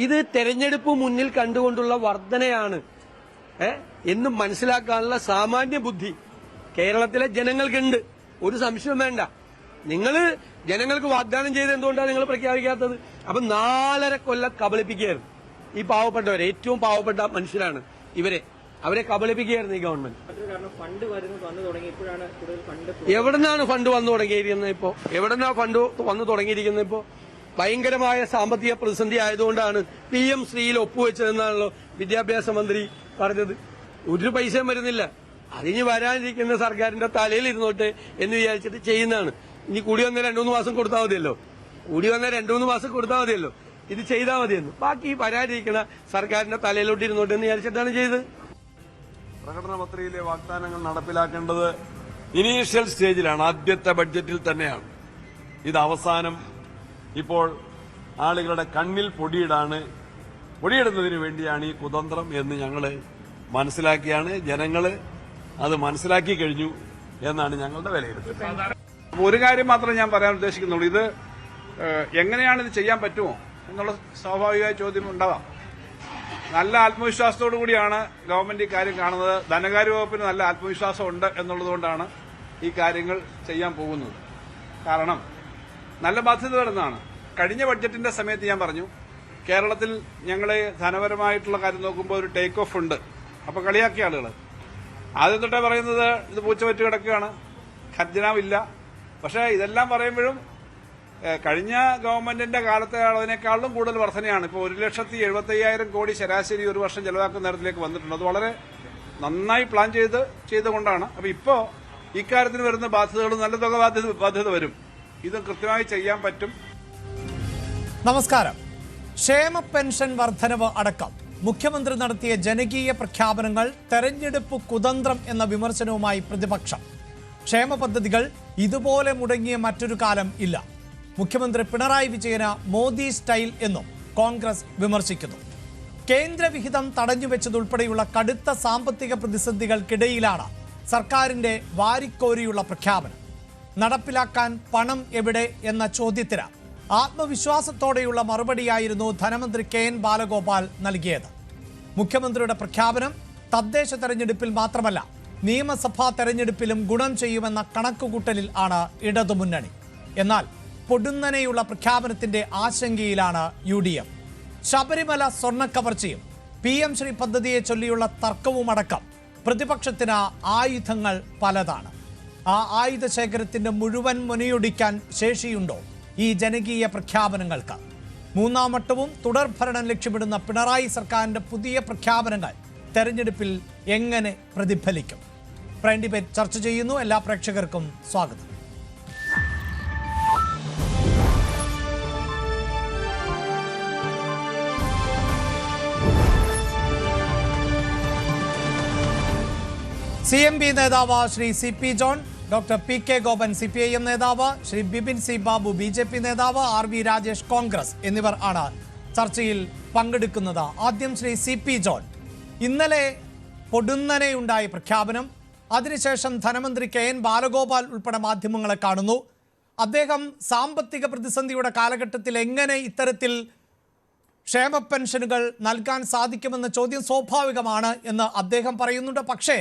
ഇത് തെരഞ്ഞെടുപ്പ് മുന്നിൽ കണ്ടുകൊണ്ടുള്ള വർധനയാണ് എന്ന് മനസ്സിലാക്കാനുള്ള സാമാന്യ ബുദ്ധി കേരളത്തിലെ ജനങ്ങൾക്കുണ്ട്. ഒരു സംശയം വേണ്ട. നിങ്ങൾ ജനങ്ങൾക്ക് വാഗ്ദാനം ചെയ്ത് എന്തുകൊണ്ടാണ് നിങ്ങൾ പ്രഖ്യാപിക്കാത്തത്? അപ്പൊ 4.5 കൊല്ലം കബളിപ്പിക്കുകയായിരുന്നു ഈ പാവപ്പെട്ടവരെ. ഏറ്റവും പാവപ്പെട്ട മനുഷ്യരാണ് അവരെ കബളിപ്പിക്കുകയായിരുന്നു ഈ ഗവൺമെന്റ്. എവിടുന്നാണ് ഫണ്ട് വന്നു തുടങ്ങിയിരിക്കുന്നത്? വന്നു തുടങ്ങിയിരിക്കുന്നത് ഇപ്പോ ഭയങ്കരമായ സാമ്പത്തിക പ്രതിസന്ധി ആയതുകൊണ്ടാണ് PM ശ്രീയിൽ ഒപ്പുവെച്ചതെന്നാണല്ലോ വിദ്യാഭ്യാസ മന്ത്രി പറഞ്ഞത്. ഒരു പൈസയും വരുന്നില്ല. അതിന് വരാനിരിക്കുന്ന സർക്കാരിന്റെ തലയിൽ ഇരുന്നോട്ടെ എന്ന് വിചാരിച്ചിട്ട് ചെയ്യുന്നതാണ്. ഇനി കൂടി വന്ന 2-3 മാസം കൊടുത്താൽ മതിയല്ലോ. ഇത് ചെയ്താൽ മതിയെന്ന്. ബാക്കി വരാനിരിക്കുന്ന സർക്കാരിന്റെ തലയിലോട്ട് ഇരുന്നോട്ടെ എന്ന് വിചാരിച്ചിട്ടാണ് ചെയ്തത്. പ്രകടന പത്രികയിലെ വാഗ്ദാനങ്ങൾ നടപ്പിലാക്കേണ്ടത് ഇനീഷ്യൽ സ്റ്റേജിലാണ്, ആദ്യത്തെ ബഡ്ജറ്റിൽ തന്നെയാണ്. ഇത് അവസാനം ഇപ്പോൾ ആളുകളുടെ കണ്ണിൽ പൊടിയിടുന്നതിന് വേണ്ടിയാണ് ഈ കുതന്ത്രം എന്ന് ഞങ്ങൾ മനസ്സിലാക്കിയാണ്. ജനങ്ങൾ അത് മനസ്സിലാക്കി കഴിഞ്ഞു എന്നാണ് ഞങ്ങളുടെ വിലയിരുത്തൽ. ഒരു കാര്യം മാത്രമേ ഞാൻ പറയാൻ ഉദ്ദേശിക്കുന്നുള്ളൂ. ഇത് എങ്ങനെയാണ് ഇത് ചെയ്യാൻ പറ്റുമോ എന്നുള്ള സ്വാഭാവികമായ ചോദ്യം ഉണ്ടാവാം. നല്ല ആത്മവിശ്വാസത്തോടു കൂടിയാണ് ഗവൺമെന്റ് ഈ കാര്യം കാണുന്നത്. ധനകാര്യ വകുപ്പിന് നല്ല ആത്മവിശ്വാസം ഉണ്ട് എന്നുള്ളതുകൊണ്ടാണ് ഈ കാര്യങ്ങൾ ചെയ്യാൻ പോകുന്നത്. കാരണം നല്ല ബാധ്യത വരുന്നതാണ്. കഴിഞ്ഞ ബഡ്ജറ്റിന്റെ സമയത്ത് ഞാൻ പറഞ്ഞു, കേരളത്തിൽ ഞങ്ങൾ ധനപരമായിട്ടുള്ള കാര്യം നോക്കുമ്പോൾ ഒരു ടേക്ക് ഓഫ് ഉണ്ട്. അപ്പോൾ കളിയാക്കിയ ആളുകൾ ആദ്യം തൊട്ടേ പറയുന്നത് ഇത് പൂച്ചവറ്റ് കിടക്കുകയാണ്, ഖജനാവില്ല. പക്ഷേ ഇതെല്ലാം പറയുമ്പോഴും കഴിഞ്ഞ ഗവൺമെന്റിന്റെ കാലത്തെ അതിനേക്കാളും കൂടുതൽ വർധനയാണ്. ഇപ്പോൾ 1,75,000 കോടി ശരാശരി ഒരു വർഷം ചെലവാക്കുന്ന തരത്തിലേക്ക് വന്നിട്ടുണ്ട്. അത് വളരെ നന്നായി പ്ലാൻ ചെയ്തുകൊണ്ടാണ്. അപ്പോൾ ഇപ്പോൾ ഇക്കാര്യത്തിന് വരുന്ന ബാധ്യതകളും നല്ല തുക ബാധ്യത വരും. ഇത് കൃത്യമായി ചെയ്യാൻ പറ്റും. നമസ്കാരം. ക്ഷേമ പെൻഷൻ വർധനവ് അടക്കം മുഖ്യമന്ത്രി നടത്തിയ ജനകീയ പ്രഖ്യാപനങ്ങൾ തെരഞ്ഞെടുപ്പ് കുതന്ത്രം എന്ന വിമർശനവുമായി പ്രതിപക്ഷം. ക്ഷേമ പദ്ധതികൾ ഇതുപോലെ മുടങ്ങിയ മറ്റൊരു കാലം ഇല്ല. മുഖ്യമന്ത്രി പിണറായി വിജയന് മോദി സ്റ്റൈൽ എന്നും കോൺഗ്രസ് വിമർശിക്കുന്നു. കേന്ദ്രവിഹിതം തടഞ്ഞുവെച്ചതുൾപ്പെടെയുള്ള കടുത്ത സാമ്പത്തിക പ്രതിസന്ധികൾക്കിടയിലാണ് സർക്കാരിന്റെ വാരിക്കോരിയുള്ള പ്രഖ്യാപനം. നടപ്പിലാക്കാൻ പണം എവിടെ എന്ന ചോദ്യത്തിന് ആത്മവിശ്വാസത്തോടെയുള്ള മറുപടിയായിരുന്നു ധനമന്ത്രി KN ബാലഗോപാൽ നൽകിയത്. മുഖ്യമന്ത്രിയുടെ പ്രഖ്യാപനം തദ്ദേശ തെരഞ്ഞെടുപ്പിൽ മാത്രമല്ല നിയമസഭാ തെരഞ്ഞെടുപ്പിലും ഗുണം ചെയ്യുമെന്ന കണക്കുകൂട്ടലിൽ ആണ് ഇടതുമുന്നണി. എന്നാൽ പൊടുന്നനെയുള്ള പ്രഖ്യാപനത്തിന്റെ ആശങ്കയിലാണ് UDF. ശബരിമല സ്വർണ്ണക്കവർച്ചയും PM ശ്രീ പദ്ധതിയെ ചൊല്ലിയുള്ള തർക്കവുമടക്കം പ്രതിപക്ഷത്തിന് ആയുധങ്ങൾ പലതാണ്. ആ ആയുധ ശേഖരത്തിന്റെ മുഴുവൻ മുനയൊടിക്കാൻ ശേഷിയുണ്ടോ ഈ ജനകീയ പ്രഖ്യാപനങ്ങൾക്ക്? മൂന്നാം വട്ടവും തുടർഭരണം ലക്ഷ്യമിടുന്ന പിണറായി സർക്കാരിന്റെ പുതിയ പ്രഖ്യാപനങ്ങൾ തെരഞ്ഞെടുപ്പിൽ എങ്ങനെ പ്രതിഫലിക്കും? പ്രൈം ഡിബേറ്റ് ചർച്ച ചെയ്യുന്നു. എല്ലാ പ്രേക്ഷകർക്കും സ്വാഗതം. CMB നേതാവ് Shri CP John, doctor PK Gopan CPIM നേതാവ്, ശ്രീ ബിപിൻ സി ബാബു BJP നേതാവ്, RV രാജേഷ് കോൺഗ്രസ് എന്നിവർ ആണ് ചർച്ചയിൽ പങ്കെടുക്കുന്നത്. ആദ്യം ശ്രീ CP ജോൺ. ഇന്നലെ പൊടുന്നനെയുണ്ടായ പ്രഖ്യാപനം, അതിനുശേഷം ധനമന്ത്രി KN ബാലഗോപാൽ ഉൾപ്പെടെ മാധ്യമങ്ങളെ കാണുന്നു. അദ്ദേഹം സാമ്പത്തിക പ്രതിസന്ധിയുടെ കാലഘട്ടത്തിൽ എങ്ങനെ ഇത്തരത്തിൽ ക്ഷേമ പെൻഷനുകൾ നൽകാൻ സാധിക്കുമെന്ന ചോദ്യം സ്വാഭാവികമാണ് എന്ന് അദ്ദേഹം പറയുന്നുണ്ട്. പക്ഷേ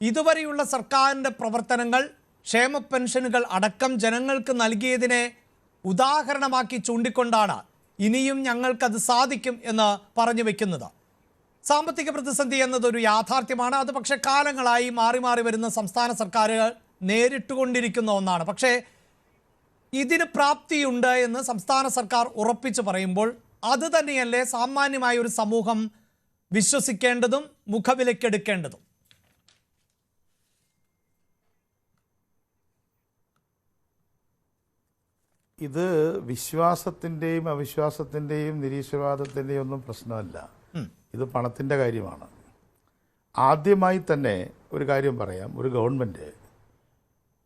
ഇതുവരെയുള്ള സർക്കാരിൻ്റെ പ്രവർത്തനങ്ങൾ ക്ഷേമ പെൻഷനുകൾ അടക്കം ജനങ്ങൾക്ക് നൽകിയതിനെ ഉദാഹരണമാക്കി ചൂണ്ടിക്കൊണ്ടാണ് ഇനിയും ഞങ്ങൾക്കത് സാധിക്കും എന്ന് പറഞ്ഞു വെക്കുന്നത്. സാമ്പത്തിക പ്രതിസന്ധി എന്നതൊരു യാഥാർത്ഥ്യമാണ്. അത് പക്ഷേ കാലങ്ങളായി മാറി മാറി വരുന്ന സംസ്ഥാന സർക്കാരുകൾ നേരിട്ടുകൊണ്ടിരിക്കുന്ന ഒന്നാണ്. പക്ഷേ ഇതിന് പ്രാപ്തിയുണ്ട് എന്ന് സംസ്ഥാന സർക്കാർ ഉറപ്പിച്ചു പറയുമ്പോൾ അത് തന്നെയല്ലേ സാമാന്യമായ ഒരു സമൂഹം വിശ്വസിക്കേണ്ടതും മുഖവിലക്കെടുക്കേണ്ടതും? ഇത് വിശ്വാസത്തിൻ്റെയും അവിശ്വാസത്തിൻ്റെയും നിരീശ്വരവാദത്തിൻ്റെയും ഒന്നും പ്രശ്നമല്ല. ഇത് പണത്തിൻ്റെ കാര്യമാണ്. ആദ്യമായി തന്നെ ഒരു കാര്യം പറയാം. ഒരു ഗവൺമെൻറ്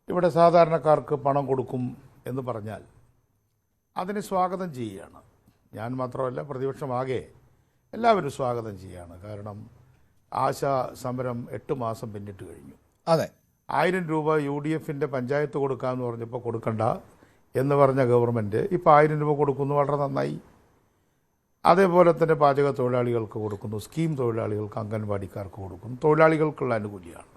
ഇവിടെ സാധാരണക്കാർക്ക് പണം കൊടുക്കും എന്ന് പറഞ്ഞാൽ അതിന് സ്വാഗതം ചെയ്യുകയാണ്. ഞാൻ മാത്രമല്ല, പ്രതിപക്ഷമാകെ എല്ലാവരും സ്വാഗതം ചെയ്യുകയാണ്. കാരണം ആശാ സമരം 8 മാസം പിന്നിട്ട് കഴിഞ്ഞു. അതെ, 1000 രൂപ UDFൻ്റെ പഞ്ചായത്ത് കൊടുക്കാമെന്ന് പറഞ്ഞപ്പോൾ കൊടുക്കണ്ട എന്ന് പറഞ്ഞ ഗവൺമെൻറ് ഇപ്പോൾ 1000 രൂപ കൊടുക്കുന്നു. വളരെ നന്നായി. അതേപോലെ തന്നെ പാചക തൊഴിലാളികൾക്ക് കൊടുക്കുന്നു, സ്കീം തൊഴിലാളികൾക്ക്, അംഗൻവാടിക്കാർക്ക് കൊടുക്കുന്നു, തൊഴിലാളികൾക്കുള്ള ആനുകൂല്യമാണ്.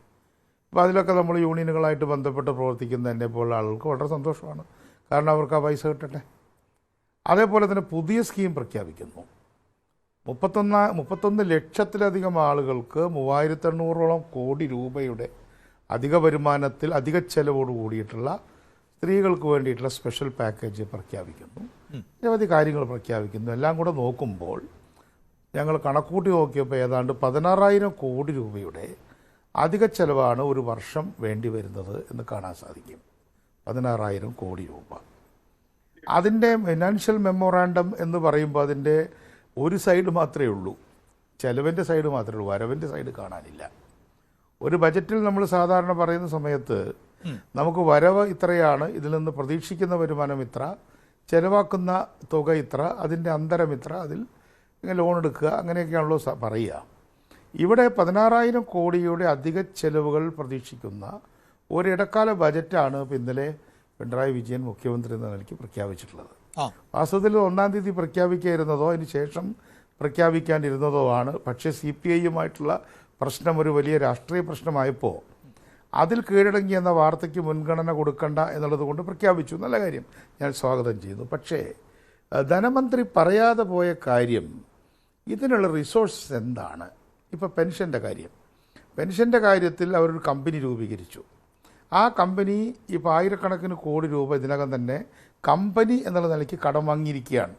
അപ്പോൾ അതിലൊക്കെ നമ്മൾ യൂണിയനുകളായിട്ട് ബന്ധപ്പെട്ട് പ്രവർത്തിക്കുന്ന എന്നെ പോലുള്ള ആളുകൾക്ക് വളരെ സന്തോഷമാണ്. കാരണം അവർക്ക് ആ പൈസ കിട്ടട്ടെ. അതേപോലെ തന്നെ പുതിയ സ്കീം പ്രഖ്യാപിക്കുന്നു. 31 ലക്ഷത്തിലധികം ആളുകൾക്ക് 3800 കോടി രൂപയുടെ അധിക വരുമാനത്തിൽ അധിക ചെലവോട് കൂടിയിട്ടുള്ള സ്ത്രീകൾക്ക് വേണ്ടിയിട്ടുള്ള സ്പെഷ്യൽ പാക്കേജ് പ്രഖ്യാപിക്കുന്നു. നിരവധി കാര്യങ്ങൾ പ്രഖ്യാപിക്കുന്നു. എല്ലാം കൂടെ നോക്കുമ്പോൾ ഞങ്ങൾ കണക്കൂട്ടി നോക്കിയപ്പോൾ ഏതാണ്ട് 16,000 കോടി രൂപയുടെ അധിക ചെലവാണ് ഒരു വർഷം വേണ്ടി വരുന്നത് എന്ന് കാണാൻ സാധിക്കും. 16,000 കോടി രൂപ. അതിൻ്റെ ഫിനാൻഷ്യൽ മെമ്മോറാണ്ടം എന്ന് പറയുമ്പോൾ അതിൻ്റെ ഒരു സൈഡ് മാത്രമേ ഉള്ളൂ, ചെലവിൻ്റെ സൈഡ് മാത്രമേ ഉള്ളൂ, വരവിൻ്റെ സൈഡ് കാണാനില്ല. ഒരു ബജറ്റിൽ നമ്മൾ സാധാരണ പറയുന്ന സമയത്ത് നമുക്ക് വരവ് ഇത്രയാണ്, ഇതിൽ നിന്ന് പ്രതീക്ഷിക്കുന്ന വരുമാനം ഇത്ര, ചെലവാക്കുന്ന തുക ഇത്ര, അതിൻ്റെ അന്തരം ഇത്ര, അതിൽ ലോൺ എടുക്കുക, അങ്ങനെയൊക്കെയാണല്ലോ പറയുക. ഇവിടെ 16,000 കോടിയുടെ അധിക ചെലവുകൾ പ്രതീക്ഷിക്കുന്ന ഒരിടക്കാല ബജറ്റാണ് ഇന്നലെ പിണറായി വിജയൻ മുഖ്യമന്ത്രി എന്ന നിലയ്ക്ക് പ്രഖ്യാപിച്ചിട്ടുള്ളത്. വാസ്തവത്തിൽ 1-ാം തീയതി പ്രഖ്യാപിക്കാതിരുന്നതോ അതിന് ശേഷം പ്രഖ്യാപിക്കാനിരുന്നതോ ആണ്. പക്ഷേ CPI-യുമായിട്ടുള്ള പ്രശ്നം ഒരു വലിയ രാഷ്ട്രീയ പ്രശ്നമായപ്പോൾ അതിൽ കീഴടങ്ങി എന്ന വാർത്തയ്ക്ക് മുൻഗണന കൊടുക്കണ്ട എന്നുള്ളത് കൊണ്ട് പ്രഖ്യാപിച്ചു. നല്ല കാര്യം, ഞാൻ സ്വാഗതം ചെയ്യുന്നു. പക്ഷേ ധനമന്ത്രി പറയാതെ പോയ കാര്യം ഇതിനുള്ള റിസോഴ്സസ് എന്താണ്? ഇപ്പോൾ പെൻഷൻ്റെ കാര്യത്തിൽ അവരൊരു കമ്പനി രൂപീകരിച്ചു. ആ കമ്പനി ഇപ്പോൾ 1000 കോടി രൂപ ഇതിനകം തന്നെ കമ്പനി എന്നുള്ള നിലയ്ക്ക് കടം വാങ്ങിയിരിക്കുകയാണ്,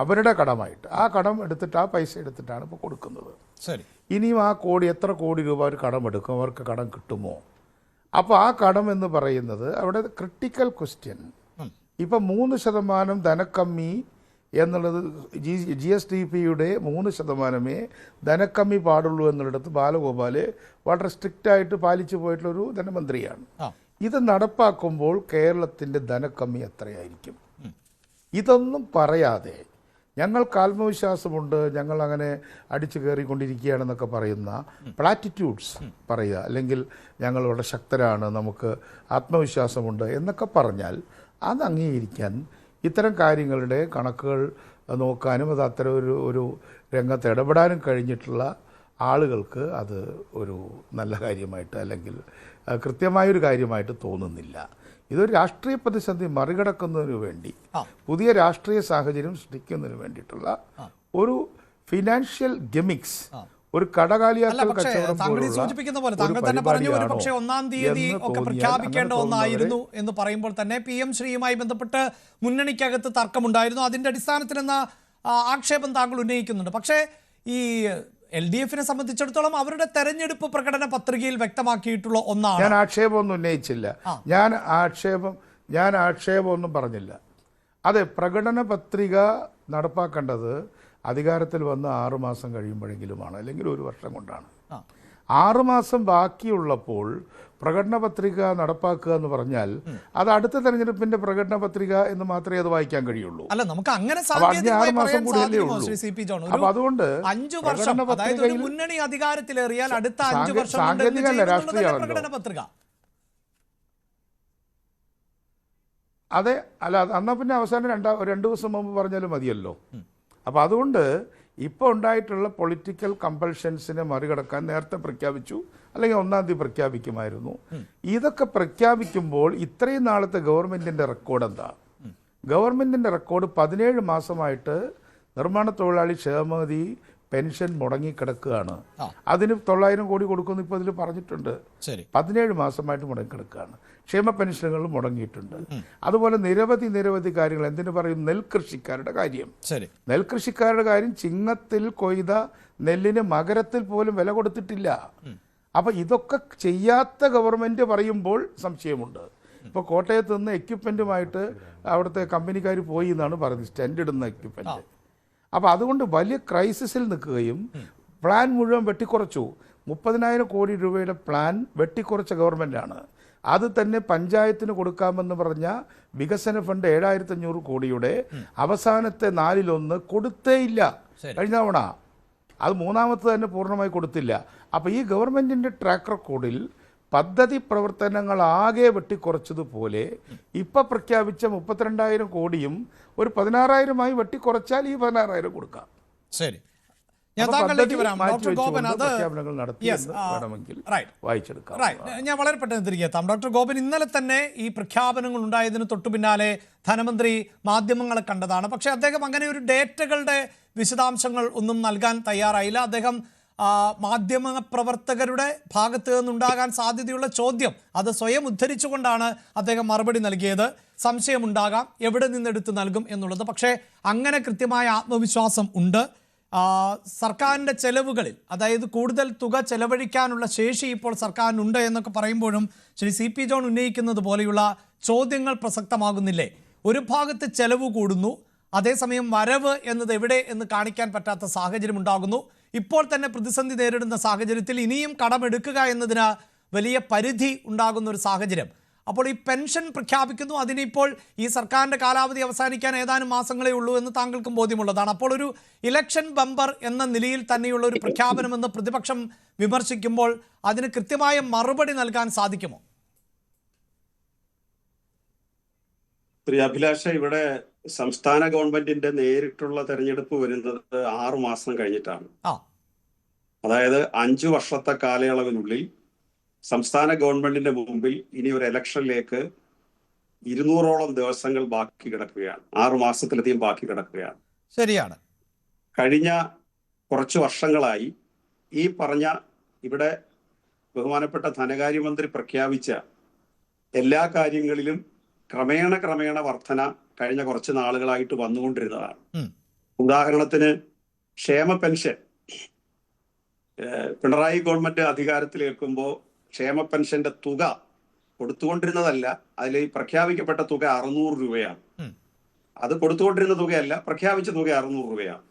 അവരുടെ കടമായിട്ട്. ആ കടം എടുത്തിട്ട്, ആ പൈസ എടുത്തിട്ടാണ് ഇപ്പോൾ കൊടുക്കുന്നത്. ശരി, ഇനിയും ആ എത്ര കോടി രൂപ അവർ കടം എടുക്കും, അവർക്ക് കടം കിട്ടുമോ? അപ്പോൾ ആ കടം എന്ന് പറയുന്നത് അവിടെ ക്രിട്ടിക്കൽ ക്വസ്റ്റ്യൻ. ഇപ്പം 3% ധനക്കമ്മി എന്നുള്ളത് GSDP-യുടെ 3% ധനക്കമ്മി പാടുള്ളൂ എന്നുള്ളിടത്ത് ബാലഗോപാല് വളരെ സ്ട്രിക്റ്റായിട്ട് പാലിച്ചു പോയിട്ടുള്ളൊരു ധനമന്ത്രിയാണ്. ഇത് നടപ്പാക്കുമ്പോൾ കേരളത്തിൻ്റെ ധനക്കമ്മി എത്രയായിരിക്കും? ഇതൊന്നും പറയാതെ ഞങ്ങൾക്ക് ആത്മവിശ്വാസമുണ്ട്, ഞങ്ങൾ അങ്ങനെ അടിച്ചു കയറിക്കൊണ്ടിരിക്കുകയാണെന്നൊക്കെ പറയുന്ന പ്ലാറ്റിറ്റ്യൂഡ്സ് പറയുക, അല്ലെങ്കിൽ ഞങ്ങൾ വളരെ ശക്തരാണ്, നമുക്ക് ആത്മവിശ്വാസമുണ്ട് എന്നൊക്കെ പറഞ്ഞാൽ അത് അംഗീകരിക്കാൻ, ഇത്തരം കാര്യങ്ങളുടെ കണക്കുകൾ നോക്കാനും അത് അത്തരം ഒരു രംഗത്ത് ഇടപെടാനും കഴിഞ്ഞിട്ടുള്ള ആളുകൾക്ക് അത് ഒരു നല്ല കാര്യമായിട്ട്, അല്ലെങ്കിൽ കൃത്യമായൊരു കാര്യമായിട്ട് തോന്നുന്നില്ല. ഇതൊരു രാഷ്ട്രീയ പ്രതിസന്ധി മറികടക്കുന്നതിന് വേണ്ടി, പുതിയ രാഷ്ട്രീയ സാഹചര്യം സൃഷ്ടിക്കുന്നതിന് വേണ്ടിയിട്ടുള്ള ഒരു ഫിനാൻഷ്യൽ ഗെമിക്സ്, ഒരു കടകാലിയാക്കൽ കച്ചവടം താങ്കൾ സൂചിപ്പിക്കുന്ന പോലെ താങ്കൾ തന്നെ പറഞ്ഞു, ഒരു പക്ഷേ 1-ാം തീയതി ഒക്കെ പ്രഖ്യാപിക്കേണ്ട ഒന്നായിരുന്നു എന്ന് പറയുമ്പോൾ തന്നെ PM ശ്രീയുമായി ബന്ധപ്പെട്ട് മുന്നണിക്കകത്ത് തർക്കമുണ്ടായിരുന്നു. അതിന്റെ അടിസ്ഥാനത്തിലെന്ന ആക്ഷേപം താങ്കൾ ഉന്നയിക്കുന്നുണ്ട്. പക്ഷേ ഈ LDF-നെ സംബന്ധിച്ചിടത്തോളം അവരുടെ തെരഞ്ഞെടുപ്പ് പ്രകടന പത്രികയിൽ വ്യക്തമാക്കിയിട്ടുള്ള ഒന്നാണ്. ഞാൻ ആക്ഷേപമൊന്നും ഉന്നയിച്ചില്ല, ഞാൻ ആക്ഷേപമൊന്നും പറഞ്ഞില്ല. അതെ, പ്രകടന പത്രിക നടപ്പാക്കേണ്ടത് അധികാരത്തിൽ വന്ന് 6 മാസം കഴിയുമ്പോഴെങ്കിലുമാണ്, അല്ലെങ്കിൽ 1 വർഷം കൊണ്ടാണ്. 6 മാസം ബാക്കിയുള്ളപ്പോൾ പ്രകടന പത്രിക നടപ്പാക്കുക എന്ന് പറഞ്ഞാൽ അത് അടുത്ത തെരഞ്ഞെടുപ്പിന്റെ പ്രകടന പത്രിക എന്ന് മാത്രമേ അത് വായിക്കാൻ കഴിയുള്ളൂ. അല്ല, നമുക്ക് അങ്ങനെ 6 മാസം കൂടിയല്ലേ ഉള്ളൂ. അപ്പൊ അതുകൊണ്ട് 5 വർഷം, അതായത് ഒരു മുന്നണി അധികാരത്തിലേറിയാൽ അടുത്ത 5 വർഷം സാങ്കേതികമല്ല, രാഷ്ട്രീയമാണല്ലോ. പ്രകടന പത്രിക. അതെ, അല്ല എന്നാൽ പിന്നെ അവസാനം 2 ദിവസം മുമ്പ് പറഞ്ഞാലും മതിയല്ലോ. അപ്പോൾ അതുകൊണ്ട് ഇപ്പോൾ ഉണ്ടായിട്ടുള്ള പൊളിറ്റിക്കൽ കമ്പൽഷൻസിനെ മറികടക്കാൻ നേരത്തെ പ്രഖ്യാപിച്ചു, അല്ലെങ്കിൽ 1-ാം തീയതി പ്രഖ്യാപിക്കുമായിരുന്നു. ഇതൊക്കെ പ്രഖ്യാപിക്കുമ്പോൾ ഇത്രയും നാളത്തെ ഗവൺമെൻറ്റിൻ്റെ റെക്കോർഡ് എന്താ? ഗവൺമെൻറ്റിൻ്റെ റെക്കോർഡ് 17 മാസമായിട്ട് നിർമ്മാണ തൊഴിലാളി ക്ഷേമനിധി പെൻഷൻ മുടങ്ങിക്കിടക്കുകയാണ്. അതിന് 900 കോടി കൊടുക്കുമെന്ന് ഇപ്പോൾ ഇതിൽ പറഞ്ഞിട്ടുണ്ട്. 17 മാസമായിട്ട് മുടങ്ങിക്കിടക്കുകയാണ്. ക്ഷേമ പെൻഷനുകൾ മുടങ്ങിയിട്ടുണ്ട്. അതുപോലെ നിരവധി കാര്യങ്ങൾ. എന്തിനു പറയും? നെൽകൃഷിക്കാരുടെ കാര്യം. നെൽകൃഷിക്കാരുടെ കാര്യം, ചിങ്ങത്തിൽ കൊയ്ത നെല്ലിന് മകരത്തിൽ പോലും വില കൊടുത്തിട്ടില്ല. അപ്പം ഇതൊക്കെ ചെയ്യാത്ത ഗവൺമെൻറ് പറയുമ്പോൾ സംശയമുണ്ട്. ഇപ്പോൾ കോട്ടയത്ത് നിന്ന് എക്യുപ്മെൻറ്റുമായിട്ട് അവിടുത്തെ കമ്പനിക്കാർ പോയി എന്നാണ് പറയുന്നത്, സ്റ്റെൻഡ് ഇടുന്ന എക്യുപ്മെൻറ്റ്. അപ്പോൾ അതുകൊണ്ട് വലിയ ക്രൈസിസിൽ നിൽക്കുകയും പ്ലാൻ മുഴുവൻ വെട്ടിക്കുറച്ചു. 30,000 കോടി രൂപയുടെ പ്ലാൻ വെട്ടിക്കുറച്ച ഗവൺമെൻറ്റാണ്. അത് തന്നെ പഞ്ചായത്തിന് കൊടുക്കാമെന്ന് പറഞ്ഞ വികസന ഫണ്ട് 7,500 കോടിയുടെ അവസാനത്തെ 4/1 കൊടുത്തേയില്ല കഴിഞ്ഞ തവണ. അത് 3-ാമത്തെ തന്നെ പൂർണ്ണമായി കൊടുത്തില്ല. അപ്പോൾ ഈ ഗവൺമെൻറ്റിൻ്റെ ട്രാക്ക് റെക്കോർഡിൽ പദ്ധതി പ്രവർത്തനങ്ങൾ ആകെ വെട്ടിക്കുറച്ചതുപോലെ ഇപ്പം പ്രഖ്യാപിച്ച 32,000 കോടിയും ഒരു 16,000-ആയി വെട്ടിക്കുറച്ചാൽ ഈ 16,000 കൊടുക്കാം. ശരി, ഞാൻ അപ്പോൾ താങ്കളിലേക്ക് പദ്ധതി വരാം. ഡോക്ടർ മാറ്റിവെച്ചുകൊണ്ട് ഗോപൻ, അത് പ്രഖ്യാപനങ്ങൾ നടത്തി Yes, എന്ന് വേണമെങ്കിൽ right. വായിച്ചെടുക്കാം. ഞാൻ വളരെ പെട്ടെന്ന് തിരികെ എത്താം. ഡോക്ടർ ഗോപൻ, ഇന്നലെ തന്നെ ഈ പ്രഖ്യാപനങ്ങൾ ഉണ്ടായതിന് തൊട്ടു പിന്നാലെ ധനമന്ത്രി മാധ്യമങ്ങളെ കണ്ടതാണ്. പക്ഷേ അദ്ദേഹം അങ്ങനെ ഒരു ഡേറ്റകളുടെ വിശദാംശങ്ങൾ ഒന്നും നൽകാൻ തയ്യാറായില്ല. അദ്ദേഹം മാധ്യമ പ്രവർത്തകരുടെ ഭാഗത്ത് നിന്നുണ്ടാകാൻ സാധ്യതയുള്ള ചോദ്യം അത് സ്വയം ഉദ്ധരിച്ചുകൊണ്ടാണ് അദ്ദേഹം മറുപടി നൽകിയത്. സംശയമുണ്ടാകാം എവിടെ നിന്നെടുത്ത് നൽകും എന്നുള്ളത്. പക്ഷേ അങ്ങനെ കൃത്യമായ ആത്മവിശ്വാസം ഉണ്ട്. സർക്കാരിൻ്റെ ചെലവുകളിൽ, അതായത് കൂടുതൽ തുക ചെലവഴിക്കാനുള്ള ശേഷി ഇപ്പോൾ സർക്കാരിനുണ്ട് എന്നൊക്കെ പറയുമ്പോഴും ശ്രീ CP ജോൺ ഉന്നയിക്കുന്നത് പോലെയുള്ള ചോദ്യങ്ങൾ പ്രസക്തമാകുന്നില്ലേ? ഒരു ഭാഗത്ത് ചെലവ് കൂടുന്നു, അതേസമയം വരവ് എന്നത് എവിടെ എന്ന് കാണിക്കാൻ പറ്റാത്ത സാഹചര്യം ഉണ്ടാകുന്നു. ഇപ്പോൾ തന്നെ പ്രതിസന്ധി നേരിടുന്ന സാഹചര്യത്തിൽ ഇനിയും കടമെടുക്കുക എന്നതിന് വലിയ പരിധി ഉണ്ടാകുന്ന ഒരു സാഹചര്യം. അപ്പോൾ ഈ പെൻഷൻ പ്രഖ്യാപിക്കുന്നു, അതിനിപ്പോൾ ഈ സർക്കാരിൻ്റെ കാലാവധി അവസാനിക്കാൻ ഏതാനും മാസങ്ങളേ ഉള്ളൂ എന്ന് താങ്കൾക്കും ബോധ്യമുള്ളതാണ്. അപ്പോൾ ഒരു ഇലക്ഷൻ ബമ്പർ എന്ന നിലയിൽ തന്നെയുള്ള ഒരു പ്രഖ്യാപനമെന്ന് പ്രതിപക്ഷം വിമർശിക്കുമ്പോൾ അതിന് കൃത്യമായ മറുപടി നൽകാൻ സാധിക്കുമോ? ശ്രീ അഭിലാഷ, ഇവിടെ സംസ്ഥാന ഗവൺമെന്റിന്റെ നേരിട്ടുള്ള തെരഞ്ഞെടുപ്പ് വരുന്നത് 6 മാസം കഴിഞ്ഞിട്ടാണ്. അതായത് 5 വർഷത്തെ കാലയളവിനുള്ളിൽ സംസ്ഥാന ഗവൺമെന്റിന്റെ മുമ്പിൽ ഇനി ഒരു ഇലക്ഷനിലേക്ക് 200ഓളം ദിവസങ്ങൾ ബാക്കി കിടക്കുകയാണ്. 6 മാസത്തിലധികം ബാക്കി കിടക്കുകയാണ്. ശരിയാണ്. കഴിഞ്ഞ കുറച്ച് വർഷങ്ങളായി ഈ പറഞ്ഞ ഇവിടെ ബഹുമാനപ്പെട്ട ധനകാര്യമന്ത്രി പ്രഖ്യാപിച്ച എല്ലാ കാര്യങ്ങളിലും ക്രമേണ വർധന കഴിഞ്ഞ കുറച്ച് നാളുകളായിട്ട് വന്നുകൊണ്ടിരുന്നതാണ്. ഉദാഹരണത്തിന് ക്ഷേമ പെൻഷൻ, പിണറായി ഗവൺമെന്റ് അധികാരത്തിലേൽക്കുമ്പോൾ ക്ഷേമ പെൻഷന്റെ തുക കൊടുത്തുകൊണ്ടിരുന്നതല്ല, അതിൽ പ്രഖ്യാപിക്കപ്പെട്ട തുക 600 രൂപയാണ്. അത് കൊടുത്തുകൊണ്ടിരുന്ന തുകയല്ല, പ്രഖ്യാപിച്ച തുക 600 രൂപയാണ്.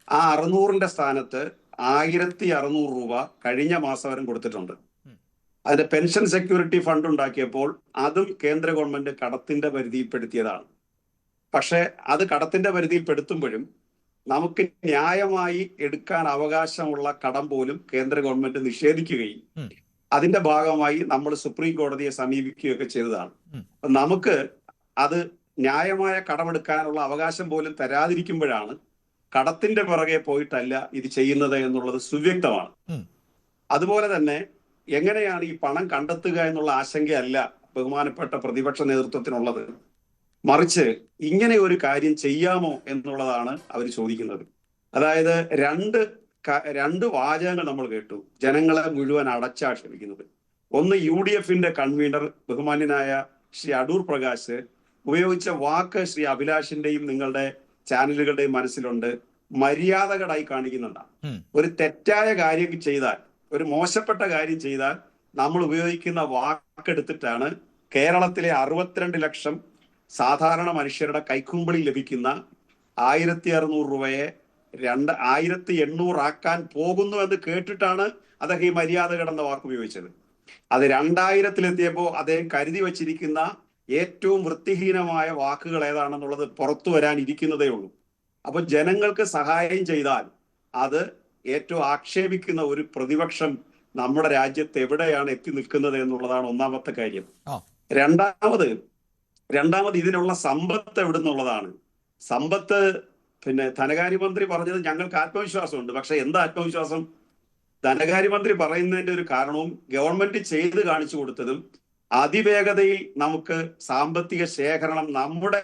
ആ 600ന്റെ സ്ഥാനത്ത് 1600 രൂപ കഴിഞ്ഞ മാസം വരെ കൊടുത്തിട്ടുണ്ട്. അതിന്റെ പെൻഷൻ സെക്യൂരിറ്റി ഫണ്ട് ഉണ്ടാക്കിയപ്പോൾ അതും കേന്ദ്ര ഗവൺമെന്റ് കടത്തിന്റെ പരിധിയിൽപ്പെടുത്തിയതാണ്. പക്ഷെ അത് കടത്തിന്റെ പരിധിയിൽപ്പെടുത്തുമ്പോഴും നമുക്ക് ന്യായമായി എടുക്കാൻ അവകാശമുള്ള കടം പോലും കേന്ദ്ര ഗവൺമെന്റ് നിഷേധിക്കുകയും അതിന്റെ ഭാഗമായി നമ്മൾ സുപ്രീം കോടതിയെ സമീപിക്കുകയൊക്കെ ചെയ്തതാണ്. നമുക്ക് അത് ന്യായമായ കടമെടുക്കാനുള്ള അവകാശം പോലും തരാതിരിക്കുമ്പോഴാണ് കടത്തിന്റെ പിറകെ പോയിട്ടല്ല ഇത് ചെയ്യുന്നത് എന്നുള്ളത് സുവ്യക്തമാണ്. അതുപോലെ തന്നെ എങ്ങനെയാണ് ഈ പണം കണ്ടെത്തുക എന്നുള്ള ആശങ്കയല്ല ബഹുമാനപ്പെട്ട പ്രതിപക്ഷ നേതൃത്വത്തിനുള്ളത്, മറിച്ച് ഇങ്ങനെ ഒരു കാര്യം ചെയ്യാമോ എന്നുള്ളതാണ് അവർ ചോദിക്കുന്നത്. അതായത് രണ്ട് വാചകങ്ങൾ നമ്മൾ കേട്ടു ജനങ്ങളെ മുഴുവൻ അടച്ചാക്ഷേപിക്കുന്നത്. ഒന്ന്, UDFന്റെ കൺവീനർ ബഹുമാന്യനായ ശ്രീ അടൂർ പ്രകാശ് ഉപയോഗിച്ച വാക്ക് ശ്രീ അഭിലാഷിന്റെയും നിങ്ങളുടെ ചാനലുകളുടെയും മനസ്സിലുണ്ട്, മര്യാദകേടായി കാണിക്കുന്നുണ്ടാണ്. ഒരു തെറ്റായ കാര്യം ചെയ്താൽ, ഒരു മോശപ്പെട്ട കാര്യം ചെയ്താൽ നമ്മൾ ഉപയോഗിക്കുന്ന വാക്കെടുത്തിട്ടാണ് കേരളത്തിലെ 62 ലക്ഷം സാധാരണ മനുഷ്യരുടെ കൈക്കുമ്പിളി ലഭിക്കുന്ന 1600 രൂപയെ 2800 ആക്കാൻ പോകുന്നു എന്ന് കേട്ടിട്ടാണ് അദ്ദേഹം ഈ മര്യാദകേട് എന്ന വാക്ക് ഉപയോഗിച്ചത്. അത് 2000-ലെത്തിയപ്പോൾ അദ്ദേഹം കരുതി വച്ചിരിക്കുന്ന ഏറ്റവും വൃത്തിഹീനമായ വാക്കുകൾ ഏതാണെന്നുള്ളത് പുറത്തു വരാനിരിക്കുന്നതേ ഉള്ളൂ. അപ്പൊ ജനങ്ങൾക്ക് സഹായം ചെയ്താൽ അത് ഏറ്റവും ആക്ഷേപിക്കുന്ന ഒരു പ്രതിപക്ഷം നമ്മുടെ രാജ്യത്ത് എവിടെയാണ് എത്തി നിൽക്കുന്നത് എന്നുള്ളതാണ് ഒന്നാമത്തെ കാര്യം. രണ്ടാമത് ഇതിനുള്ള സമ്പത്ത് എവിടുന്നുള്ളതാണ്. സമ്പത്ത് ധനകാര്യമന്ത്രി പറഞ്ഞത് ഞങ്ങൾക്ക് ആത്മവിശ്വാസമുണ്ട്. പക്ഷെ എന്താ ആത്മവിശ്വാസം? ധനകാര്യമന്ത്രി പറയുന്നതിന്റെ ഒരു കാരണവും ഗവൺമെന്റ് ചെയ്ത് കാണിച്ചു കൊടുത്തതും അതിവേഗതയിൽ നമുക്ക് സാമ്പത്തിക ശേഖരണം, നമ്മുടെ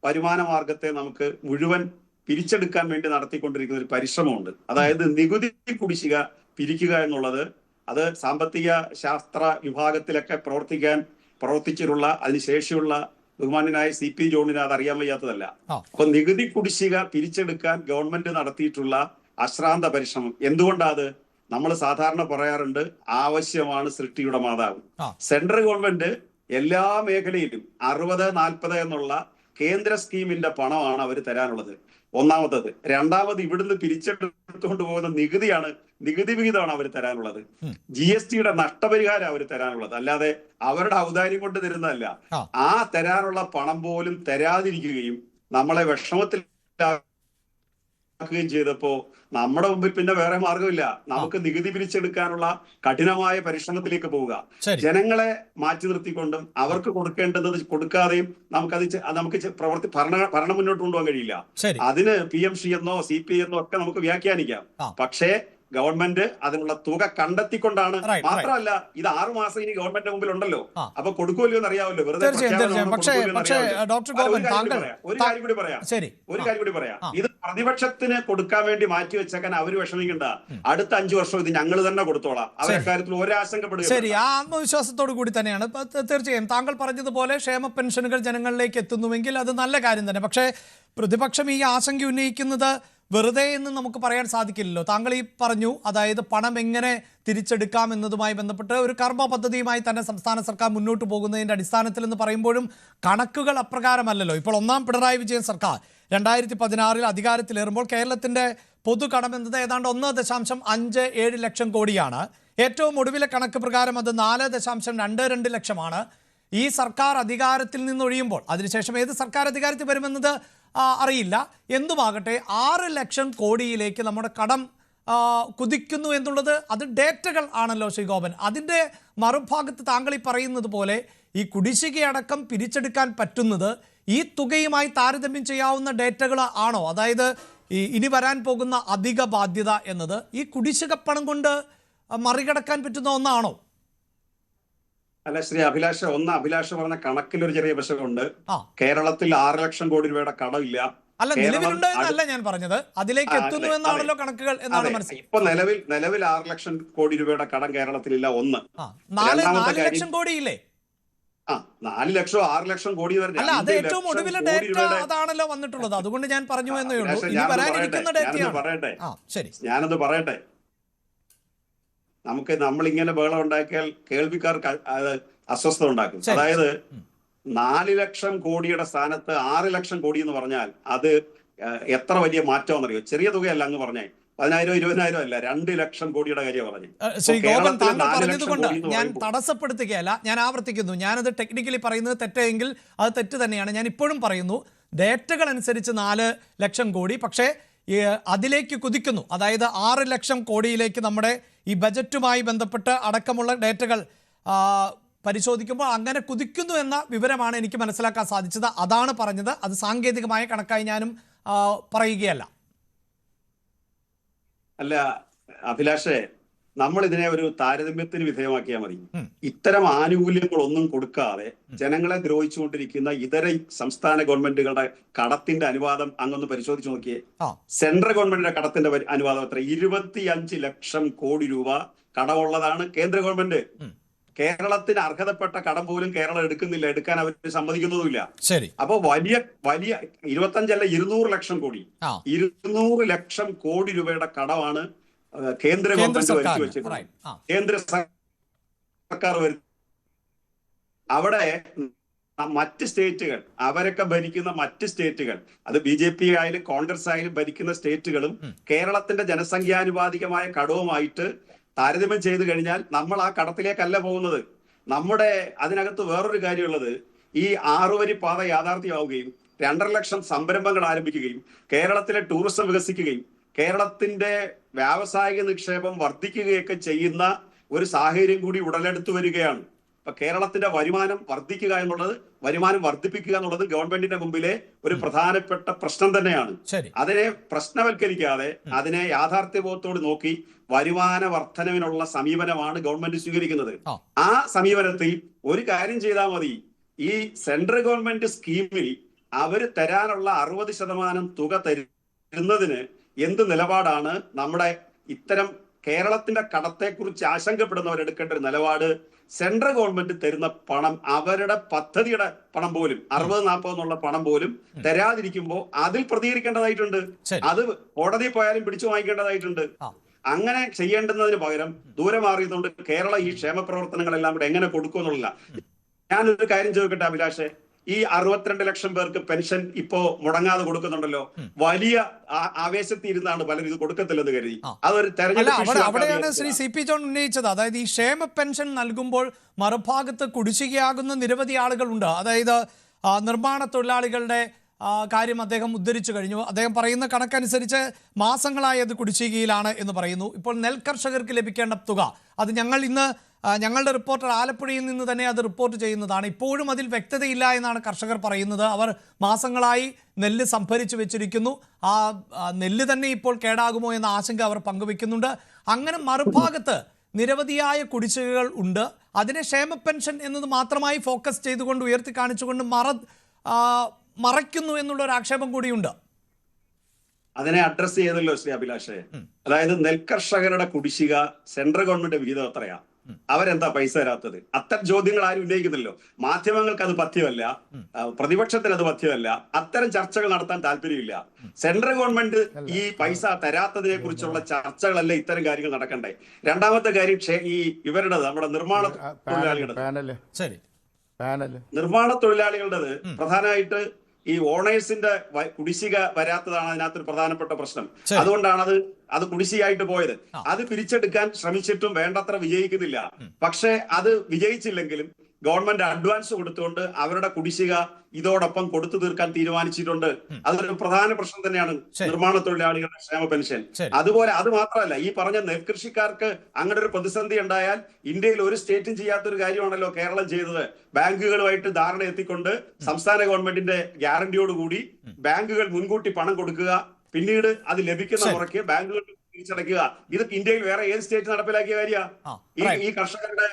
വരുമാന മാർഗത്തെ നമുക്ക് മുഴുവൻ പിരിച്ചെടുക്കാൻ വേണ്ടി നടത്തിക്കൊണ്ടിരിക്കുന്ന ഒരു പരിശ്രമമുണ്ട്. അതായത് നികുതി കുടിശ്ശിക പിരിക്കുക എന്നുള്ളത്, അത് സാമ്പത്തിക ശാസ്ത്ര വിഭാഗത്തിലൊക്കെ പ്രവർത്തിച്ചിട്ടുള്ള അതിനുശേഷിയുള്ള ബഹുമാന്യനായ CP ജോണിന് അത് അറിയാൻ വയ്യാത്തതല്ല. അപ്പൊ നികുതി കുടിശ്ശിക പിരിച്ചെടുക്കാൻ ഗവൺമെന്റ് നടത്തിയിട്ടുള്ള അശ്രാന്ത പരിശ്രമം എന്തുകൊണ്ടാത്? നമ്മൾ സാധാരണ പറയാറുണ്ട്, ആവശ്യമാണ് സൃഷ്ടിയുടെ മാതാവ്. സെൻട്രൽ ഗവൺമെന്റ് എല്ലാ മേഖലയിലും 60-40 എന്നുള്ള കേന്ദ്ര സ്കീമിന്റെ പണമാണ് അവർ തരാനുള്ളത്. ഒന്നാമത്തത്. രണ്ടാമത്, ഇവിടുന്ന് പിരിച്ചെടുത്തുകൊണ്ട് പോകുന്ന നികുതി വിഹിതമാണ് അവർ തരാനുള്ളത്. GSTയുടെ നഷ്ടപരിഹാരം അവർ തരാനുള്ളത്. അല്ലാതെ അവരുടെ ഔദാര്യം കൊണ്ട് തരുന്നതല്ല. ആ തരാനുള്ള പണം പോലും തരാതിരിക്കുകയും നമ്മളെ വിഷമത്തിൽ നടപ്പാക്കുകയും ചെയ്തപ്പോ നമ്മുടെ മുമ്പിൽ പിന്നെ വേറെ മാർഗമില്ല. നമുക്ക് നികുതി പിരിച്ചെടുക്കാനുള്ള കഠിനമായ പരിശ്രമത്തിലേക്ക് പോവുക. ശരി. ജനങ്ങളെ മാറ്റി നിർത്തിക്കൊണ്ടും അവർക്ക് കൊടുക്കേണ്ടത് കൊടുക്കാതെയും നമുക്ക് ഭരണം മുന്നോട്ട് കൊണ്ടുപോകാൻ കഴിയില്ല. ശരി. അതിന് PMC എന്നോ CPI എന്നോ ഒക്കെ നമുക്ക് വ്യാഖ്യാനിക്കാം. പക്ഷേ ഗവൺമെന്റ് അതിനുള്ള തുക കണ്ടെത്തിക്കൊണ്ടാണ്. മാത്രമല്ല, ഇത് 6 മാസം ഇനി ഗവൺമെന്റിന്റെ മുമ്പിൽ ഉണ്ടല്ലോ. അപ്പൊ കൊടുക്കുമല്ലോ എന്ന് അറിയാമല്ലോ. വെറുതെ ഒരു കാര്യം കൂടി പറയാം. ഇത് പ്രതിപക്ഷത്തിന് കൊടുക്കാൻ വേണ്ടി മാറ്റിവെച്ചേക്കാൻ അവർ വിഷമിക്കണ്ട. അടുത്ത 5 വർഷം ഇത് ഞങ്ങൾ തന്നെ കൊടുത്തോളാം. അവരുടെ കാര്യത്തിൽ ഒരാശങ്കപ്പെടുക. ശരി, ആ ആത്മവിശ്വാസത്തോടു കൂടി തന്നെയാണ്. തീർച്ചയായും താങ്കൾ പറഞ്ഞതുപോലെ ക്ഷേമ പെൻഷനുകൾ ജനങ്ങളിലേക്ക് എത്തുന്നുവെങ്കിൽ അത് നല്ല കാര്യം തന്നെ. പക്ഷേ പ്രതിപക്ഷം ഈ ആശങ്ക ഉന്നയിക്കുന്നത് വെറുതെ എന്ന് നമുക്ക് പറയാൻ സാധിക്കില്ലല്ലോ. താങ്കൾ ഈ പറഞ്ഞു, അതായത് പണം എങ്ങനെ തിരിച്ചെടുക്കാം എന്നതുമായി ബന്ധപ്പെട്ട് ഒരു കർമ്മ പദ്ധതിയുമായി തന്നെ സംസ്ഥാന സർക്കാർ മുന്നോട്ട് പോകുന്നതിൻ്റെ അടിസ്ഥാനത്തിൽ എന്ന് പറയുമ്പോഴും കണക്കുകൾ അപ്രകാരമല്ലല്ലോ. ഇപ്പോൾ ഒന്നാം പിണറായി വിജയൻ സർക്കാർ 2016 അധികാരത്തിലേറുമ്പോൾ കേരളത്തിൻ്റെ പൊതുകടം എന്നത് ഏതാണ്ട് 1.57 ലക്ഷം കോടിയാണ്. ഏറ്റവും ഒടുവിലെ കണക്ക് പ്രകാരം അത് 4.22 ലക്ഷമാണ്. ഈ സർക്കാർ അധികാരത്തിൽ നിന്നൊഴിയുമ്പോൾ, അതിനുശേഷം ഏത് സർക്കാർ അധികാരത്തിൽ വരുമെന്നത് അറിയില്ല, എന്തുമാകട്ടെ 6 ലക്ഷം കോടിയിലേക്ക് നമ്മുടെ കടം കുതിക്കുന്നു എന്നുള്ളത് അത് ഡേറ്റകൾ ആണല്ലോ ശ്രീ ഗോപൻ. അതിൻ്റെ മറുഭാഗത്ത് താങ്കൾ ഈ പറയുന്നത് പോലെ ഈ കുടിശ്ശികയടക്കം പിരിച്ചെടുക്കാൻ പറ്റുന്നത് ഈ തുകയുമായി താരതമ്യം ചെയ്യാവുന്ന ഡേറ്റകൾ ആണോ? അതായത് ഇനി വരാൻ പോകുന്ന അധിക ബാധ്യത എന്നത് ഈ കുടിശ്ശിക പണം കൊണ്ട് മറികടക്കാൻ പറ്റുന്ന ഒന്നാണോ? അല്ല ശ്രീ അഭിലാഷ്, അഭിലാഷ് പറഞ്ഞ കണക്കിലൊരു ചെറിയ വശമുണ്ട്. കേരളത്തിൽ 6 ലക്ഷം കോടി രൂപയുടെ കടമില്ല. അല്ല, നിലവിലുണ്ട് എന്നല്ല ഞാൻ പറഞ്ഞത്, അതിലേക്ക് എത്തുന്നു എന്നാണല്ലോ കണക്കുകൾ എന്നാണ് മനസ്സിലായത്. ഇപ്പൊ നിലവിൽ 6 ലക്ഷം കോടി രൂപയുടെ കടം കേരളത്തിലില്ല. 4 ലക്ഷം കോടിയില്ലേ? 4 ലക്ഷം 6 ലക്ഷം കോടി വരെ. അല്ല, അത് ഏറ്റവും ഒടുവിലെ ഡേറ്റ അതാണല്ലോ വന്നിട്ടുള്ളത്. അതുകൊണ്ട് ഞാൻ പറഞ്ഞു എന്നേ ഉള്ളൂ. ഇനി വരാനിരിക്കുന്ന ഡേറ്റയാണ്. ശരി, ഞാനത് പറയട്ടെ. നമ്മളിങ്ങനെ ബഹളം ഉണ്ടാക്കിയാൽ കേൾവിക്കാർക്ക് അസ്വസ്ഥത ഉണ്ടാക്കും. അതായത് 4 ലക്ഷം കോടിയുടെ സ്ഥാനത്ത് 6 ലക്ഷം കോടി എന്ന് പറഞ്ഞാൽ അത് എത്ര വലിയ മാറ്റമാണെന്നറിയോ? ചെറിയ തുകയല്ല അങ്ങ് പറഞ്ഞേ. 10,000 20,000 അല്ല, 2 ലക്ഷം കോടിയുടെ കാര്യം പറഞ്ഞു. ശ്രീ ഗോപൻ, താങ്കൾ പറഞ്ഞതുകൊണ്ട് ഞാൻ തടസ്സപ്പെടുത്തുകയല്ല, ഞാൻ ആവർത്തിക്കുന്നു. ഞാനത് ടെക്നിക്കലി പറയുന്നത് തെറ്റെങ്കിൽ അത് തെറ്റ് തന്നെയാണ്. ഞാൻ ഇപ്പോഴും പറയുന്നു, ഡേറ്റകൾ അനുസരിച്ച് 4 ലക്ഷം കോടി, പക്ഷേ അതിലേക്ക് കുതിക്കുന്നു. അതായത് 6 ലക്ഷം കോടിയിലേക്ക് നമ്മുടെ ഈ ബജറ്റുമായി ബന്ധപ്പെട്ട് അടക്കമുള്ള ഡേറ്റകൾ പരിശോധിക്കുമ്പോൾ അങ്ങനെ കുതിക്കുന്നു എന്ന വിവരമാണ് എനിക്ക് മനസ്സിലാക്കാൻ സാധിച്ചത്. അതാണ് പറഞ്ഞത്. അത് സാങ്കേതികമായ കണക്കായി ഞാനും പറയുകയല്ല. അല്ല അഭിലാഷേ, നമ്മൾ ഇതിനെ ഒരു താരതമ്യത്തിന് വിധേയമാക്കിയാൽ മതി. ഇത്തരം ആനുകൂല്യങ്ങളൊന്നും കൊടുക്കാതെ ജനങ്ങളെ ദ്രോഹിച്ചുകൊണ്ടിരിക്കുന്ന ഇതര സംസ്ഥാന ഗവൺമെന്റുകളുടെ കടത്തിന്റെ അനുവാദം അങ്ങൊന്ന് പരിശോധിച്ച് നോക്കിയേ. സെൻട്രൽ ഗവൺമെന്റിന്റെ കടത്തിന്റെ അനുവാദം എത്ര? 25 ലക്ഷം കോടി രൂപ കടമുള്ളതാണ് കേന്ദ്ര ഗവൺമെന്റ്. കേരളത്തിന് അർഹതപ്പെട്ട കടം പോലും കേരളം എടുക്കുന്നില്ല, എടുക്കാൻ അവർ സമ്മതിക്കുന്നതുമില്ല. അപ്പൊ വലിയ 25 അല്ല 200 ലക്ഷം കോടി, 200 ലക്ഷം കോടി രൂപയുടെ കടമാണ് കേന്ദ്ര ഗവൺമെന്റ് വരുത്തി വെച്ചിട്ടുണ്ട്. കേന്ദ്ര സർക്കാർ അവിടെ മറ്റ് സ്റ്റേറ്റുകൾ, അവരൊക്കെ ഭരിക്കുന്ന മറ്റ് സ്റ്റേറ്റുകൾ, അത് BJP ആയാലും കോൺഗ്രസ് ആയാലും ഭരിക്കുന്ന സ്റ്റേറ്റുകളും കേരളത്തിന്റെ ജനസംഖ്യാനുപാതികമായ കടവുമായിട്ട് താരതമ്യം ചെയ്തു കഴിഞ്ഞാൽ നമ്മൾ ആ കടത്തിലേക്കല്ല പോകുന്നത്. അതിനകത്ത് വേറൊരു കാര്യമുള്ളത്, ഈ 6 വരി പാത യാഥാർത്ഥ്യമാവുകയും 2.5 ലക്ഷം സംരംഭങ്ങൾ ആരംഭിക്കുകയും കേരളത്തിലെ ടൂറിസം വികസിക്കുകയും കേരളത്തിന്റെ വ്യാവസായിക നിക്ഷേപം വർദ്ധിക്കുകയൊക്കെ ചെയ്യുന്ന ഒരു സാഹചര്യം കൂടി ഉടലെടുത്തു വരികയാണ്. അപ്പൊ കേരളത്തിന്റെ വരുമാനം വർദ്ധിക്കുക എന്നുള്ളത്, വരുമാനം വർദ്ധിപ്പിക്കുക എന്നുള്ളത് ഗവൺമെന്റിന്റെ മുമ്പിലെ ഒരു പ്രധാനപ്പെട്ട പ്രശ്നം തന്നെയാണ്. അതിനെ പ്രശ്നവൽക്കരിക്കാതെ അതിനെ യാഥാർത്ഥ്യബോധത്തോട് നോക്കി വരുമാന വർധനവിനുള്ള സമീപനമാണ് ഗവൺമെന്റ് സ്വീകരിക്കുന്നത്. ആ സമീപനത്തിൽ ഒരു കാര്യം ചെയ്താൽ മതി. ഈ സെൻട്രൽ ഗവൺമെന്റ് സ്കീമിൽ അവര് തരാനുള്ള 60% തുക തരുന്നതിന് എന്ത് നിലപാടാണ് നമ്മുടെ ഇത്തരം കേരളത്തിന്റെ കടത്തെക്കുറിച്ച് ആശങ്കപ്പെടുന്നവരെടുക്കേണ്ട ഒരു നിലപാട്? സെൻട്രൽ ഗവൺമെന്റ് തരുന്ന പണം, അവരുടെ പദ്ധതിയുടെ പണം പോലും 60-40 എന്നുള്ള പണം പോലും തരാതിരിക്കുമ്പോൾ അതിൽ പ്രതികരിക്കേണ്ടതായിട്ടുണ്ട്. അത് കോടതി പോയാലും പിടിച്ചു വാങ്ങിക്കേണ്ടതായിട്ടുണ്ട്. അങ്ങനെ ചെയ്യേണ്ടുന്നതിന് പകരം ദൂരെ മാറിയതുകൊണ്ട് കേരളം ഈ ക്ഷേമ പ്രവർത്തനങ്ങളെല്ലാം കൂടെ എങ്ങനെ കൊടുക്കുമെന്നുള്ള. ഞാനൊരു കാര്യം ചോദിക്കട്ടെ അഭിലാഷേ, ഈ 62 ലക്ഷം പേർക്ക് പെൻഷൻ ഇപ്പോ മുടങ്ങാതെ കൊടുക്കുന്നുണ്ടല്ലോ. വലിയ ആവേശത്തിരുന്നാണ് പലരും ഇത് കൊടുക്കത്തില്ലെന്ന് കരുതി. അതൊരു അവിടെയാണ് ശ്രീ CP ജോൺ ഉന്നയിച്ചത്. അതായത് ഈ ക്ഷേമ പെൻഷൻ നൽകുമ്പോൾ മറുഭാഗത്ത് കുടിശ്ശികയാകുന്ന നിരവധി ആളുകളുണ്ട്. അതായത് നിർമ്മാണ തൊഴിലാളികളുടെ കാര്യം അദ്ദേഹം ഉദ്ധരിച്ചു കഴിഞ്ഞു. അദ്ദേഹം പറയുന്ന കണക്കനുസരിച്ച് മാസങ്ങളായി അത് കുടിശ്ശികയിലാണ് എന്ന് പറയുന്നു. ഇപ്പോൾ നെൽകർഷകർക്ക് ലഭിക്കേണ്ട തുക അത് ഞങ്ങൾ ഇന്ന് ഞങ്ങളുടെ റിപ്പോർട്ടർ ആലപ്പുഴയിൽ നിന്ന് തന്നെ അത് റിപ്പോർട്ട് ചെയ്യുന്നതാണ്. ഇപ്പോഴും അതിൽ വ്യക്തതയില്ല എന്നാണ് കർഷകർ പറയുന്നത്. അവർ മാസങ്ങളായി നെല്ല് സംഭരിച്ചു വെച്ചിരിക്കുന്നു. ആ നെല്ല് തന്നെ ഇപ്പോൾ കേടാകുമോ എന്ന ആശങ്ക അവർ പങ്കുവെക്കുന്നുണ്ട്. അങ്ങനെ മറുഭാഗത്ത് നിരവധിയായ കുടിശ്ശികകൾ ഉണ്ട്. അതിനെ ക്ഷേമ പെൻഷൻ എന്നത് മാത്രമായി ഫോക്കസ് ചെയ്തുകൊണ്ട് ഉയർത്തി കാണിച്ചുകൊണ്ട് മറയ്ക്കുന്നു എന്നുള്ള ഒരു ആക്ഷേപം കൂടിയുണ്ട്. അതിനെ അഡ്രസ് ചെയ്തല്ലോ ശ്രീ അഭിലാഷേ. അതായത് നെൽകർഷകരുടെ കുടിശ്ശിക സെൻട്രൽ ഗവൺമെന്റ് വിഹിതം എത്രയാ, അവരെന്താ പൈസ തരാത്തത്? അത്തരം ചോദ്യങ്ങൾ ആരും ഉന്നയിക്കുന്നില്ലോ. മാധ്യമങ്ങൾക്ക് അത് പഥ്യമല്ല, പ്രതിപക്ഷത്തിന് അത് പഥ്യമല്ല, അത്തരം ചർച്ചകൾ നടത്താൻ താല്പര്യമില്ല. സെൻട്രൽ ഗവൺമെന്റ് ഈ പൈസ തരാത്തതിനെ കുറിച്ചുള്ള ചർച്ചകളല്ല ഇത്തരം കാര്യങ്ങൾ നടക്കണ്ടേ. രണ്ടാമത്തെ കാര്യം ഈ ഇവരുടെ നമ്മുടെ നിർമ്മാണ തൊഴിലാളികളുടേത് പ്രധാനമായിട്ട് ഈ ഓണേഴ്സിന്റെ കുടിശ്ശിക വരാത്തതാണ് അതിനകത്തൊരു പ്രധാനപ്പെട്ട പ്രശ്നം. അതുകൊണ്ടാണ് അത് കുടിശ്ശികയായിട്ട് പോയത്. അത് പിരിച്ചെടുക്കാൻ ശ്രമിച്ചിട്ടും വേണ്ടത്ര വിജയിക്കുന്നില്ല. പക്ഷെ അത് വിജയിച്ചില്ലെങ്കിലും ഗവൺമെന്റ് അഡ്വാൻസ് കൊടുത്തുകൊണ്ട് അവരുടെ കുടിശ്ശിക ഇതോടൊപ്പം കൊടുത്തു തീർക്കാൻ തീരുമാനിച്ചിട്ടുണ്ട്. അതൊരു പ്രധാന പ്രശ്നം തന്നെയാണ് നിർമ്മാണ തൊഴിലാളികളുടെ ക്ഷേമ പെൻഷൻ. അതുപോലെ അത് മാത്രമല്ല, ഈ പറഞ്ഞ നെൽകൃഷിക്കാർക്ക് അങ്ങനെ ഒരു പ്രതിസന്ധി ഉണ്ടായാൽ ഇന്ത്യയിൽ ഒരു സ്റ്റേറ്റും ചെയ്യാത്തൊരു കാര്യമാണല്ലോ കേരളം ചെയ്തത്. ബാങ്കുകളുമായിട്ട് ധാരണ എത്തിക്കൊണ്ട് സംസ്ഥാന ഗവൺമെന്റിന്റെ ഗ്യാരണ്ടിയോടുകൂടി ബാങ്കുകൾ മുൻകൂട്ടി പണം കൊടുക്കുക, പിന്നീട് അത് ലഭിക്കുന്ന മുറയ്ക്ക് ബാങ്കുകൾ തിരിച്ചടയ്ക്കുക. ഇത് ഇന്ത്യയിൽ വേറെ ഏത് സ്റ്റേറ്റ് നടപ്പിലാക്കിയ കാര്യമാണ്? ഈ കർഷകരുടെ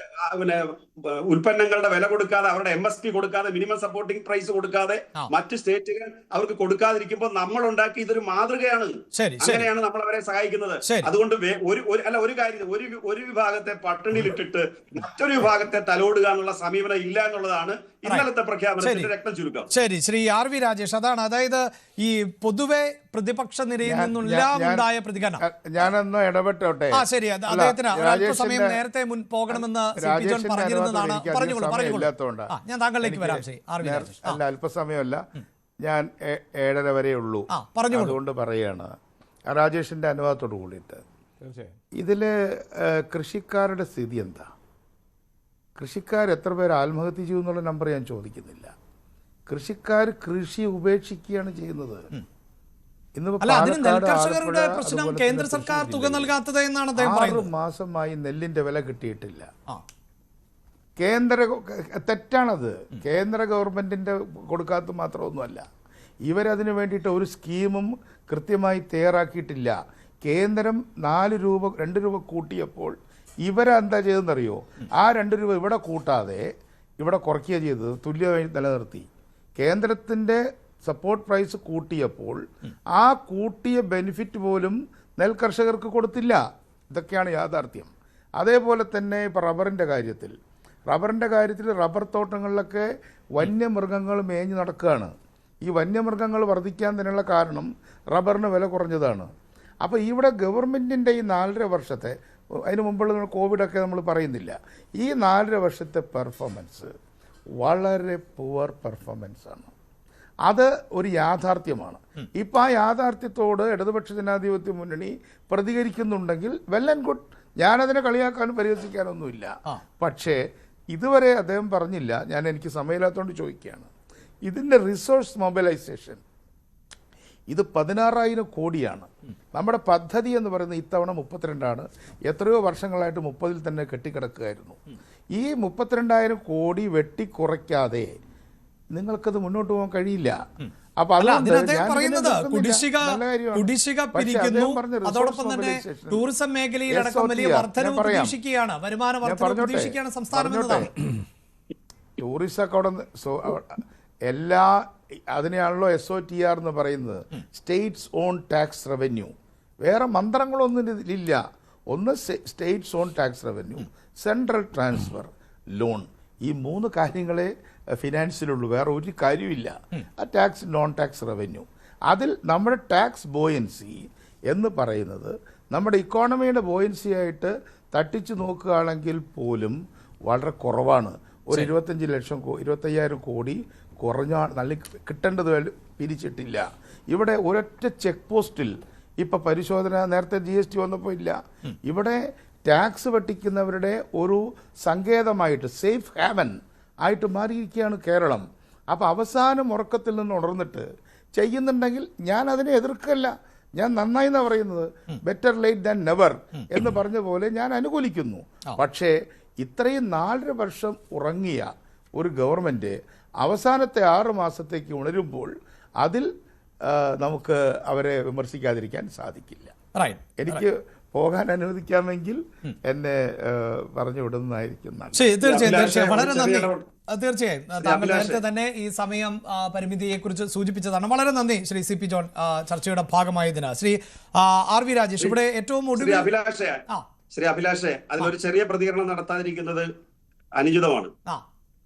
ഉൽപ്പന്നങ്ങളുടെ വില കൊടുക്കാതെ, അവരുടെ MSP കൊടുക്കാതെ, മിനിമം സപ്പോർട്ടിംഗ് പ്രൈസ് കൊടുക്കാതെ മറ്റ് സ്റ്റേറ്റുകൾ അവർക്ക് കൊടുക്കാതിരിക്കുമ്പോൾ നമ്മൾ ഉണ്ടാക്കി ഇതൊരു മാതൃകയാണ്. അങ്ങനെയാണ് നമ്മൾ അവരെ സഹായിക്കുന്നത്. അതുകൊണ്ട് ഒരു വിഭാഗത്തെ പട്ടിണിയിലിട്ടിട്ട് മറ്റൊരു വിഭാഗത്തെ തലോടുക എന്നുള്ള സമീപനം ഇല്ല എന്നുള്ളതാണ് ഇന്നലത്തെ പ്രഖ്യാപനത്തിന്റെ രക്തം ചുരുക്കം. ശരി, ശ്രീ RV രാജേഷ്, അതാണ് അതായത് ഈ പൊതുവെ പ്രതിപക്ഷ നിരയിൽ നിന്നെല്ലാം ഉണ്ടായ പ്രതികരണം. ഞാനൊന്ന് ഇടപെട്ടോട്ടെ. ശരി, അദ്ദേഹത്തിന് അല്പസമയം നേരത്തെ പോകണമെന്ന് പറഞ്ഞിരുന്നതാണ്. ഞാൻ താങ്കളിലേക്ക് വരാം. അല്ല, അല്പസമയമല്ല, ഞാൻ 7:30 വരെ ഉള്ളൂ. അതുകൊണ്ട് പറയാണ് രാജേഷിന്റെ അനുവാദത്തോട് കൂടിയിട്ട്. ഇതില് കൃഷിക്കാരുടെ സ്ഥിതി എന്താ? കൃഷിക്കാർ എത്ര പേര് ആത്മഹത്യ ചെയ്യുന്നുള്ള നമ്പർ ഞാൻ ചോദിക്കുന്നില്ല. കൃഷിക്കാർ കൃഷി ഉപേക്ഷിക്കുകയാണ് ചെയ്യുന്നത്. കേന്ദ്ര സർക്കാർ തുക നൽകാത്തത് എന്നാണ് 6 മാസമായി നെല്ലിന്റെ വില കിട്ടിയിട്ടില്ല. തെറ്റാണത്. കേന്ദ്ര ഗവൺമെന്റിന്റെ കൊടുക്കാത്ത മാത്രമൊന്നുമല്ല, ഇവരതിനു വേണ്ടിയിട്ട് ഒരു സ്കീമും കൃത്യമായി തയ്യാറാക്കിയിട്ടില്ല. കേന്ദ്രം 4 രൂപ 2 രൂപ കൂട്ടിയപ്പോൾ ഇവരെന്താ ചെയ്തെന്നറിയോ? ആ 2 രൂപ ഇവിടെ കൂട്ടാതെ ഇവിടെ കുറയ്ക്കുക ചെയ്തത്, തുല്യമായി നിലനിർത്തി. കേന്ദ്രത്തിന്റെ സപ്പോർട്ട് പ്രൈസ് കൂട്ടിയപ്പോൾ ആ കൂട്ടിയ ബെനിഫിറ്റ് പോലും നെൽകർഷകർക്ക് കൊടുത്തില്ല. ഇതൊക്കെയാണ് യാഥാർത്ഥ്യം. അതേപോലെ തന്നെ ഇപ്പോൾ റബ്ബറിൻ്റെ കാര്യത്തിൽ റബ്ബർ തോട്ടങ്ങളിലൊക്കെ വന്യമൃഗങ്ങൾ മേഞ്ഞ് നടക്കുകയാണ്. ഈ വന്യമൃഗങ്ങൾ വർദ്ധിക്കാൻ തന്നെയുള്ള കാരണം റബ്ബറിന് വില കുറഞ്ഞതാണ്. അപ്പോൾ ഇവിടെ ഗവൺമെൻറ്റിൻ്റെ ഈ 4.5 വർഷത്തെ, അതിന് മുമ്പുള്ള കോവിഡൊക്കെ നമ്മൾ പറയുന്നില്ല, ഈ 4.5 വർഷത്തെ പെർഫോമൻസ് വളരെ പുവർ പെർഫോമൻസാണ്. അത് ഒരു യാഥാർത്ഥ്യമാണ്. ഇപ്പം ആ യാഥാർത്ഥ്യത്തോട് ഇടതുപക്ഷ ജനാധിപത്യ മുന്നണി പ്രതികരിക്കുന്നുണ്ടെങ്കിൽ വെൽ ആൻഡ് ഗുഡ്. ഞാനതിനെ കളിയാക്കാനും പരിഹസിക്കാനൊന്നുമില്ല. പക്ഷേ ഇതുവരെ അദ്ദേഹം പറഞ്ഞില്ല. എനിക്ക് സമയമില്ലാത്തതുകൊണ്ട് ചോദിക്കുകയാണ്. ഇതിൻ്റെ റിസോഴ്സ് മൊബിലൈസേഷൻ ഇത് 16,000 കോടിയാണ്. നമ്മുടെ പദ്ധതി എന്ന് പറയുന്നത് ഇത്തവണ 32ആണ്. എത്രയോ വർഷങ്ങളായിട്ട് 30-ൽ തന്നെ കെട്ടിക്കിടക്കുകയായിരുന്നു. ഈ 32,000 കോടി വെട്ടിക്കുറയ്ക്കാതെ നിങ്ങൾക്കത് മുന്നോട്ട് പോകാൻ കഴിയില്ല. അപ്പൊ അതോടൊപ്പം തന്നെ ടൂറിസം മേഖലയിലടക്കം വലിയ വർധനവ് പ്രതീക്ഷിക്കുകയാണ്, വരുമാന വർധനവ് പ്രതീക്ഷിക്കുകയാണ് സംസ്ഥാനം എന്നതാണ്. ടൂറിസം ഒക്കെ അവിടെ എല്ലാ അതിനെയാണല്ലോ SOTR എന്ന് പറയുന്നത്, സ്റ്റേറ്റ്സ് ഓൺ ടാക്സ് റവന്യൂ. വേറെ മന്ത്രങ്ങളൊന്നും ഇതിലില്ല. ഒന്ന് States on tax revenue, central transfer, loan. ഈ 3 കാര്യങ്ങളെ ഫിനാൻസിലുള്ളൂ, വേറെ ഒരു കാര്യമില്ല. ആ ടാക്സ്, നോൺ ടാക്സ് റവന്യൂ. അതിൽ നമ്മുടെ ടാക്സ് ബോയൻസി എന്ന് പറയുന്നത് നമ്മുടെ ഇക്കോണമിയുടെ ബോയൻസി ആയിട്ട് തട്ടിച്ചു നോക്കുകയാണെങ്കിൽ പോലും വളരെ കുറവാണ്. ഒരു 25,000 കോടി കുറഞ്ഞ നല്ല കിട്ടേണ്ടത് പിരിച്ചിട്ടില്ല. ഇവിടെ ഒരൊറ്റ ചെക്ക് പോസ്റ്റിൽ ഇപ്പം പരിശോധന, നേരത്തെ GST വന്നപ്പോൾ ഇല്ല. ഇവിടെ ടാക്സ് വെട്ടിക്കുന്നവരുടെ ഒരു സങ്കേതമായിട്ട്, സേഫ് ഹാവൻ ആയിട്ട് മാറിയിരിക്കുകയാണ് കേരളം. അപ്പോൾ അവസാനം ഉറക്കത്തിൽ നിന്ന് ഉണർന്നിട്ട് ചെയ്യുന്നുണ്ടെങ്കിൽ ഞാൻ അതിനെ എതിർക്കല്ല, ഞാൻ നന്നായി എന്നാ പറയുന്നത്. ബെറ്റർ ലേറ്റ് ദാൻ നെവർ എന്ന് പറഞ്ഞ പോലെ ഞാൻ അനുകൂലിക്കുന്നു. പക്ഷേ ഇത്രയും 4.5 വർഷം ഉറങ്ങിയ ഒരു ഗവൺമെന്റ് അവസാനത്തെ 6 മാസത്തേക്ക് ഉണരുമ്പോൾ അതിൽ നമുക്ക് അവരെ വിമർശിക്കാതിരിക്കാൻ സാധിക്കില്ല. എനിക്ക് പോകാൻ അനുവദിക്കാമെങ്കിൽ എന്നെ പറഞ്ഞു വിടുന്നതായിരിക്കും. തീർച്ചയായും വളരെ നന്ദി. തീർച്ചയായും താങ്കൾ നേരത്തെ തന്നെ ഈ സമയം പരിമിതിയെ കുറിച്ച് സൂചിപ്പിച്ചതാണ്. വളരെ നന്ദി ശ്രീ CP ജോൺ, ചർച്ചയുടെ ഭാഗമായതിന്. ശ്രീ RV രാജേഷ്, ഇവിടെ ഏറ്റവും ശ്രീ അഭിലാഷേ, അതിലൊരു ചെറിയ പ്രതികരണം നടത്താതിരിക്കുന്നത് അനുചിതമാണ്.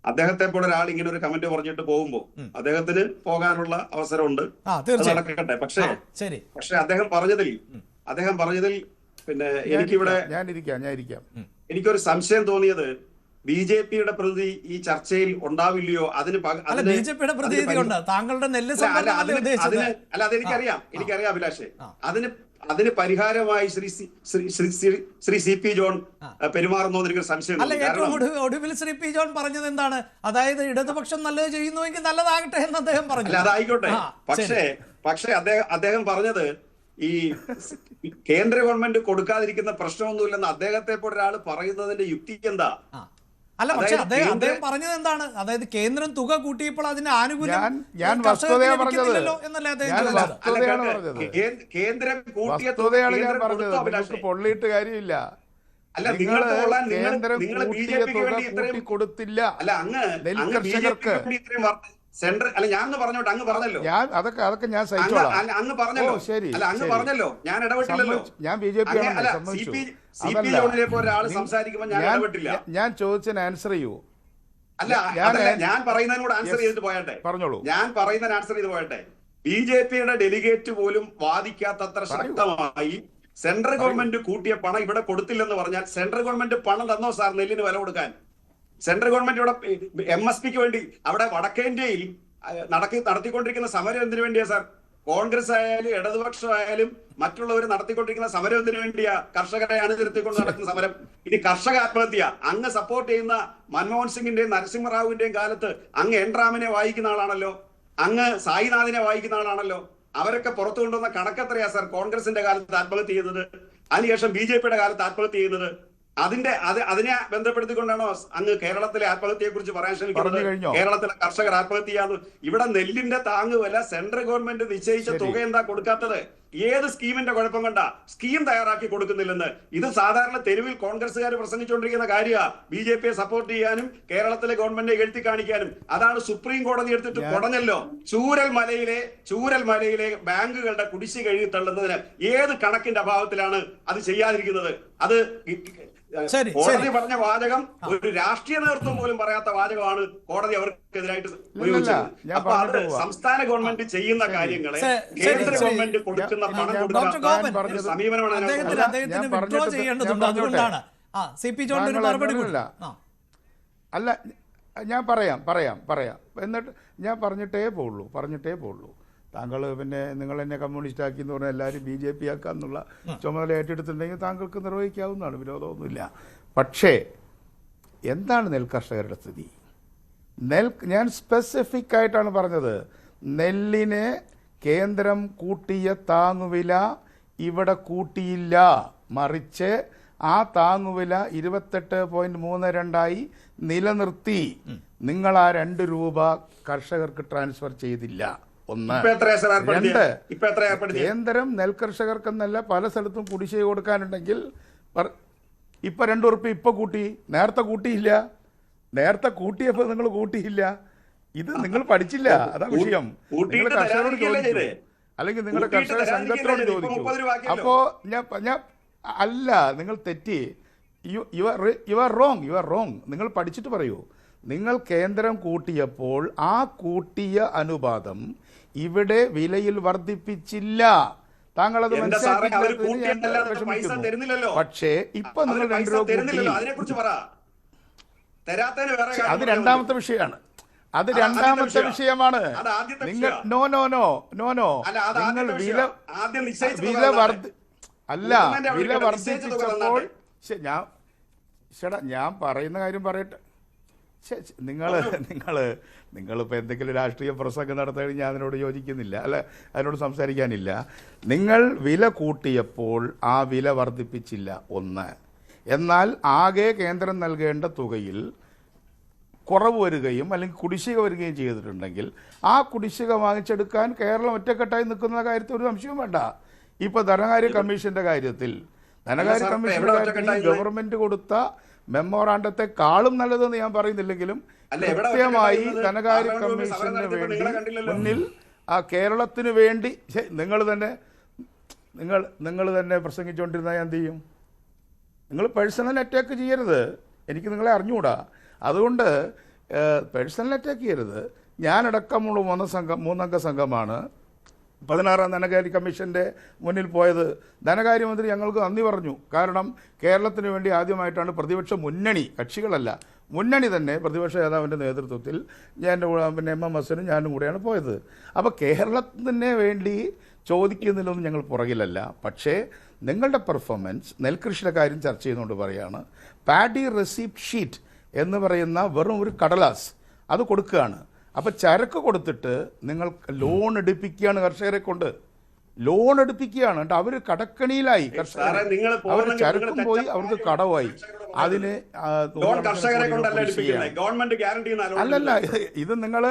അദ്ദേഹത്തെ പോലെ ഒരാൾ ഇങ്ങനെ ഒരു കമന്റ് പറഞ്ഞിട്ട് പോകുമ്പോ അദ്ദേഹത്തിന് പോകാനുള്ള അവസരമുണ്ട്, നടക്കട്ടെ. പക്ഷേ അദ്ദേഹം പറഞ്ഞതിൽ പിന്നെ എനിക്കിവിടെ എനിക്കൊരു സംശയം തോന്നിയത്, BJP-യുടെ പ്രതിനിധി ഈ ചർച്ചയിൽ ഉണ്ടാവില്ലയോ? എനിക്കറിയാം അഭിലാഷേ. അതിന് പരിഹാരമായി ശ്രീ CP ജോൺ പെരുമാറുന്നു എനിക്കൊരു സംശയം. ഒടുവിൽ ശ്രീ P ജോൺ പറഞ്ഞത് എന്താണ്? അതായത് ഇടതുപക്ഷം നല്ലത് ചെയ്യുന്നുവെങ്കിൽ നല്ലതാകട്ടെ എന്ന് അദ്ദേഹം പറഞ്ഞു. അല്ല, അതായിക്കോട്ടെ. പക്ഷേ അദ്ദേഹം പറഞ്ഞത് ഈ കേന്ദ്ര ഗവൺമെന്റ് കൊടുക്കാതിരിക്കുന്ന പ്രശ്നമൊന്നുമില്ലെന്ന് അദ്ദേഹത്തെ പോലെ ഒരാൾ പറയുന്നതിന്റെ യുക്തി എന്താ? അല്ല, പക്ഷെ അദ്ദേഹം പറഞ്ഞത് എന്താണ്? അതായത് കേന്ദ്രം തുക കൂട്ടിയപ്പോൾ അതിന്റെ ആനുകൂല്യം കേന്ദ്രം കൂട്ടിയ പൊള്ളിയിട്ട് കാര്യമില്ല. അല്ല, കൊടുത്തില്ല. അല്ല, നെൽകർഷകർക്ക് സെൻട്രൽ അല്ല, ഞാൻ പറഞ്ഞോട്ടെ, അങ്ങ് പറഞ്ഞല്ലോ. അതൊക്കെ ഞാൻ സഹിച്ചോളാം. അങ്ങ് പറഞ്ഞല്ലോ. ശരി, അല്ല, അങ്ങ് പറഞ്ഞല്ലോ, ഞാൻ ഇടപെട്ടില്ലല്ലോ. ഞാൻ BJP ഞാൻ ചോദിച്ചതിന് ആൻസർ ചെയ്യൂ. അല്ല, ഞാൻ പറയുന്നതിനോട് ആൻസർ ചെയ്തിട്ട് പോയട്ടെ. പറഞ്ഞോളൂ. ഞാൻ പറയുന്നതിന് ആൻസർ ചെയ്ത് പോയട്ടെ. BJP-യുടെ ഡെലിഗേറ്റ് പോലും വാദിക്കാത്തത്ര ശക്തമായി സെൻട്രൽ ഗവൺമെന്റ് കൂട്ടിയ പണം ഇവിടെ കൊടുത്തില്ലെന്ന് പറഞ്ഞാൽ സെൻട്രൽ ഗവൺമെന്റ് പണം തന്നോ സാർ നെല്ലിന് വില കൊടുക്കാൻ? സെൻട്രൽ ഗവൺമെന്റ് ഇവിടെ MSPക്ക് വേണ്ടി അവിടെ വടക്കേ ഇന്ത്യയിൽ നടത്തിക്കൊണ്ടിരിക്കുന്ന സമരം എന്തിനു വേണ്ടിയാ സാർ? കോൺഗ്രസ് ആയാലും ഇടതുപക്ഷമായാലും മറ്റുള്ളവർ നടത്തിക്കൊണ്ടിരിക്കുന്ന സമരം എന്തിനു വേണ്ടിയാ? കർഷകരെ അണിനിരത്തിക്കൊണ്ട് നടക്കുന്ന സമരം. ഇനി കർഷക ആത്മഹത്യ അങ്ങ് സപ്പോർട്ട് ചെയ്യുന്ന മൻമോഹൻ സിംഗിന്റെയും നരസിംഹറാവുവിന്റെയും കാലത്ത് അങ്ങ് എൻറാമിനെ വായിക്കുന്ന ആളാണല്ലോ, അങ്ങ് സായിനാഥിനെ വായിക്കുന്ന ആളാണല്ലോ. അവരൊക്കെ പുറത്തു കൊണ്ടുവന്ന കണക്കെത്രയാ സാർ കോൺഗ്രസിന്റെ കാലത്ത് ആത്മഹത്യ ചെയ്യുന്നത്, അതിനുശേഷം BJP-യുടെ കാലത്ത് ആത്മഹത്യ ചെയ്യുന്നത്? അതിനെ ബന്ധപ്പെടുത്തിക്കൊണ്ടാണോ അങ്ങ് കേരളത്തിലെ ആത്മഹത്യയെ കുറിച്ച് പറയാൻ ശ്രമിക്കുന്നത്? കേരളത്തിലെ കർഷകർ ആത്മഹത്യ ചെയ്യാന്ന്. ഇവിടെ നെല്ലിന്റെ താങ്ങുവില സെൻട്രൽ ഗവൺമെന്റ് നിശ്ചയിച്ച തുക എന്താ കൊടുക്കാത്തത്? ഏത് സ്കീമിന്റെ കുഴപ്പം കൊണ്ടാ സ്കീം തയ്യാറാക്കി കൊടുക്കുന്നില്ലെന്ന്? ഇത് സാധാരണ തെരുവിൽ കോൺഗ്രസ്സുകാർ പ്രസംഗിച്ചുകൊണ്ടിരിക്കുന്ന കാര്യമാണ്. BJP-യെ സപ്പോർട്ട് ചെയ്യാനും കേരളത്തിലെ ഗവൺമെന്റിനെ എഴുത്തി കാണിക്കാനും. അതാണ് സുപ്രീം കോടതി എടുത്തിട്ട് കുടഞ്ഞല്ലോ. ചൂരൽമലയിലെ ബാങ്കുകളുടെ കുടിശ്ശിക എഴുതി തള്ളുന്നതിന് ഏത് കണക്കിന്റെ അഭാവത്തിലാണ് അത് ചെയ്യാതിരിക്കുന്നത്? അത് കോടതി പറഞ്ഞ വാചകം ഒരു രാഷ്ട്രീയ നേതൃത്വം പോലും പറയാത്ത വാചകമാണ് കോടതി അവർക്കെതിരായിട്ട് ഉപയോഗിച്ചത്. അപ്പൊ അത് സംസ്ഥാന ഗവൺമെന്റ് ചെയ്യുന്ന കാര്യങ്ങളെ കേന്ദ്ര ഗവൺമെന്റ് കൊടുക്കുന്ന പണം കൊടുക്കുന്ന സമീപനമാണ്. അല്ല, ഞാൻ പറയാം. എന്നിട്ട് ഞാൻ പറഞ്ഞിട്ടേ പോവുള്ളൂ. താങ്കൾ പിന്നെ നിങ്ങൾ എന്നെ കമ്മ്യൂണിസ്റ്റ് ആക്കി എന്ന് പറഞ്ഞാൽ എല്ലാവരും BJP ആക്കാന്നുള്ള ചുമതല ഏറ്റെടുത്തിട്ടുണ്ടെങ്കിൽ താങ്കൾക്ക് നിർവഹിക്കാവുന്നതാണ്, വിരോധമൊന്നുമില്ല. പക്ഷേ എന്താണ് നെൽകർഷകരുടെ സ്ഥിതി? ഞാൻ സ്പെസിഫിക് ആയിട്ടാണ് പറഞ്ഞത്. നെല്ലിന് കേന്ദ്രം കൂട്ടിയ താങ്ങുവില ഇവിടെ കൂട്ടിയില്ല, മറിച്ച് ആ താങ്ങുവില 28.32 നിലനിർത്തി. നിങ്ങൾ ആ 2 രൂപ കർഷകർക്ക് ട്രാൻസ്ഫർ ചെയ്തില്ല. 1. 2, കേന്ദ്രം നെൽകർഷകർക്കെന്നല്ല പല സ്ഥലത്തും കുടിശ്ശിക കൊടുക്കാനുണ്ടെങ്കിൽ ഇപ്പൊ 2 ഉറുപ്പിക ഇപ്പൊ കൂട്ടി, നേരത്തെ കൂട്ടിയില്ല. നേരത്തെ കൂട്ടിയപ്പോ നിങ്ങൾ കൂട്ടിയില്ല. ഇത് നിങ്ങൾ പഠിച്ചില്ല, അതാ വിഷയം. നിങ്ങൾ കർഷകരോട് ചോദിച്ചു, അല്ലെങ്കിൽ നിങ്ങളുടെ കർഷക സംഘത്തിനോട് ചോദിച്ചു. അപ്പോ ഞാൻ അല്ല, നിങ്ങൾ തെറ്റി. You are wrong. നിങ്ങൾ പഠിച്ചിട്ട് പറയൂ. നിങ്ങൾ കേന്ദ്രം കൂട്ടിയപ്പോൾ ആ കൂട്ടിയ അനുപാതം ഇവിടെ വിലയിൽ വർദ്ധിപ്പിച്ചില്ല. താങ്കൾ അത് മനസ്സിലാക്കിയിട്ടില്ല. പക്ഷേ ഇപ്പൊ നിങ്ങൾ 2 രൂപ അത് രണ്ടാമത്തെ വിഷയമാണ്. നിങ്ങൾ നിങ്ങൾ വില വർദ്ധിച്ചപ്പോൾ ഞാൻ പറയുന്ന കാര്യം പറയട്ടെ. നിങ്ങളിപ്പോൾ എന്തെങ്കിലും രാഷ്ട്രീയ പ്രസംഗം നടത്തി ഞാൻ അതിനോട് യോജിക്കുന്നില്ല, അല്ല അതിനോട് സംസാരിക്കാനില്ല. നിങ്ങൾ വില കൂട്ടിയപ്പോൾ ആ വില വർദ്ധിപ്പിച്ചില്ല, ഒന്ന്. എന്നാൽ ആകെ കേന്ദ്രം നൽകേണ്ട തുകയിൽ കുറവ് വരികയും അല്ലെങ്കിൽ കുടിശ്ശിക വരികയും ചെയ്തിട്ടുണ്ടെങ്കിൽ ആ കുടിശ്ശിക വാങ്ങിച്ചെടുക്കാൻ കേരളം ഒറ്റക്കെട്ടായി നിൽക്കുന്ന കാര്യത്തിൽ ഒരു സംശയവും വേണ്ട. ഇപ്പോൾ ധനകാര്യ കമ്മീഷന്റെ കാര്യത്തിൽ ഗവൺമെന്റ് കൊടുത്ത മെമ്മോറാണ്ടത്തെക്കാളും നല്ലതെന്ന് ഞാൻ പറയുന്നില്ലെങ്കിലും കൃത്യമായി ധനകാര്യ കമ്മീഷന് വേണ്ടി മുന്നിൽ ആ കേരളത്തിന് വേണ്ടി നിങ്ങൾ തന്നെ പ്രസംഗിച്ചുകൊണ്ടിരുന്നാൽ എന്ത് ചെയ്യും? നിങ്ങൾ പേഴ്സണൽ അറ്റാക്ക് ചെയ്യരുത്, എനിക്ക് നിങ്ങളെ അറിഞ്ഞുകൂടാ. അതുകൊണ്ട് പേഴ്സണൽ അറ്റാക്ക് ചെയ്യരുത്. ഞാനടക്കമുള്ള മൂന്നംഗ സംഘമാണ് 16-ാം ധനകാര്യ കമ്മീഷൻ്റെ മുന്നിൽ പോയത്. ധനകാര്യമന്ത്രി ഞങ്ങൾക്ക് നന്ദി പറഞ്ഞു. കാരണം കേരളത്തിന് വേണ്ടി ആദ്യമായിട്ടാണ് പ്രതിപക്ഷ മുന്നണി, കക്ഷികളല്ല, മുന്നണി തന്നെ പ്രതിപക്ഷ നേതാവിൻ്റെ നേതൃത്വത്തിൽ എൻ്റെ പിന്നെ MMSനും ഞാനും കൂടെയാണ് പോയത്. അപ്പോൾ കേരളത്തിന് വേണ്ടി ചോദിക്കുന്നതിലൊന്നും ഞങ്ങൾ പുറകിലല്ല. പക്ഷേ നിങ്ങളുടെ പെർഫോമൻസ്, നെൽകൃഷിയുടെ കാര്യം ചർച്ച ചെയ്യുന്നുകൊണ്ട് പറയുകയാണ്, പാഡി റെസിപ്റ്റ് ഷീറ്റ് എന്ന് പറയുന്ന വെറും ഒരു കടലാസ് അത് കൊടുക്കുകയാണ്. അപ്പം ചരക്ക് കൊടുത്തിട്ട് നിങ്ങൾ ലോൺ എടുപ്പിക്കുകയാണ്, കർഷകരെ കൊണ്ട് ലോൺ എടുപ്പിക്കുകയാണ്. എന്നിട്ട് അവർ കടക്കണിയിലായി, കർഷകർ അവർ ചരക്കും പോയി, അവർക്ക് കടവായി. അതിന് അല്ലല്ല, ഇത് നിങ്ങൾ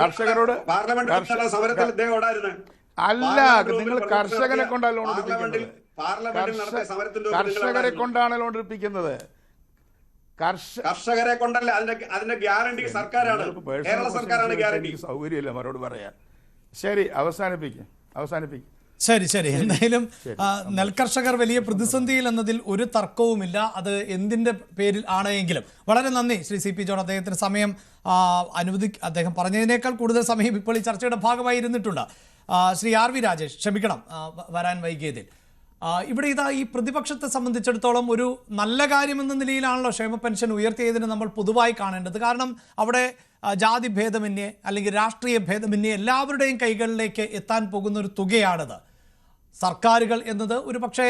കർഷകരോട് അല്ല, നിങ്ങൾ കർഷകരെ കൊണ്ടാണ് ലോൺ എടുപ്പിക്കുന്നത്. കർഷകരെ കൊണ്ടാണ് ലോൺ എടുപ്പിക്കുന്നത്. കർഷകരെ കൊണ്ടല്ല, അതിന്റെ ഗ്യാരണ്ടി സർക്കാരാണ്, കേരള സർക്കാരാണ് ഗ്യാരണ്ടി. സൗകര്യമില്ല മറുപടി പറയാൻ. ശരി, അവസാനിപ്പിക്കും. ശരി. എന്തായാലും നെൽകർഷകർ വലിയ പ്രതിസന്ധിയിൽ എന്നതിൽ ഒരു തർക്കവുമില്ല. അത് എന്തിന്റെ പേരിൽ ആണെങ്കിലും വളരെ നന്ദി ശ്രീ CP ജോൺ. അദ്ദേഹത്തിന് സമയം അദ്ദേഹം പറഞ്ഞതിനേക്കാൾ കൂടുതൽ സമയം ഇപ്പോൾ ഈ ചർച്ചയുടെ ഭാഗമായി ഇരുന്നിട്ടുണ്ട്. ശ്രീ RV രാജേഷ്, ക്ഷമിക്കണം വരാൻ വൈകിയതിൽ. ഇവിടെ ഈ പ്രതിപക്ഷത്തെ സംബന്ധിച്ചിടത്തോളം ഒരു നല്ല കാര്യമെന്ന നിലയിലാണല്ലോ ക്ഷേമ പെൻഷൻ ഉയർത്തിയതിന് നമ്മൾ പൊതുവായി കാണേണ്ടത്. കാരണം അവിടെ ജാതി ഭേദമന്യേ അല്ലെങ്കിൽ രാഷ്ട്രീയ ഭേദമന്യേ എല്ലാവരുടെയും കൈകളിലേക്ക് എത്താൻ പോകുന്ന ഒരു തുകയാണിത്. സർക്കാരുകൾ എന്നത് ഒരു പക്ഷേ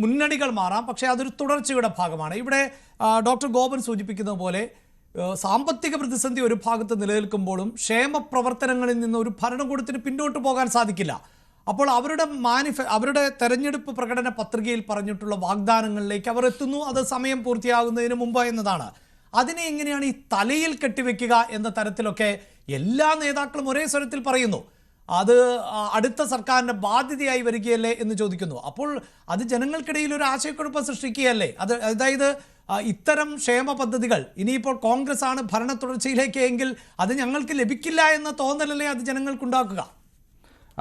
മുന്നണികൾ മാറാം, പക്ഷേ അതൊരു തുടർച്ചയുടെ ഭാഗമാണ്. ഇവിടെ ഡോക്ടർ ഗോപൻ സൂചിപ്പിക്കുന്നത് പോലെ സാമ്പത്തിക പ്രതിസന്ധി ഒരു ഭാഗത്ത് നിലനിൽക്കുമ്പോഴും ക്ഷേമ പ്രവർത്തനങ്ങളിൽ നിന്ന് ഒരു ഭരണകൂടത്തിന് പിന്നോട്ട് പോകാൻ സാധിക്കില്ല. അപ്പോൾ അവരുടെ തെരഞ്ഞെടുപ്പ് പ്രകടന പത്രികയിൽ പറഞ്ഞിട്ടുള്ള വാഗ്ദാനങ്ങളിലേക്ക് അവർ എത്തുന്നു, അത് സമയം പൂർത്തിയാകുന്നതിന് മുമ്പ് എന്നതാണ്. അതിനെ എങ്ങനെയാണ് ഈ തലയിൽ കെട്ടിവെക്കുക എന്ന തരത്തിലൊക്കെ എല്ലാ നേതാക്കളും ഒരേ സ്വരത്തിൽ പറയുന്നു. അത് അടുത്ത സർക്കാരിൻ്റെ ബാധ്യതയായി വരികയല്ലേ എന്ന് ചോദിക്കുന്നു. അപ്പോൾ അത് ജനങ്ങൾക്കിടയിൽ ഒരു ആശയക്കുഴപ്പം സൃഷ്ടിക്കുകയല്ലേ? അതായത് ഇത്തരം ക്ഷേമ പദ്ധതികൾ ഇനിയിപ്പോൾ കോൺഗ്രസ് ആണ് ഭരണ തുടർച്ചയിലേക്ക് എങ്കിൽ അത് ഞങ്ങൾക്ക് ലഭിക്കില്ല എന്ന തോന്നലല്ലേ അത് ജനങ്ങൾക്കുണ്ടാക്കുക?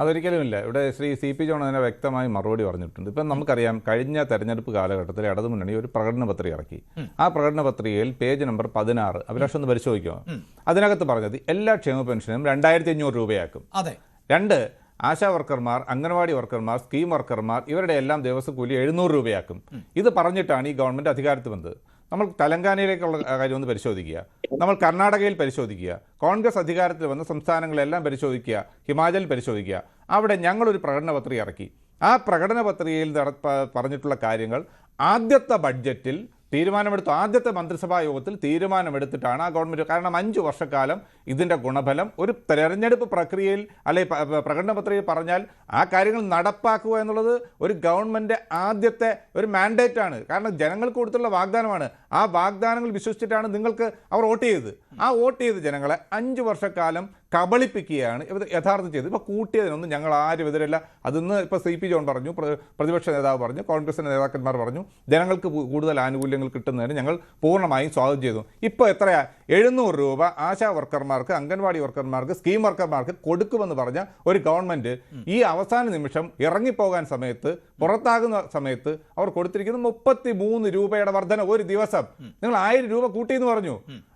അതൊരിക്കലുമില്ല. ഇവിടെ ശ്രീ CP ജോൺ അതിനെ വ്യക്തമായി മറുപടി പറഞ്ഞിട്ടുണ്ട്. ഇപ്പം നമുക്കറിയാം, കഴിഞ്ഞ തെരഞ്ഞെടുപ്പ് കാലഘട്ടത്തിൽ ഇടതുമുന്നണി ഒരു പ്രകടന പത്രിക ഇറക്കി. ആ പ്രകടന പത്രികയിൽ പേജ് നമ്പർ 16 അഭിലാഷ് ഒന്ന് പരിശോധിക്കുമോ? അതിനകത്ത് പറഞ്ഞത് എല്ലാ ക്ഷേമ പെൻഷനും 2500 രൂപയാക്കും. 2 ആശാ വർക്കർമാർ, അംഗൻവാടി വർക്കർമാർ, സ്കീം വർക്കർമാർ ഇവരുടെ എല്ലാം ദിവസക്കൂലി 700 രൂപയാക്കും. ഇത് പറഞ്ഞിട്ടാണ് ഈ ഗവൺമെൻറ് അധികാരത്തിൽ വന്നത്. നമ്മൾ തെലങ്കാനയിലേക്കുള്ള കാര്യം ഒന്ന് പരിശോധിക്കുക, നമ്മൾ കർണാടകയിൽ പരിശോധിക്കുക, കോൺഗ്രസ് അധികാരത്തിൽ വന്ന സംസ്ഥാനങ്ങളെല്ലാം പരിശോധിക്കുക, ഹിമാചൽ പരിശോധിക്കുക. അവിടെ ഞങ്ങളൊരു പ്രകടന പത്രിക ഇറക്കി. ആ പ്രകടന പത്രികയിൽ പറഞ്ഞിട്ടുള്ള കാര്യങ്ങൾ ആദ്യത്തെ ബഡ്ജറ്റിൽ തീരുമാനമെടുത്തു. ആദ്യത്തെ മന്ത്രിസഭാ യോഗത്തിൽ തീരുമാനമെടുത്തിട്ടാണ് ആ ഗവൺമെൻറ്. കാരണം 5 വർഷക്കാലം ഇതിൻ്റെ ഗുണഫലം ഒരു തെരഞ്ഞെടുപ്പ് പ്രക്രിയയിൽ അല്ലെങ്കിൽ പ്രകടന പത്രികയിൽ പറഞ്ഞാൽ ആ കാര്യങ്ങൾ നടപ്പാക്കുക എന്നുള്ളത് ഒരു ഗവൺമെൻറ് ആദ്യത്തെ ഒരു മാൻഡേറ്റാണ്. കാരണം ജനങ്ങൾക്ക് കൊടുത്തുള്ള വാഗ്ദാനമാണ്. ആ വാഗ്ദാനങ്ങൾ വിശ്വസിച്ചിട്ടാണ് നിങ്ങൾക്ക് അവർ വോട്ട് ചെയ്തത്. ആ വോട്ട് ചെയ്ത് ജനങ്ങളെ 5 വർഷക്കാലം കബളിപ്പിക്കുകയാണ് ഇവർ യഥാർത്ഥം ചെയ്തത്. ഇപ്പോൾ കൂട്ടിയതിനൊന്നും ഞങ്ങൾ ആരും എതിരല്ല. അതിന്ന് ഇപ്പോൾ CP ജോൺ പറഞ്ഞു, പ്രതിപക്ഷ നേതാവ് പറഞ്ഞു, കോൺഗ്രസിൻ്റെ നേതാക്കന്മാർ പറഞ്ഞു, ജനങ്ങൾക്ക് കൂടുതൽ ആനുകൂല്യങ്ങൾ കിട്ടുന്നതിന് ഞങ്ങൾ പൂർണ്ണമായും സ്വാഗതം ചെയ്തു. ഇപ്പോൾ എത്രയാ? 700 രൂപ ആശാ വർക്കർമാർക്ക്, അംഗൻവാടി വർക്കർമാർക്ക്, സ്കീം വർക്കർമാർക്ക് കൊടുക്കുമെന്ന് പറഞ്ഞ ഒരു ഗവൺമെൻറ് ഈ അവസാന നിമിഷം ഇറങ്ങിപ്പോകാൻ സമയത്ത്, പുറത്താകുന്ന സമയത്ത് അവർ കൊടുത്തിരിക്കുന്നത് 33 രൂപയുടെ വർധന ഒരു ദിവസം. നിങ്ങൾ 1000 രൂപ കൂട്ടിയെന്ന് പറഞ്ഞു.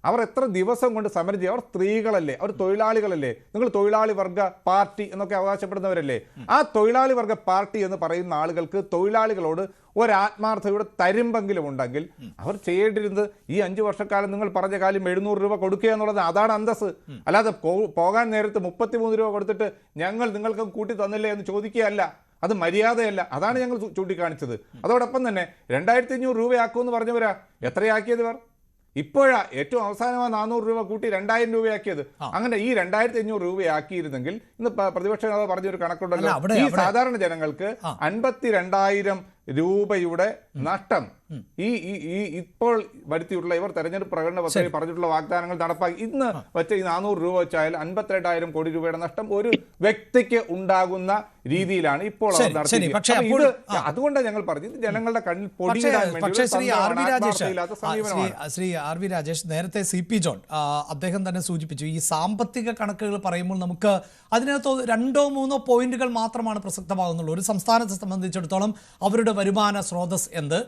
അവർ എത്ര ദിവസം കൊണ്ട് സമരം ചെയ്യും? അവർ സ്ത്രീകളല്ലേ, അവർ തൊഴിലാളികളല്ലേ? നിങ്ങൾ തൊഴിലാളി വർഗ പാർട്ടി എന്നൊക്കെ അവകാശപ്പെടുന്നവരല്ലേ? ആ തൊഴിലാളി വർഗ പാർട്ടി എന്ന് പറയുന്ന ആളുകൾക്ക് തൊഴിലാളികളോട് ഒരാത്മാർത്ഥതയുടെ തരുമ്പെങ്കിലും ഉണ്ടെങ്കിൽ അവർ ചെയ്യേണ്ടിരുന്നത് ഈ 5 വർഷക്കാലം നിങ്ങൾ പറഞ്ഞ കാലം 700 രൂപ കൊടുക്കുക എന്നുള്ളത്, അതാണ് അന്തസ്. അല്ലാതെ പോകാൻ നേരത്ത് 33 രൂപ കൊടുത്തിട്ട് ഞങ്ങൾ നിങ്ങൾക്ക് കൂട്ടി തന്നില്ലേ എന്ന് ചോദിക്കുകയല്ല. അത് മര്യാദയല്ല. അതാണ് ഞങ്ങൾ ചൂണ്ടിക്കാണിച്ചത്. അതോടൊപ്പം തന്നെ 2500 രൂപയാക്കുമെന്ന് പറഞ്ഞവരാ എത്രയാക്കിയത്? ഇവർ ഇപ്പോഴാ ഏറ്റവും അവസാനമാണ് 400 രൂപ കൂട്ടി 2000 രൂപയാക്കിയത്. അങ്ങനെ ഈ 2500 രൂപയാക്കിയിരുന്നെങ്കിൽ ഇന്ന് പ്രതിപക്ഷ നേതാവ് പറഞ്ഞൊരു കണക്കുണ്ടല്ലോ, ഈ സാധാരണ ജനങ്ങൾക്ക് 52,000 രൂപയുടെ നഷ്ടം ഇപ്പോൾ വരുത്തിയിട്ടുള്ള ഇവർ തെരഞ്ഞെടുപ്പ് പ്രകടന പത്രികയിൽ പറഞ്ഞിട്ടുള്ള വാഗ്ദാനങ്ങൾ നടപ്പാക്കി ഇന്ന് വെച്ച ഈ 400 രൂപ വെച്ചാൽ 52,000 കോടി രൂപയുടെ നഷ്ടം ഒരു വ്യക്തിക്ക് ഉണ്ടാകുന്ന രീതിയിലാണ് ഇപ്പോൾ അവർ നടത്തിയത്. അതുകൊണ്ടാണ് ഞങ്ങൾ പറഞ്ഞത് ജനങ്ങളുടെ കണ്ണിൽ പൊടിയിടാൻ വേണ്ടി ശ്രീ ആർ വി രാജേഷ്, നേരത്തെ CP ജോൺ അദ്ദേഹം തന്നെ സൂചിപ്പിച്ചു, ഈ സാമ്പത്തിക കണക്കുകൾ പറയുമ്പോൾ നമുക്ക് അതിനകത്ത് 2-3 പോയിന്റുകൾ മാത്രമാണ് പ്രസക്തമാകുന്നുള്ളൂ. ഒരു സംസ്ഥാനത്തെ സംബന്ധിച്ചിടത്തോളം അവരുടെ വരുമാന സ്രോതസ് എന്ത്,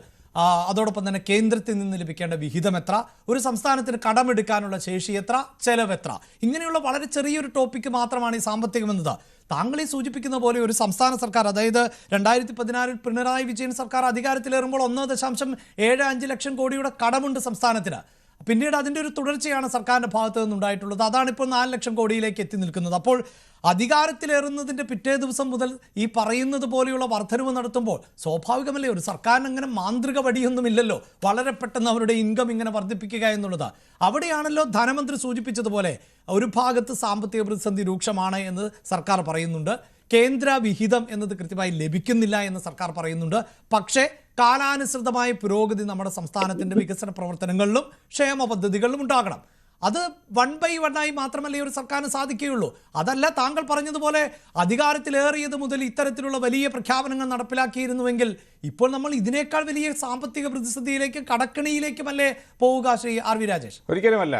അതോടൊപ്പം തന്നെ കേന്ദ്രത്തിൽ നിന്ന് ലഭിക്കേണ്ട വിഹിതം എത്ര, ഒരു സംസ്ഥാനത്തിന് കടമെടുക്കാനുള്ള ശേഷി എത്ര, ചെലവ് എത്ര, ഇങ്ങനെയുള്ള വളരെ ചെറിയൊരു ടോപ്പിക്ക് മാത്രമാണ് ഈ സാമ്പത്തികം എന്നത്. താങ്കൾ ഈ സൂചിപ്പിക്കുന്ന പോലെ ഒരു സംസ്ഥാന സർക്കാർ, അതായത് 2014 പിണറായി വിജയൻ സർക്കാർ അധികാരത്തിലേറുമ്പോൾ 1.75 ലക്ഷം കോടിയുടെ കടമുണ്ട് സംസ്ഥാനത്തിന്. പിന്നീട് അതിൻ്റെ ഒരു തുടർച്ചയാണ് സർക്കാരിൻ്റെ ഭാഗത്തു നിന്നുണ്ടായിട്ടുള്ളത്. അതാണിപ്പോൾ 4 ലക്ഷം കോടിയിലേക്ക് എത്തി നിൽക്കുന്നത്. അപ്പോൾ അധികാരത്തിലേറുന്നതിൻ്റെ പിറ്റേ ദിവസം മുതൽ ഈ പറയുന്നത് പോലെയുള്ള വർധനവ് നടത്തുമ്പോൾ സ്വാഭാവികമല്ലേ, ഒരു സർക്കാരിന് അങ്ങനെ മാന്ത്രിക വടിയൊന്നുമില്ലല്ലോ വളരെ പെട്ടെന്ന് അവരുടെ ഇൻകം ഇങ്ങനെ വർദ്ധിപ്പിക്കുക എന്നുള്ളത്. അവിടെയാണല്ലോ ധനമന്ത്രി സൂചിപ്പിച്ചതുപോലെ ഒരു ഭാഗത്ത് സാമ്പത്തിക പ്രതിസന്ധി രൂക്ഷമാണ് എന്ന് സർക്കാർ പറയുന്നുണ്ട്, കേന്ദ്ര വിഹിതം എന്നത് കൃത്യമായി ലഭിക്കുന്നില്ല എന്ന് സർക്കാർ പറയുന്നുണ്ട്. പക്ഷേ കാലാനുസൃതമായ പുരോഗതി നമ്മുടെ സംസ്ഥാനത്തിൻ്റെ വികസന പ്രവർത്തനങ്ങളിലും ക്ഷേമ പദ്ധതികളിലും ഉണ്ടാകണം. അത് 1 by 1 ആയി മാത്രമല്ലേ ഒരു സർക്കാരിന് സാധിക്കുകയുള്ളൂ. അതല്ല താങ്കൾ പറഞ്ഞതുപോലെ അധികാരത്തിലേറിയത് മുതൽ ഇത്തരത്തിലുള്ള വലിയ പ്രഖ്യാപനങ്ങൾ നടപ്പിലാക്കിയിരുന്നുവെങ്കിൽ ഇപ്പോൾ നമ്മൾ ഇതിനേക്കാൾ വലിയ സാമ്പത്തിക പ്രതിസന്ധിയിലേക്കും കടക്കണിയിലേക്കുമല്ലേ പോവുക ശ്രീ ആർ വി രാജേഷ്? ഒരിക്കലുമല്ല.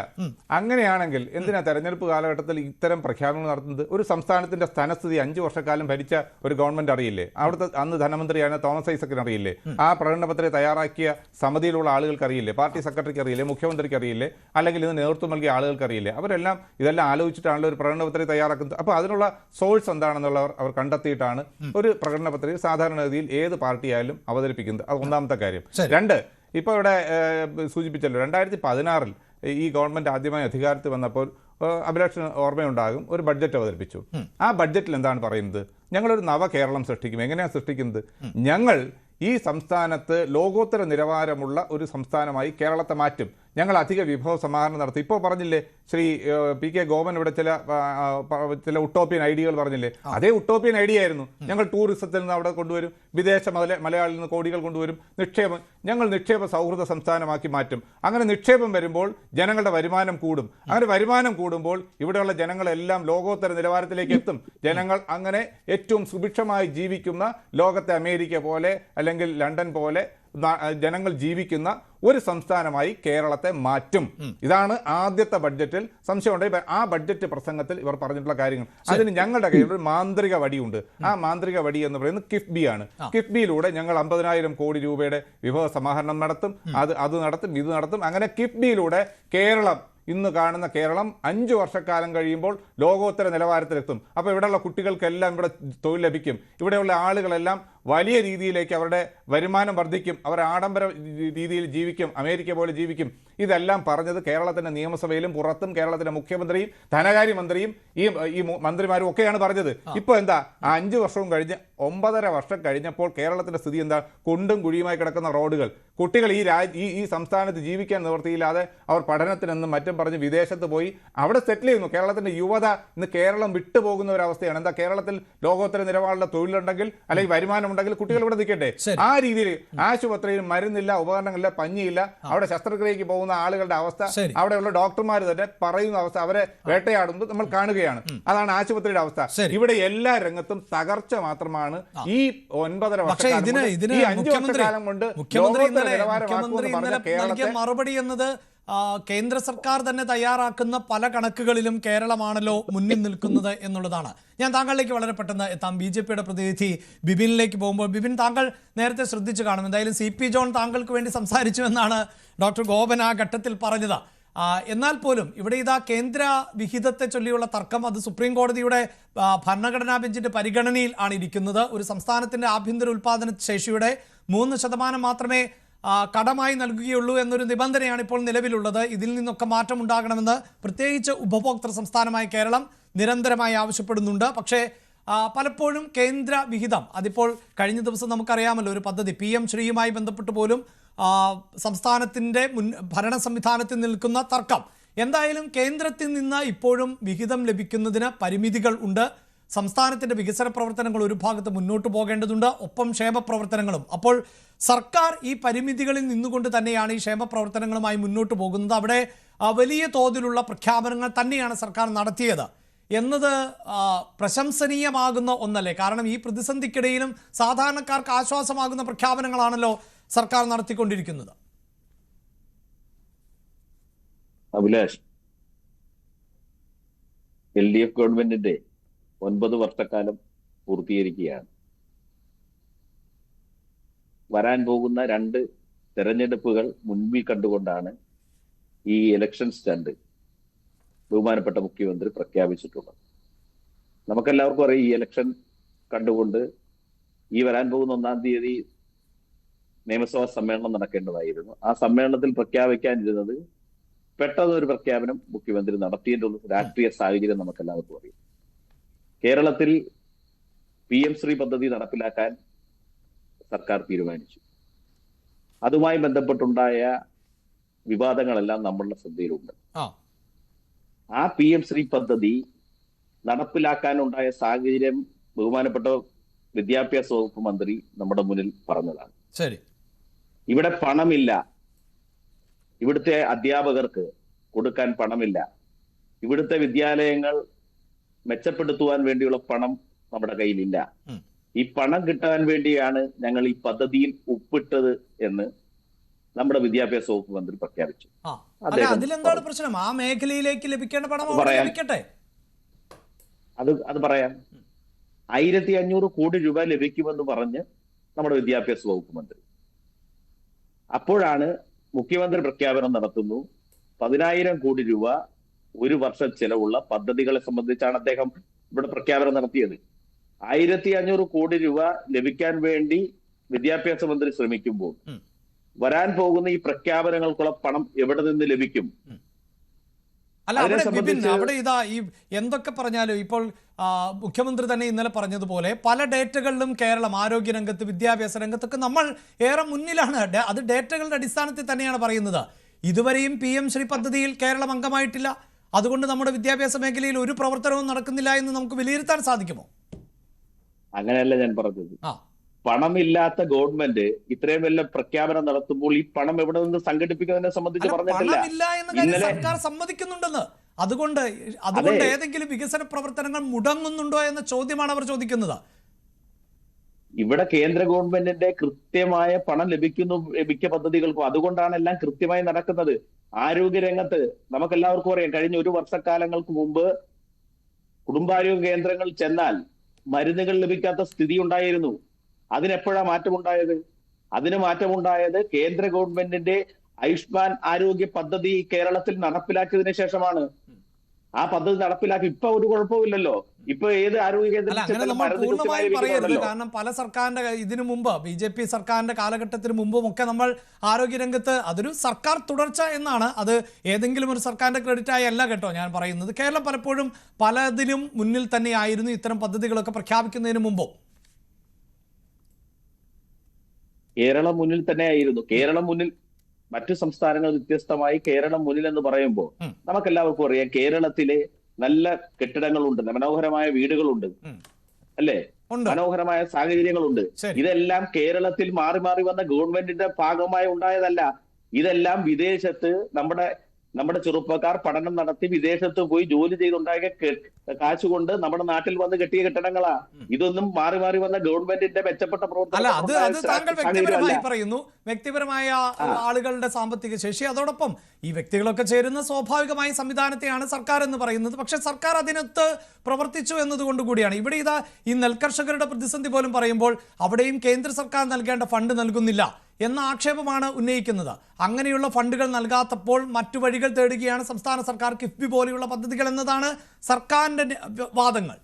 അങ്ങനെയാണെങ്കിൽ എന്തിനാ തെരഞ്ഞെടുപ്പ് കാലഘട്ടത്തിൽ ഇത്തരം പ്രഖ്യാപനങ്ങൾ നടത്തുന്നത്? ഒരു സംസ്ഥാനത്തിന്റെ സ്ഥാനസ്ഥിതി 5 വർഷക്കാലം ഭരിച്ച ഒരു ഗവൺമെന്റ് അറിയില്ലേ? അവിടുത്തെ അന്ന് ധനമന്ത്രിയാണ് തോമസ് ഐസക്കിന് അറിയില്ലേ? ആ പ്രകടന പത്രിക തയ്യാറാക്കിയ സമിതിയിലുള്ള ആളുകൾക്ക് അറിയില്ലേ? പാർട്ടി സെക്രട്ടറിക്ക് അറിയില്ലേ? മുഖ്യമന്ത്രിക്ക് അറിയില്ലേ? അല്ലെങ്കിൽ ഇത് നേതൃത്വം നൽകിയ ആളുകൾക്ക് അറിയില്ലേ? അവരെല്ലാം ഇതെല്ലാം ആലോചിച്ചിട്ടാണല്ലോ ഒരു പ്രകടന പത്രിക തയ്യാറാക്കുന്നത്. അപ്പോൾ അതിനുള്ള സോഴ്സ് എന്താണെന്നുള്ളവർ അവർ കണ്ടെത്തിയിട്ടാണ് ഒരു പ്രകടന പത്രിക സാധാരണഗതിയിൽ ഏത് പാർട്ടിയായാലും അവതരിപ്പിക്കുന്നത്. അത് ഒന്നാമത്തെ കാര്യം. 2, ഇപ്പോൾ ഇവിടെ സൂചിപ്പിച്ചല്ലോ 2016 ഈ ഗവൺമെന്റ് ആദ്യമായി അധികാരത്തിൽ വന്നപ്പോൾ അഭിലാഷിന് ഓർമ്മയുണ്ടാകും, ഒരു ബഡ്ജറ്റ് അവതരിപ്പിച്ചു. ആ ബഡ്ജറ്റിൽ എന്താണ് പറയുന്നത്? ഞങ്ങളൊരു നവകേരളം സൃഷ്ടിക്കും. എങ്ങനെയാണ് സൃഷ്ടിക്കുന്നത്? ഞങ്ങൾ ഈ സംസ്ഥാനത്ത് ലോകോത്തര നിലവാരമുള്ള ഒരു സംസ്ഥാനമായി കേരളത്തെ മാറ്റും. ഞങ്ങൾ അധിക വിഭവ സമാഹരണം നടത്തും. ഇപ്പോൾ പറഞ്ഞില്ലേ ശ്രീ PK ഗോപൻ ഇവിടെ ചില ഉട്ടോപ്യൻ ഐഡിയകൾ പറഞ്ഞില്ലേ? അതേ ഉട്ടോപ്യൻ ഐഡിയ ആയിരുന്നു. ഞങ്ങൾ ടൂറിസത്തിൽ നിന്ന് അവിടെ കൊണ്ടുവരും, വിദേശ മലയാളിൽ നിന്ന് കോടികൾ കൊണ്ടുവരും, നിക്ഷേപം ഞങ്ങൾ നിക്ഷേപ സൗഹൃദ സംസ്ഥാനമാക്കി മാറ്റും. അങ്ങനെ നിക്ഷേപം വരുമ്പോൾ ജനങ്ങളുടെ വരുമാനം കൂടും. അങ്ങനെ വരുമാനം കൂടുമ്പോൾ ഇവിടെയുള്ള ജനങ്ങളെല്ലാം ലോകോത്തര നിലവാരത്തിലേക്ക് എത്തും. ജനങ്ങൾ അങ്ങനെ ഏറ്റവും സുഭിക്ഷമായി ജീവിക്കുന്ന, ലോകത്തെ അമേരിക്ക പോലെ അല്ലെങ്കിൽ ലണ്ടൻ പോലെ ജനങ്ങൾ ജീവിക്കുന്ന ഒരു സംസ്ഥാനമായി കേരളത്തെ മാറ്റും. ഇതാണ് ആദ്യത്തെ ബഡ്ജറ്റിൽ. സംശയമുണ്ട് ആ ബഡ്ജറ്റ് പ്രസംഗത്തിൽ ഇവർ പറഞ്ഞിട്ടുള്ള കാര്യങ്ങൾ. അതിന് ഞങ്ങളുടെ കയ്യിൽ ഒരു മാന്ത്രിക വടിയുണ്ട്. ആ മാന്ത്രിക വടി എന്ന് പറയുന്നത് കിഫ്ബി ആണ്. കിഫ്ബിയിലൂടെ ഞങ്ങൾ 50,000 കോടി രൂപയുടെ വിഭവ സമാഹരണം നടത്തും. അത് നടത്തും, ഇത് നടത്തും. അങ്ങനെ കിഫ്ബിയിലൂടെ കേരളം, ഇന്ന് കാണുന്ന കേരളം 5 വർഷക്കാലം കഴിയുമ്പോൾ ലോകോത്തര നിലവാരത്തിലെത്തും. അപ്പോൾ ഇവിടെയുള്ള കുട്ടികൾക്കെല്ലാം ഇവിടെ തൊഴിൽ ലഭിക്കും. ഇവിടെയുള്ള ആളുകളെല്ലാം വലിയ രീതിയിലേക്ക് അവരുടെ വരുമാനം വർദ്ധിക്കും. അവർ ആഡംബര രീതിയിൽ ജീവിക്കും, അമേരിക്ക പോലെ ജീവിക്കും. ഇതെല്ലാം പറഞ്ഞത് കേരളത്തിൻ്റെ നിയമസഭയിലും പുറത്തും കേരളത്തിൻ്റെ മുഖ്യമന്ത്രിയും ധനകാര്യമന്ത്രിയും ഈ മന്ത്രിമാരും ഒക്കെയാണ് പറഞ്ഞത്. ഇപ്പോൾ എന്താ? 5 വർഷവും കഴിഞ്ഞ് 9.5 വർഷം കഴിഞ്ഞപ്പോൾ കേരളത്തിൻ്റെ സ്ഥിതി എന്താ? കുണ്ടും കുഴിയുമായി കിടക്കുന്ന റോഡുകൾ. കുട്ടികൾ ഈ സംസ്ഥാനത്ത് ജീവിക്കാൻ നിവൃത്തിയില്ലാതെ അവർ പഠനത്തിനെന്നും മറ്റും പറഞ്ഞ് വിദേശത്ത് പോയി അവിടെ സെറ്റിൽ ചെയ്യുന്നു. കേരളത്തിൻ്റെ യുവത ഇന്ന് കേരളം വിട്ടുപോകുന്ന ഒരവസ്ഥയാണ്. എന്താ? കേരളത്തിൽ ലോകോത്തര നിലവാരമുള്ള തൊഴിലുണ്ടെങ്കിൽ അല്ലെങ്കിൽ വരുമാനം ഉണ്ടെങ്കിൽ കുട്ടികൾ ഇവിടെ നിൽക്കട്ടെ. ആ രീതിയിൽ ആശുപത്രിയിൽ മരുന്നില്ല, ഉപകരണങ്ങളില്ല, പഞ്ഞിയില്ല. അവിടെ ശസ്ത്രക്രിയക്ക് പോകുന്ന ആളുകളുടെ അവസ്ഥ, അവിടെയുള്ള ഡോക്ടർമാർ തന്നെ പറയുന്ന അവസ്ഥ, അവരെ വേട്ടയാടുന്നത് നമ്മൾ കാണുകയാണ്. അതാണ് ആശുപത്രിയുടെ അവസ്ഥ. ഇവിടെ എല്ലാ രംഗത്തും തകർച്ച മാത്രമാണ്. ഈ 9.5 വർഷക്കാലം കൊണ്ട് മറുപടി എന്നത് കേന്ദ്ര സർക്കാർ തന്നെ തയ്യാറാക്കുന്ന പല കണക്കുകളിലും കേരളമാണല്ലോ മുന്നിൽ നിൽക്കുന്നത് എന്നുള്ളതാണ്. ഞാൻ താങ്കളിലേക്ക് വളരെ പെട്ടെന്ന് എത്താം. BJPയുടെ പ്രതിനിധി ബിബിനിലേക്ക് പോകുമ്പോൾ, ബിബിൻ, താങ്കൾ നേരത്തെ ശ്രദ്ധിച്ചു കാണും. എന്തായാലും CP ജോൺ താങ്കൾക്ക് വേണ്ടി സംസാരിച്ചു എന്നാണ് ഡോക്ടർ ഗോപൻ ആ ഘട്ടത്തിൽ പറഞ്ഞത്. എന്നാൽ പോലും ഇവിടെ ഇതാ കേന്ദ്ര വിഹിതത്തെ ചൊല്ലിയുള്ള തർക്കം, അത് സുപ്രീം കോടതിയുടെ ഭരണഘടനാ ബെഞ്ചിന്റെ പരിഗണനയിൽ ആണ് ഇരിക്കുന്നത്. ഒരു സംസ്ഥാനത്തിന്റെ ആഭ്യന്തര ഉൽപാദന ശേഷിയുടെ 3% മാത്രമേ കടമായി നൽകുകയുള്ളൂ എന്നൊരു നിബന്ധനയാണ് ഇപ്പോൾ നിലവിലുള്ളത്. ഇതിൽ നിന്നൊക്കെ മാറ്റം ഉണ്ടാകണമെന്ന് പ്രത്യേകിച്ച് ഉപഭോക്തൃ സംസ്ഥാനമായ കേരളം നിരന്തരമായി ആവശ്യപ്പെടുന്നുണ്ട്. പക്ഷേ പലപ്പോഴും കേന്ദ്ര വിഹിതം, അതിപ്പോൾ കഴിഞ്ഞ ദിവസം നമുക്കറിയാമല്ലോ ഒരു പദ്ധതി PM ശ്രീയുമായി ബന്ധപ്പെട്ട് പോലും സംസ്ഥാനത്തിൻ്റെ ഭരണ സംവിധാനത്തിൽ നിൽക്കുന്ന തർക്കം. എന്തായാലും കേന്ദ്രത്തിൽ നിന്ന് ഇപ്പോഴും വിഹിതം ലഭിക്കുന്നതിന് പരിമിതികൾ ഉണ്ട്. സംസ്ഥാനത്തിൻ്റെ വികസന പ്രവർത്തനങ്ങൾ ഒരു ഭാഗത്ത് മുന്നോട്ട് പോകേണ്ടതുണ്ട്, ഒപ്പം ക്ഷേമ പ്രവർത്തനങ്ങളും. അപ്പോൾ സർക്കാർ ഈ പരിമിതികളിൽ നിന്നുകൊണ്ട് തന്നെയാണ് ഈ ക്ഷേമ പ്രവർത്തനങ്ങളുമായി മുന്നോട്ട് പോകുന്നത്. അവിടെ വലിയ തോതിലുള്ള പ്രഖ്യാപനങ്ങൾ തന്നെയാണ് സർക്കാർ നടത്തിയത് എന്നത് പ്രശംസനീയമാകുന്ന ഒന്നല്ലേ? കാരണം ഈ പ്രതിസന്ധിക്കിടയിലും സാധാരണക്കാർക്ക് ആശ്വാസമാകുന്ന പ്രഖ്യാപനങ്ങളാണല്ലോ സർക്കാർ നടത്തിക്കൊണ്ടിരിക്കുന്നത്. അഭിലാഷ്, LDF ഗവൺമെന്റിന്റെ 9 വർഷക്കാലം പൂർത്തീകരിക്കുകയാണ്. വരാൻ പോകുന്ന 2 തെരഞ്ഞെടുപ്പുകൾ മുൻപിൽ കണ്ടുകൊണ്ടാണ് ഈ ഇലക്ഷൻ സ്റ്റണ്ട് ബഹുമാനപ്പെട്ട മുഖ്യമന്ത്രി പ്രഖ്യാപിച്ചിട്ടുള്ളത്. നമുക്കെല്ലാവർക്കും അറിയാം, ഈ ഇലക്ഷൻ കണ്ടുകൊണ്ട് ഈ വരാൻ പോകുന്ന 1-ാം തീയതി നിയമസഭാ സമ്മേളനം നടക്കേണ്ടതായിരുന്നു. ആ സമ്മേളനത്തിൽ പ്രഖ്യാപിക്കാനിരുന്നത് പെട്ടെന്ന് ഒരു പ്രഖ്യാപനം മുഖ്യമന്ത്രി നടത്തിയതിന്റെ രാഷ്ട്രീയ സാഹചര്യം നമുക്കെല്ലാവർക്കും അറിയാം. കേരളത്തിൽ PM ശ്രീ പദ്ധതി നടപ്പിലാക്കാൻ സർക്കാർ തീരുമാനിച്ചു. അതുമായി ബന്ധപ്പെട്ടുണ്ടായ വിവാദങ്ങളെല്ലാം നമ്മളുടെ ശ്രദ്ധയിലുണ്ട്. ആ PM ശ്രീ പദ്ധതി നടപ്പിലാക്കാനുണ്ടായ സാഹചര്യം ബഹുമാനപ്പെട്ട വിദ്യാഭ്യാസ വകുപ്പ് മന്ത്രി നമ്മുടെ മുന്നിൽ പറഞ്ഞതാണ്. ശരി, ഇവിടെ പണമില്ല, ഇവിടുത്തെ അധ്യാപകർക്ക് കൊടുക്കാൻ പണമില്ല, ഇവിടുത്തെ വിദ്യാലയങ്ങൾ മെച്ചപ്പെടുത്തുവാൻ വേണ്ടിയുള്ള പണം നമ്മുടെ കയ്യിലില്ല. ഈ പണം കിട്ടാൻ വേണ്ടിയാണ് ഞങ്ങൾ ഈ പദ്ധതിയിൽ ഒപ്പിട്ടത് എന്ന് നമ്മുടെ വിദ്യാഭ്യാസ വകുപ്പ് മന്ത്രി പ്രഖ്യാപിച്ചു. അതിലെന്താണ് പ്രശ്നം? ആ മേഖലയിലേക്ക് ലഭിക്കേണ്ട പണം ലഭിക്കട്ടെ. അത് പറയാം. 1500 കോടി രൂപ ലഭിക്കുമെന്ന് പറഞ്ഞ് നമ്മുടെ വിദ്യാഭ്യാസ വകുപ്പ് മന്ത്രി, അപ്പോഴാണ് മുഖ്യമന്ത്രി പ്രഖ്യാപനം നടത്തുന്നു 10,000 കോടി രൂപ ഒരു വർഷം ചെലവുള്ള പദ്ധതികളെ സംബന്ധിച്ചാണ് അദ്ദേഹം ഇവിടെ പ്രഖ്യാപനം നടത്തിയത്. 1500 കോടി രൂപ ലഭിക്കാൻ വേണ്ടി വിദ്യാഭ്യാസ മന്ത്രി ശ്രമിക്കുമ്പോൾ വരാൻ പോകുന്ന ഈ പ്രഖ്യാപനങ്ങൾക്കുള്ള പണം എവിടെ നിന്ന് ലഭിക്കും? അല്ല, അവിടെ ഇതാ ഈ എന്തൊക്കെ പറഞ്ഞാലും ഇപ്പോൾ മുഖ്യമന്ത്രി തന്നെ ഇന്നലെ പറഞ്ഞതുപോലെ പല ഡേറ്റകളിലും കേരളം ആരോഗ്യരംഗത്ത്, വിദ്യാഭ്യാസ രംഗത്തൊക്കെ നമ്മൾ ഏറെ മുന്നിലാണ്. അത് ഡേറ്റകളുടെ അടിസ്ഥാനത്തിൽ തന്നെയാണ് പറയുന്നത്. ഇതുവരെയും PM ശ്രീ പദ്ധതിയിൽ കേരളം അംഗമായിട്ടില്ല. അതുകൊണ്ട് നമ്മുടെ വിദ്യാഭ്യാസ മേഖലയിൽ ഒരു പ്രവർത്തനവും നടക്കുന്നില്ല എന്ന് നമുക്ക് വിലയിരുത്താൻ സാധിക്കുമോ? അങ്ങനെയല്ല ഞാൻ പറഞ്ഞത്. പണമില്ലാത്ത ഗവൺമെന്റ് ഇത്രയും വലിയ പ്രഖ്യാപനം നടത്തുമ്പോൾ ഈ പണം എവിടെ നിന്ന് സംഘടിപ്പിക്കുന്നതിനെ സംബന്ധിച്ച് പറഞ്ഞിട്ടില്ല. ഇന്നലെ സർക്കാർ സമ്മതിക്കുന്നുണ്ടെന്ന്. അതുകൊണ്ട് ഏതെങ്കിലും വികസന പ്രവർത്തനങ്ങൾ മുടങ്ങുന്നുണ്ടോ എന്ന ചോദ്യമാണ് അവർ ചോദിക്കുന്നത്. ഇവിടെ കേന്ദ്ര ഗവൺമെന്റിന്റെ കൃത്യമായ പണം ലഭിക്കുന്നു മിക്ക പദ്ധതികൾക്കും. അതുകൊണ്ടാണ് എല്ലാം കൃത്യമായി നടക്കുന്നത്. ആരോഗ്യരംഗത്ത് നമുക്കെല്ലാവർക്കും അറിയാം, കഴിഞ്ഞ 1 വർഷക്കാലങ്ങൾക്ക് മുമ്പ് കുടുംബാരോഗ്യ കേന്ദ്രങ്ങളിൽ ചെന്നാൽ മരുന്നുകൾ ലഭിക്കാത്ത സ്ഥിതി ഉണ്ടായിരുന്നു. അതിനെപ്പോഴാണ് മാറ്റമുണ്ടായത്? അതിന് മാറ്റമുണ്ടായത് കേന്ദ്ര ഗവൺമെന്റിന്റെ ആയുഷ്മാൻ ആരോഗ്യ പദ്ധതി കേരളത്തിൽ നടപ്പിലാക്കിയതിനു ശേഷമാണ്. ആ പദ്ധതി നടപ്പിലാക്കി ഇപ്പൊ ഒരു കുഴപ്പമില്ലല്ലോ. ഇപ്പൊ ഏത് ആരോഗ്യ കേന്ദ്രം, കാരണം പല സർക്കാരിന്റെ ഇതിനു മുമ്പ് BJP സർക്കാരിന്റെ കാലഘട്ടത്തിന് മുമ്പും ഒക്കെ നമ്മൾ ആരോഗ്യരംഗത്ത് അതൊരു സർക്കാർ തുടർച്ച എന്നാണ്. അത് ഏതെങ്കിലും ഒരു സർക്കാരിന്റെ ക്രെഡിറ്റ് ആയി അല്ല കേട്ടോ ഞാൻ പറയുന്നത്. കേരളം പലപ്പോഴും പലതിലും മുന്നിൽ തന്നെയായിരുന്നു ഇത്തരം പദ്ധതികളൊക്കെ പ്രഖ്യാപിക്കുന്നതിന് മുമ്പും. കേരളം മുന്നിൽ തന്നെയായിരുന്നു. കേരളം മുന്നിൽ, മറ്റു സംസ്ഥാനങ്ങൾ വ്യത്യസ്തമായി കേരളം മുന്നിൽ എന്ന് പറയുമ്പോൾ നമുക്കെല്ലാവർക്കും അറിയാം, കേരളത്തിലെ നല്ല കെട്ടിടങ്ങളുണ്ട്, മനോഹരമായ വീടുകളുണ്ട്, അല്ലേ? മനോഹരമായ സാഹചര്യങ്ങളുണ്ട്. ഇതെല്ലാം കേരളത്തിൽ മാറി മാറി വന്ന ഗവൺമെന്റിന്റെ ഭാഗമായി ഉണ്ടായതല്ല. ഇതെല്ലാം വിദേശത്ത് നമ്മുടെ ചെറുപ്പക്കാർ പഠനം നടത്തി വിദേശത്ത് പോയി ജോലി ചെയ്തുണ്ടാക്കിയ കാശുകൊണ്ട് നമ്മുടെ നാട്ടിൽ വന്ന് കെട്ടിയ കെട്ടിടങ്ങളാ. ഇതൊന്നും മാറി മാറി വന്ന ഗവൺമെന്റിന്റെ മെച്ചപ്പെട്ട പ്രവർത്തനം പറയുന്നു. വ്യക്തിപരമായ ആളുകളുടെ സാമ്പത്തിക ശേഷി, അതോടൊപ്പം ഈ വ്യക്തികളൊക്കെ ചേരുന്ന സ്വാഭാവികമായി സംവിധാനത്തെയാണ് സർക്കാർ എന്ന് പറയുന്നത്. പക്ഷെ സർക്കാർ അതിനൊത്ത് പ്രവർത്തിച്ചു എന്നതുകൊണ്ട് കൂടിയാണ് ഇവിടെ ഇതാ ഈ നെൽകർഷകരുടെ പ്രതിസന്ധി പോലും പറയുമ്പോൾ അവിടെയും കേന്ദ്ര സർക്കാർ നൽകേണ്ട ഫണ്ട് നൽകുന്നില്ല എന്ന ആക്ഷേപമാണ് ഉന്നയിക്കുന്നത്. അങ്ങനെയുള്ള ഫണ്ടുകൾ നൽകാത്തപ്പോൾ മറ്റു വഴികൾ തേടുകയാണ് സംസ്ഥാന സർക്കാർ, കിഫ്ബി പോലെയുള്ള പദ്ധതികൾ എന്നതാണ് സർക്കാരിന്റെ വാദങ്ങൾ.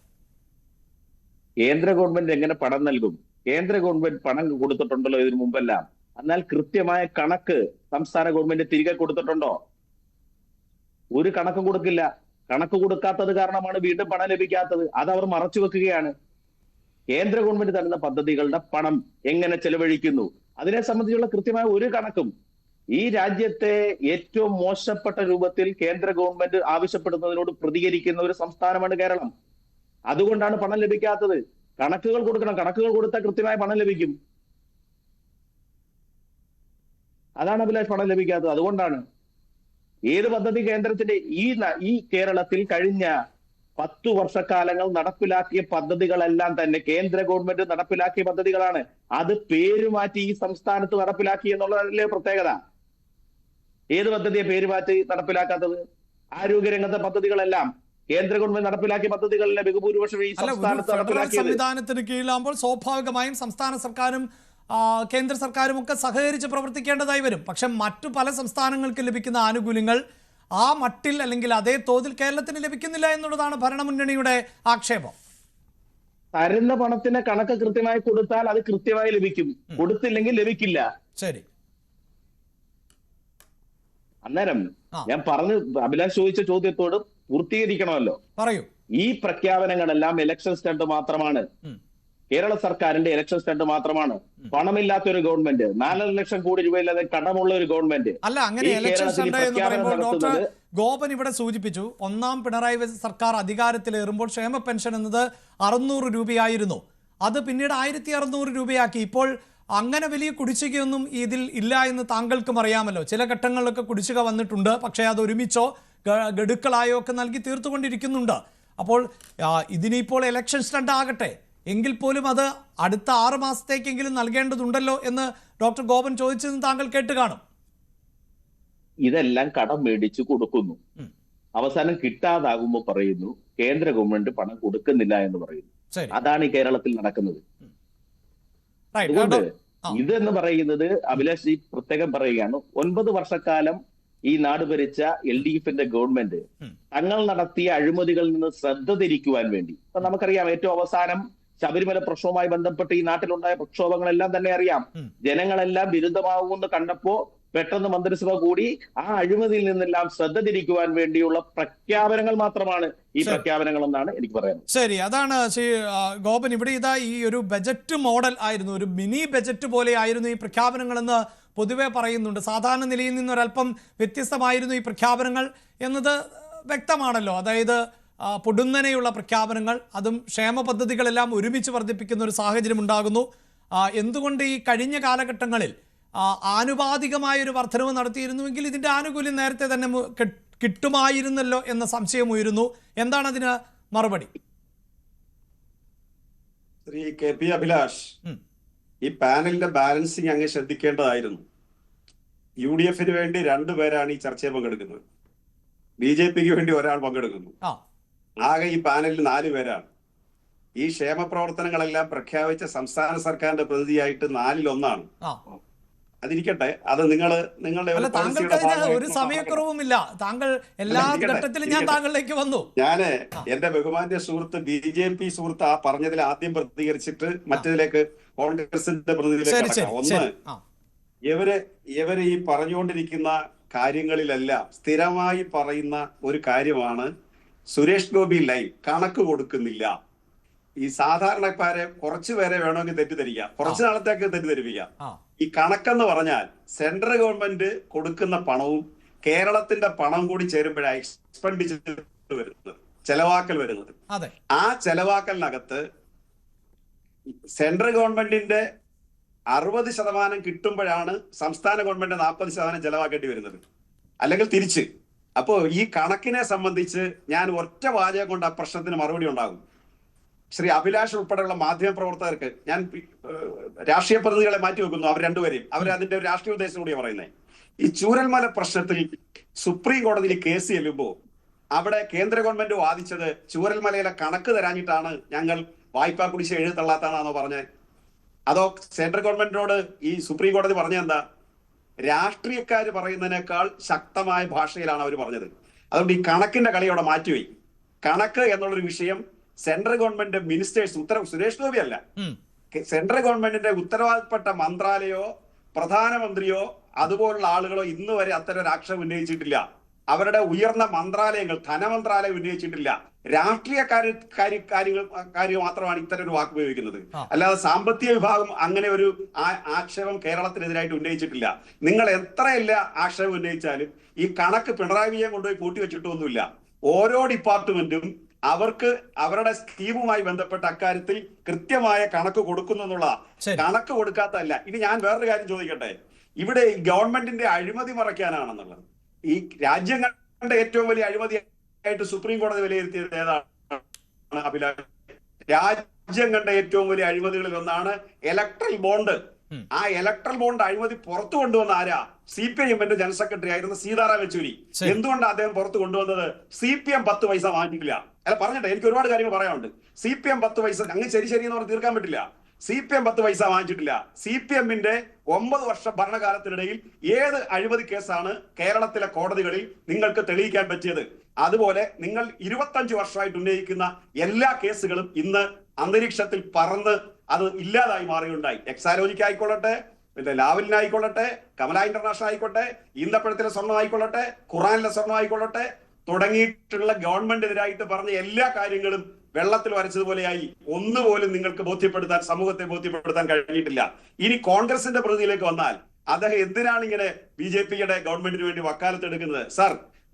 കേന്ദ്ര ഗവൺമെന്റ് എങ്ങനെ പണം നൽകും? കേന്ദ്ര ഗവൺമെന്റ് പണം കൊടുത്തിട്ടുണ്ടല്ലോ ഇതിനു മുമ്പെല്ലാം. എന്നാൽ കൃത്യമായ കണക്ക് സംസ്ഥാന ഗവൺമെന്റ് തിരികെ കൊടുത്തിട്ടുണ്ടോ? ഒരു കണക്കും കൊടുക്കില്ല. കണക്ക് കൊടുക്കാത്തത് കാരണമാണ് വീണ്ടും പണം ലഭിക്കാത്തത്. അത് അവർ മറച്ചു വെക്കുകയാണ്. കേന്ദ്ര ഗവൺമെന്റ് തരുന്ന പദ്ധതികളുടെ പണം എങ്ങനെ ചെലവഴിക്കുന്നു, അതിനെ സംബന്ധിച്ചുള്ള കൃത്യമായ ഒരു കണക്കും ഈ രാജ്യത്തെ ഏറ്റവും മോശപ്പെട്ട രൂപത്തിൽ കേന്ദ്ര ഗവൺമെന്റ് ആവശ്യപ്പെടുന്നതിനോട് പ്രതികരിക്കുന്ന ഒരു സംസ്ഥാനമാണ് കേരളം. അതുകൊണ്ടാണ് പണം ലഭിക്കാത്തത്. കണക്കുകൾ കൊടുക്കണം, കണക്കുകൾ കൊടുത്താൽ കൃത്യമായ പണം ലഭിക്കും. അതാണ് അഭിലാഷ് പണം ലഭിക്കാത്തത്. അതുകൊണ്ടാണ് ഏത് പദ്ധതി കേന്ദ്രത്തിന്റെ ഈ കേരളത്തിൽ കഴിഞ്ഞ 10 വർഷക്കാലങ്ങൾ നടപ്പിലാക്കിയ പദ്ധതികളെല്ലാം തന്നെ കേന്ദ്ര ഗവൺമെന്റ് നടപ്പിലാക്കിയ പദ്ധതികളാണ്. അത് പേരുമാറ്റി ഈ സംസ്ഥാനത്ത് നടപ്പിലാക്കി എന്നുള്ളതല്ലേ പ്രത്യേകത. ഏത് പദ്ധതിയെ പേരുമാറ്റി നടപ്പിലാക്കാത്തത്? ആരോഗ്യരംഗത്തെ പദ്ധതികളെല്ലാം കേന്ദ്ര ഗവൺമെന്റ് നടപ്പിലാക്കിയ പദ്ധതികളിലെ ബഹുഭൂരിപക്ഷം ഈ സംസ്ഥാനത്ത് നടപ്പിലാക്കിയത്. സംവിധാനത്തിന് കീഴിലാകുമ്പോൾ സ്വാഭാവികമായും സംസ്ഥാന സർക്കാരും കേന്ദ്ര സർക്കാരും ഒക്കെ സഹകരിച്ച് പ്രവർത്തിക്കേണ്ടതായി വരും. പക്ഷെ മറ്റു പല സംസ്ഥാനങ്ങൾക്ക് ലഭിക്കുന്ന ആനുകൂല്യങ്ങൾ ആ മട്ടിൽ അല്ലെങ്കിൽ അതേ തോതിൽ കേരളത്തിന് ലഭിക്കുന്നില്ല എന്നുള്ളതാണ് ഭരണമുന്നണിയുടെ ആക്ഷേപം. തരുന്ന പണത്തിന് കണക്ക് കൃത്യമായി കൊടുത്താൽ അത് കൃത്യമായി ലഭിക്കും, കൊടുത്തില്ലെങ്കിൽ ലഭിക്കില്ല. ശരി, അന്നേരം ഞാൻ പറഞ്ഞു അഭിലാഷ് ചോദിച്ച ചോദ്യത്തോട് പൂർത്തീകരിക്കണമല്ലോ. പറയൂ. ഈ പ്രഖ്യാപനങ്ങളെല്ലാം ഇലക്ഷൻ സ്റ്റണ്ട് മാത്രമാണ്. കേരള സർക്കാരിന്റെ ഇലക്ഷൻ സ്റ്റണ്ട് മാത്രമാണ്. പണമില്ലാത്ത ഒരു ഗവൺമെന്റ്, 4 ലക്ഷം കോടി രൂപയില്ലാതെ കടമുള്ള ഒരു ഗവൺമെന്റ്. അല്ല, അങ്ങനെ ഇലക്ഷൻ സ്റ്റണ്ട് എന്ന് പറയുമ്പോൾ ഡോക്ടർ ഗോപൻ ഇവിടെ സൂചിപ്പിച്ചു, 1ാം പിണറായി സർക്കാർ അധികാരത്തിലേറുമ്പോൾ ക്ഷേമ പെൻഷൻ എന്നത് 600 രൂപയായിരുന്നു. അത് പിന്നീട് 1600 രൂപയാക്കി. ഇപ്പോൾ അങ്ങനെ വലിയ കുടിശ്ശികയൊന്നും ഇതിൽ ഇല്ല എന്ന് താങ്കൾക്കും അറിയാമല്ലോ. ചില ഘട്ടങ്ങളിലൊക്കെ കുടിശ്ശിക വന്നിട്ടുണ്ട്, പക്ഷേ അത് ഒരുമിച്ചോ ഗഡുക്കളായോ ഒക്കെ നൽകി തീർത്തുകൊണ്ടിരിക്കുന്നുണ്ട്. അപ്പോൾ ഇതിനിപ്പോൾ ഇലക്ഷൻ സ്റ്റണ്ട് ആകട്ടെ എങ്കിൽ പോലും അത് അടുത്ത 6 മാസത്തേക്കെങ്കിലും നൽകേണ്ടതുണ്ടല്ലോ എന്ന് ഡോക്ടർ ഗോപൻ ചോദിച്ചതെന്ന് താങ്കൾ കേട്ട് കാണും. ഇതെല്ലാം കടം മേടിച്ചു കൊടുക്കുന്നു, അവസാനം കിട്ടാതാകുമ്പോൾ പറയുന്നു കേന്ദ്ര ഗവൺമെന്റ് പണം കൊടുക്കുന്നില്ല എന്ന് പറയുന്നു. അതാണ് ഈ കേരളത്തിൽ നടക്കുന്നത്. അതുകൊണ്ട് ഇതെന്ന് പറയുന്നത് അഭിലാഷ് പ്രത്യേകം പറയുകയാണ്, 9 വർഷക്കാലം ഈ നാട് ഭരിച്ച LDFന്റെ ഗവൺമെന്റ് തങ്ങൾ നടത്തിയ അഴിമതികളിൽ നിന്ന് ശ്രദ്ധ തിരിക്കുവാൻ വേണ്ടി, ഇപ്പൊ നമുക്കറിയാം ഏറ്റവും അവസാനം ശബരിമല പ്രക്ഷോഭവുമായി ബന്ധപ്പെട്ട് ഈ നാട്ടിലുണ്ടായ പ്രക്ഷോഭങ്ങളെല്ലാം തന്നെ അറിയാം. ജനങ്ങളെല്ലാം വിരുദ്ധമാകുമെന്ന് കണ്ടപ്പോ പെട്ടെന്ന് മന്ത്രിസഭ കൂടി ആ അഴിമതിയിൽ നിന്നെല്ലാം ശ്രദ്ധ തിരിക്കുവാൻ വേണ്ടിയുള്ള പ്രഖ്യാപനങ്ങൾ മാത്രമാണ് ഈ പ്രഖ്യാപനങ്ങൾ എന്നാണ് എനിക്ക് പറയാനുള്ളത്. ശരി, അതാണ് ശ്രീ ഗോപൻ ഇവിടെ ഇതാ ഈ ഒരു ബജറ്റ് മോഡൽ ആയിരുന്നു, ഒരു മിനി ബജറ്റ് പോലെ ആയിരുന്നു ഈ പ്രഖ്യാപനങ്ങളെന്ന് പൊതുവെ പറയുന്നുണ്ട്. സാധാരണ നിലയിൽ നിന്നൊരല്പം വ്യത്യസ്തമായിരുന്നു ഈ പ്രഖ്യാപനങ്ങൾ എന്നത് വ്യക്തമാണല്ലോ. അതായത് പൊടുന്നനെയുള്ള പ്രഖ്യാപനങ്ങൾ, അതും ക്ഷേമ പദ്ധതികളെല്ലാം ഒരുമിച്ച് വർദ്ധിപ്പിക്കുന്ന ഒരു സാഹചര്യം ഉണ്ടാകുന്നു. എന്തുകൊണ്ട് ഈ കഴിഞ്ഞ കാലഘട്ടങ്ങളിൽ ആനുപാതികമായൊരു വർധനവ് നടത്തിയിരുന്നുവെങ്കിൽ ഇതിൻ്റെ ആനുകൂല്യം നേരത്തെ തന്നെ കിട്ടുമായിരുന്നല്ലോ എന്ന സംശയം ഉയരുന്നു. എന്താണ് അതിന് മറുപടി? ശ്രീ KP അഭിലാഷ്, ഈ പാനലിന്റെ ബാലൻസിങ് അങ്ങ് ശ്രദ്ധിക്കേണ്ടതായിരുന്നു. UDFന് വേണ്ടി 2 പേരാണ് ഈ ചർച്ചയിൽ പങ്കെടുക്കുന്നത്, BJPക്ക് വേണ്ടി ഒരാൾ പങ്കെടുക്കുന്നു. ആകെ ഈ പാനലിൽ 4 പേരാണ്. ഈ ക്ഷേമ പ്രവർത്തനങ്ങളെല്ലാം പ്രഖ്യാപിച്ച സംസ്ഥാന സർക്കാരിന്റെ പ്രതിനിധിയായിട്ട് 4-ൽ 1ആണ്. അതിരിക്കട്ടെ, അത് നിങ്ങളുടെ ഒരു സമയക്കുറവുമില്ല. താങ്കൾ എല്ലാ ഘട്ടത്തിലും ഞാൻ താങ്കളിലേക്ക് വന്നു. ഞാന് എന്റെ ബഹുമാന്യ സുഹൃത്ത് BJP സുഹൃത്ത് ആ പറഞ്ഞതിൽ ആദ്യം പ്രതികരിച്ചിട്ട് മറ്റതിലേക്ക് കോൺഗ്രസിന്റെ പ്രതിനിധിയിലേക്ക്. ഒന്ന്, ഇവര് ഈ പറഞ്ഞുകൊണ്ടിരിക്കുന്ന കാര്യങ്ങളിലെല്ലാം സ്ഥിരമായി പറയുന്ന ഒരു കാര്യമാണ് സുരേഷ് ഗോപി ലൈൻ കണക്ക് കൊടുക്കുന്നില്ല. ഈ സാധാരണക്കാരെ കുറച്ചു പേരെ വേണമെങ്കിൽ തെറ്റിദ്ധരിക്കാം, കുറച്ചു നാളത്തേക്ക് തെറ്റിദ്ധരിപ്പിക്കാം. ഈ കണക്കെന്ന് പറഞ്ഞാൽ സെൻട്രൽ ഗവൺമെന്റ് കൊടുക്കുന്ന പണവും കേരളത്തിന്റെ പണം കൂടി ചേരുമ്പോഴാണ് എക്സ്പെൻഡിച്ചർ വരുന്നത്, ചെലവാക്കൽ വരുന്നത്. ആ ചെലവാക്കലിനകത്ത് സെൻട്രൽ ഗവൺമെന്റിന്റെ 60% കിട്ടുമ്പോഴാണ് സംസ്ഥാന ഗവൺമെന്റ് 40% ചെലവാക്കേണ്ടി വരുന്നത്, അല്ലെങ്കിൽ തിരിച്ച്. അപ്പോ ഈ കണക്കിനെ സംബന്ധിച്ച് ഞാൻ ഒറ്റ വാചകം കൊണ്ട് ആ പ്രശ്നത്തിന് മറുപടി ഉണ്ടാകും. ശ്രീ അഭിലാഷ് ഉൾപ്പെടെയുള്ള മാധ്യമ പ്രവർത്തകർക്ക് ഞാൻ രാഷ്ട്രീയ പ്രതിനിധികളെ മാറ്റി വെക്കുന്നു, അവർ രണ്ടുപേരെയും. അതിന്റെ ഒരു രാഷ്ട്രീയ ഉദ്ദേശം കൂടിയാണ് പറയുന്നത്. ഈ ചൂരൽമല പ്രശ്നത്തിൽ സുപ്രീം കോടതിയിൽ കേസ് ചെല്ലുമ്പോൾ അവിടെ കേന്ദ്ര ഗവൺമെന്റ് വാദിച്ചത് ചൂരൽമലയിലെ കണക്ക് തരാഞ്ഞിട്ടാണ് ഞങ്ങൾ വായ്പാ കുടിശ്ശിക എഴുതള്ളാത്താണെന്നോ പറഞ്ഞത്? അതോ സെൻട്രൽ ഗവൺമെന്റിനോട് ഈ സുപ്രീം കോടതി പറഞ്ഞെന്താ? രാഷ്ട്രീയക്കാർ പറയുന്നതിനേക്കാൾ ശക്തമായ ഭാഷയിലാണ് അവർ പറഞ്ഞത്. അതുകൊണ്ട് ഈ കണക്കിന്റെ കളി അവിടെ മാറ്റിവെയി. കണക്ക് എന്നുള്ളൊരു വിഷയം central government ministers Suresh Gopi അല്ല, സെൻട്രൽ ഗവൺമെന്റിന്റെ ഉത്തരവാദപ്പെട്ട മന്ത്രാലയോ പ്രധാനമന്ത്രിയോ അതുപോലുള്ള ആളുകളോ ഇന്ന് വരെ അത്തരം ഒരു ആക്ഷേപം ഉന്നയിച്ചിട്ടില്ല. അവരുടെ ഉയർന്ന മന്ത്രാലയങ്ങൾ, ധനമന്ത്രാലയം ഉന്നയിച്ചിട്ടില്ല. രാഷ്ട്രീയ കാര്യം മാത്രമാണ് ഇത്തരം ഒരു വാക്ക് ഉപയോഗിക്കുന്നത്. അല്ലാതെ സാമ്പത്തിക വിഭാഗം അങ്ങനെ ഒരു ആക്ഷേപം കേരളത്തിനെതിരായിട്ട് ഉന്നയിച്ചിട്ടില്ല. നിങ്ങൾ എത്രയല്ല ആക്ഷേപം ഉന്നയിച്ചാലും ഈ കണക്ക് പിണറായി വിജയൻ കൊണ്ടുപോയി കൂട്ടിവെച്ചിട്ടൊന്നുമില്ല. ഓരോ ഡിപ്പാർട്ട്മെന്റും അവർക്ക് അവരുടെ സ്കീമുമായി ബന്ധപ്പെട്ട അക്കാര്യത്തിൽ കൃത്യമായ കണക്ക് കൊടുക്കുന്നു എന്നുള്ള കണക്ക് കൊടുക്കാത്തല്ല. ഇനി ഞാൻ വേറൊരു കാര്യം ചോദിക്കട്ടെ. ഇവിടെ ഈ ഗവൺമെന്റിന്റെ അഴിമതി മറയ്ക്കാനാണെന്നുള്ളത്. ഈ രാജ്യം കണ്ട ഏറ്റവും വലിയ അഴിമതിയായിട്ട് സുപ്രീം കോടതി വിലയിരുത്തിയത് ഏതാണ് അഭിലാഷ്? രാജ്യം കണ്ട ഏറ്റവും വലിയ അഴിമതികളിൽ ഒന്നാണ് ഇലക്ട്രൽ ബോണ്ട്. ആ ഇലക്ട്രൽ ബോണ്ട് അഴിമതി പുറത്തു കൊണ്ടുവന്ന ആരാ? CPIM-ന്റെ ജനറൽ സെക്രട്ടറി ആയിരുന്ന സീതാറാം യെച്ചൂരി. എന്തുകൊണ്ടാണ് അദ്ദേഹം പുറത്തു കൊണ്ടുവന്നത്? CPM 10 പൈസ വാങ്ങിക്കില്ല. അല്ല, പറഞ്ഞിട്ടെ, എനിക്ക് ഒരുപാട് കാര്യങ്ങൾ പറയാനുണ്ട്. CPM 10 പൈസ അങ്ങ് ശരി എന്ന് പറഞ്ഞ് തീർക്കാൻ പറ്റില്ല. CPM 10 പൈസ വാങ്ങിച്ചിട്ടില്ല. CPM-ന്റെ 9 വർഷ ഭരണകാലത്തിനിടയിൽ ഏത് അഴിമതി കേസാണ് കേരളത്തിലെ കോടതികളിൽ നിങ്ങൾക്ക് തെളിയിക്കാൻ പറ്റിയത്? അതുപോലെ നിങ്ങൾ 25 വർഷമായിട്ട് ഉന്നയിക്കുന്ന എല്ലാ കേസുകളും ഇന്ന് അന്തരീക്ഷത്തിൽ പറന്ന് അത് ഇല്ലാതായി മാറിയുണ്ടായി. എക്സാലോജിക്ക് ആയിക്കൊള്ളട്ടെ, പിന്നെ ലാവലിനായിക്കൊള്ളട്ടെ, കമല ഇന്റർനാഷണൽ ആയിക്കോട്ടെ, ഈന്തപ്പഴത്തിലെ സ്വർണ്ണം ആയിക്കൊള്ളട്ടെ, ഖുറാനിലെ സ്വർണ്ണം ആയിക്കൊള്ളട്ടെ, തുടങ്ങിയിട്ടുള്ള ഗവൺമെന്റിനെതിരായിട്ട് പറഞ്ഞ എല്ലാ കാര്യങ്ങളും വെള്ളത്തിൽ വരച്ചതുപോലെയായി. ഒന്നുപോലും നിങ്ങൾക്ക് സമൂഹത്തെ ബോധ്യപ്പെടുത്താൻ കഴിഞ്ഞിട്ടില്ല. ഇനി കോൺഗ്രസിന്റെ പ്രതിയിലേക്ക് വന്നാൽ, അദ്ദേഹം എന്തിനാണ് ഇങ്ങനെ BJP-യുടെ ഗവൺമെന്റിന് വേണ്ടി വക്കാലത്തെടുക്കുന്നത്? സർ,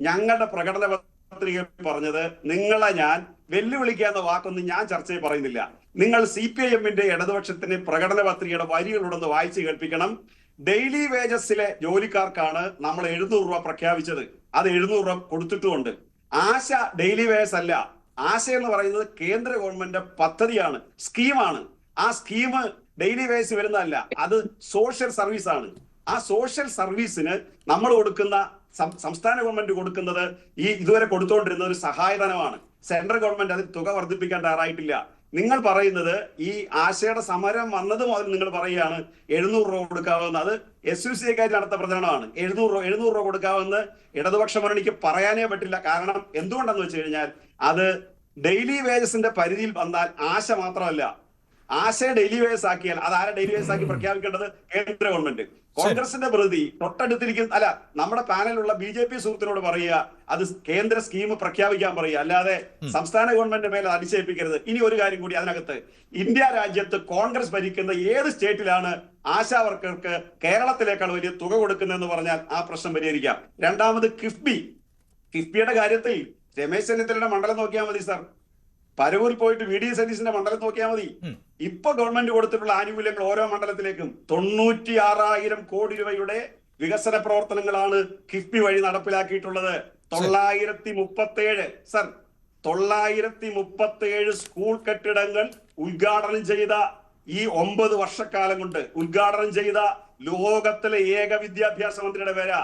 ഞങ്ങളുടെ പ്രകടന പത്രിക പറഞ്ഞത് നിങ്ങളെ ഞാൻ വെല്ലുവിളിക്കാവുന്ന വാക്കൊന്നും ഞാൻ ചർച്ചയിൽ പറയുന്നില്ല. നിങ്ങൾ CPIM-ന്റെ ഇടതുപക്ഷത്തിന്റെ പ്രകടന പത്രികയുടെ വരികളുണ്ടെന്ന് വായിച്ച് കേൾപ്പിക്കണം. ഡെയിലി വേജസിലെ ജോലിക്കാർക്കാണ് നമ്മൾ 700 രൂപ പ്രഖ്യാപിച്ചത്. അത് 700 രൂപ കൊടുത്തിട്ടുമുണ്ട്. ആശ ഡെയിലി വേജസ് അല്ല. ആശ എന്ന് പറയുന്നത് കേന്ദ്ര ഗവൺമെന്റ് പദ്ധതിയാണ്, സ്കീമാണ്. ആ സ്കീം ഡെയിലി വേജസ് വരുന്നതല്ല, അത് സോഷ്യൽ സർവീസ് ആണ്. ആ സോഷ്യൽ സർവീസിന് നമ്മൾ കൊടുക്കുന്ന, സംസ്ഥാന ഗവൺമെന്റ് കൊടുക്കുന്നത് ഇതുവരെ കൊടുത്തുകൊണ്ടിരുന്ന ഒരു സഹായധനമാണ്. സെൻട്രൽ ഗവൺമെന്റ് അതിൽ തുക വർദ്ധിപ്പിക്കാൻ തയ്യാറായിട്ടില്ല. നിങ്ങൾ പറയുന്നത് ഈ ആശയുടെ സമരം വന്നത് മുതൽ നിങ്ങൾ പറയുകയാണ് 700 രൂപ കൊടുക്കാവുന്ന. അത് SUCI നടത്ത പ്രചരണമാണ്. 700 രൂപ കൊടുക്കാവുന്ന ഇടതുപക്ഷ മുന്നണിക്ക് പറയാനേ പറ്റില്ല. കാരണം എന്തുകൊണ്ടെന്ന് വെച്ച് കഴിഞ്ഞാൽ അത് ഡെയിലി വേജസിന്റെ പരിധിയിൽ വന്നാൽ ആശ മാത്രമല്ല, ആശയെ ഡെയിലി വേജസ് ആക്കിയാൽ അത് ആരെ ഡെയിലി വേജസ് ആക്കി പ്രഖ്യാപിക്കേണ്ടത്? കേന്ദ്ര ഗവൺമെന്റ്. കോൺഗ്രസിന്റെ പ്രതി തൊട്ടടുത്തിരിക്കുന്ന, അല്ല, നമ്മുടെ പാനലുള്ള BJP സുഹൃത്തിനോട് പറയുക അത് കേന്ദ്ര സ്കീം പ്രഖ്യാപിക്കാൻ പറയുക, അല്ലാതെ സംസ്ഥാന ഗവൺമെന്റിന്റെ മേലെ അടിച്ചേൽപ്പിക്കരുത്. ഇനി ഒരു കാര്യം കൂടി അതിനകത്ത്, ഇന്ത്യ രാജ്യത്ത് കോൺഗ്രസ് ഭരിക്കുന്ന ഏത് സ്റ്റേറ്റിലാണ് ആശാ വർക്കർക്ക് കേരളത്തിലേക്കാൾ വലിയ തുക കൊടുക്കുന്നതെന്ന് പറഞ്ഞാൽ ആ പ്രശ്നം പരിഹരിക്കാം. രണ്ടാമത് കിഫ്ബിയുടെ കാര്യത്തിൽ രമേശ് ചെന്നിത്തലയുടെ മണ്ഡലം നോക്കിയാൽ മതി സർ. പരവൂരിൽ പോയിട്ട് VD സതീശന്റെ മണ്ഡലം നോക്കിയാൽ മതി. ഇപ്പൊ ഗവൺമെന്റ് കൊടുത്തിട്ടുള്ള ആനുകൂല്യങ്ങൾ ഓരോ മണ്ഡലത്തിലേക്കും 96,000 കോടി രൂപയുടെ വികസന പ്രവർത്തനങ്ങളാണ് കിഫ്ബി വഴി നടപ്പിലാക്കിയിട്ടുള്ളത്. 937 സർ, 937 സ്കൂൾ കെട്ടിടങ്ങൾ ഉദ്ഘാടനം ചെയ്ത ഈ 9 വർഷക്കാലം കൊണ്ട് ഉദ്ഘാടനം ചെയ്ത ലോകത്തിലെ ഏക വിദ്യാഭ്യാസ മന്ത്രിയുടെ പേരാ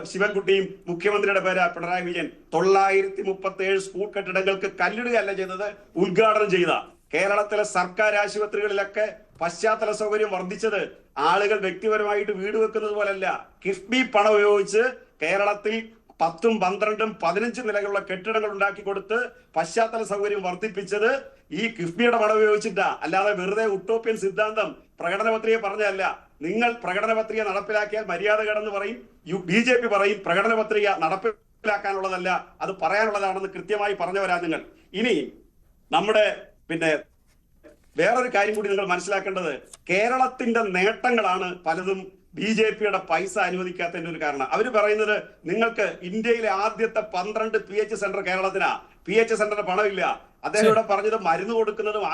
ശിവൻകുട്ടിയും മുഖ്യമന്ത്രിയുടെ പേരാ പിണറായി വിജയൻ. 937 സ്കൂൾ കെട്ടിടങ്ങൾക്ക് കല്ലിടുകയല്ല ചെയ്തത്, ഉദ്ഘാടനം ചെയ്ത. കേരളത്തിലെ സർക്കാർ ആശുപത്രികളിലൊക്കെ പശ്ചാത്തല സൗകര്യം വർദ്ധിച്ചത് ആളുകൾ വ്യക്തിപരമായിട്ട് വീട് വെക്കുന്നത് പോലല്ല. കിഫ്ബി പണം ഉപയോഗിച്ച് കേരളത്തിൽ 10ഉം 12ഉം 15 നിലകളുള്ള കെട്ടിടങ്ങൾ ഉണ്ടാക്കി കൊടുത്ത് പശ്ചാത്തല സൗകര്യം വർദ്ധിപ്പിച്ചത് ഈ കിഫ്ബിയുടെ പണം ഉപയോഗിച്ചിട്ടാ. അല്ലാതെ വെറുതെ ഉട്ടോപ്യൻ സിദ്ധാന്തം പ്രകടന പത്രിക പറഞ്ഞതല്ല. നിങ്ങൾ പ്രകടന പത്രിക നടപ്പിലാക്കിയാൽ മര്യാദകേടെന്ന് പറയും, BJP പറയും പ്രകടന പത്രിക നടപ്പിലാക്കാനുള്ളതല്ല, അത് പറയാനുള്ളതാണെന്ന് കൃത്യമായി പറഞ്ഞവരാ നിങ്ങൾ. ഇനി നമ്മുടെ വേറൊരു കാര്യം കൂടി നിങ്ങൾ മനസ്സിലാക്കേണ്ടത്, കേരളത്തിന്റെ നേട്ടങ്ങളാണ് പലതും BJP-യുടെ പൈസ അനുവദിക്കാത്തതിന്റെ ഒരു കാരണം. അവര് പറയുന്നത് നിങ്ങൾക്ക് ഇന്ത്യയിലെ ആദ്യത്തെ 12 PH സെന്റർ കേരളത്തിനാ. PH സെന്ററിന് പണമില്ല. അദ്ദേഹം ഇവിടെ പറഞ്ഞത് മരുന്ന് കൊടുക്കുന്നതും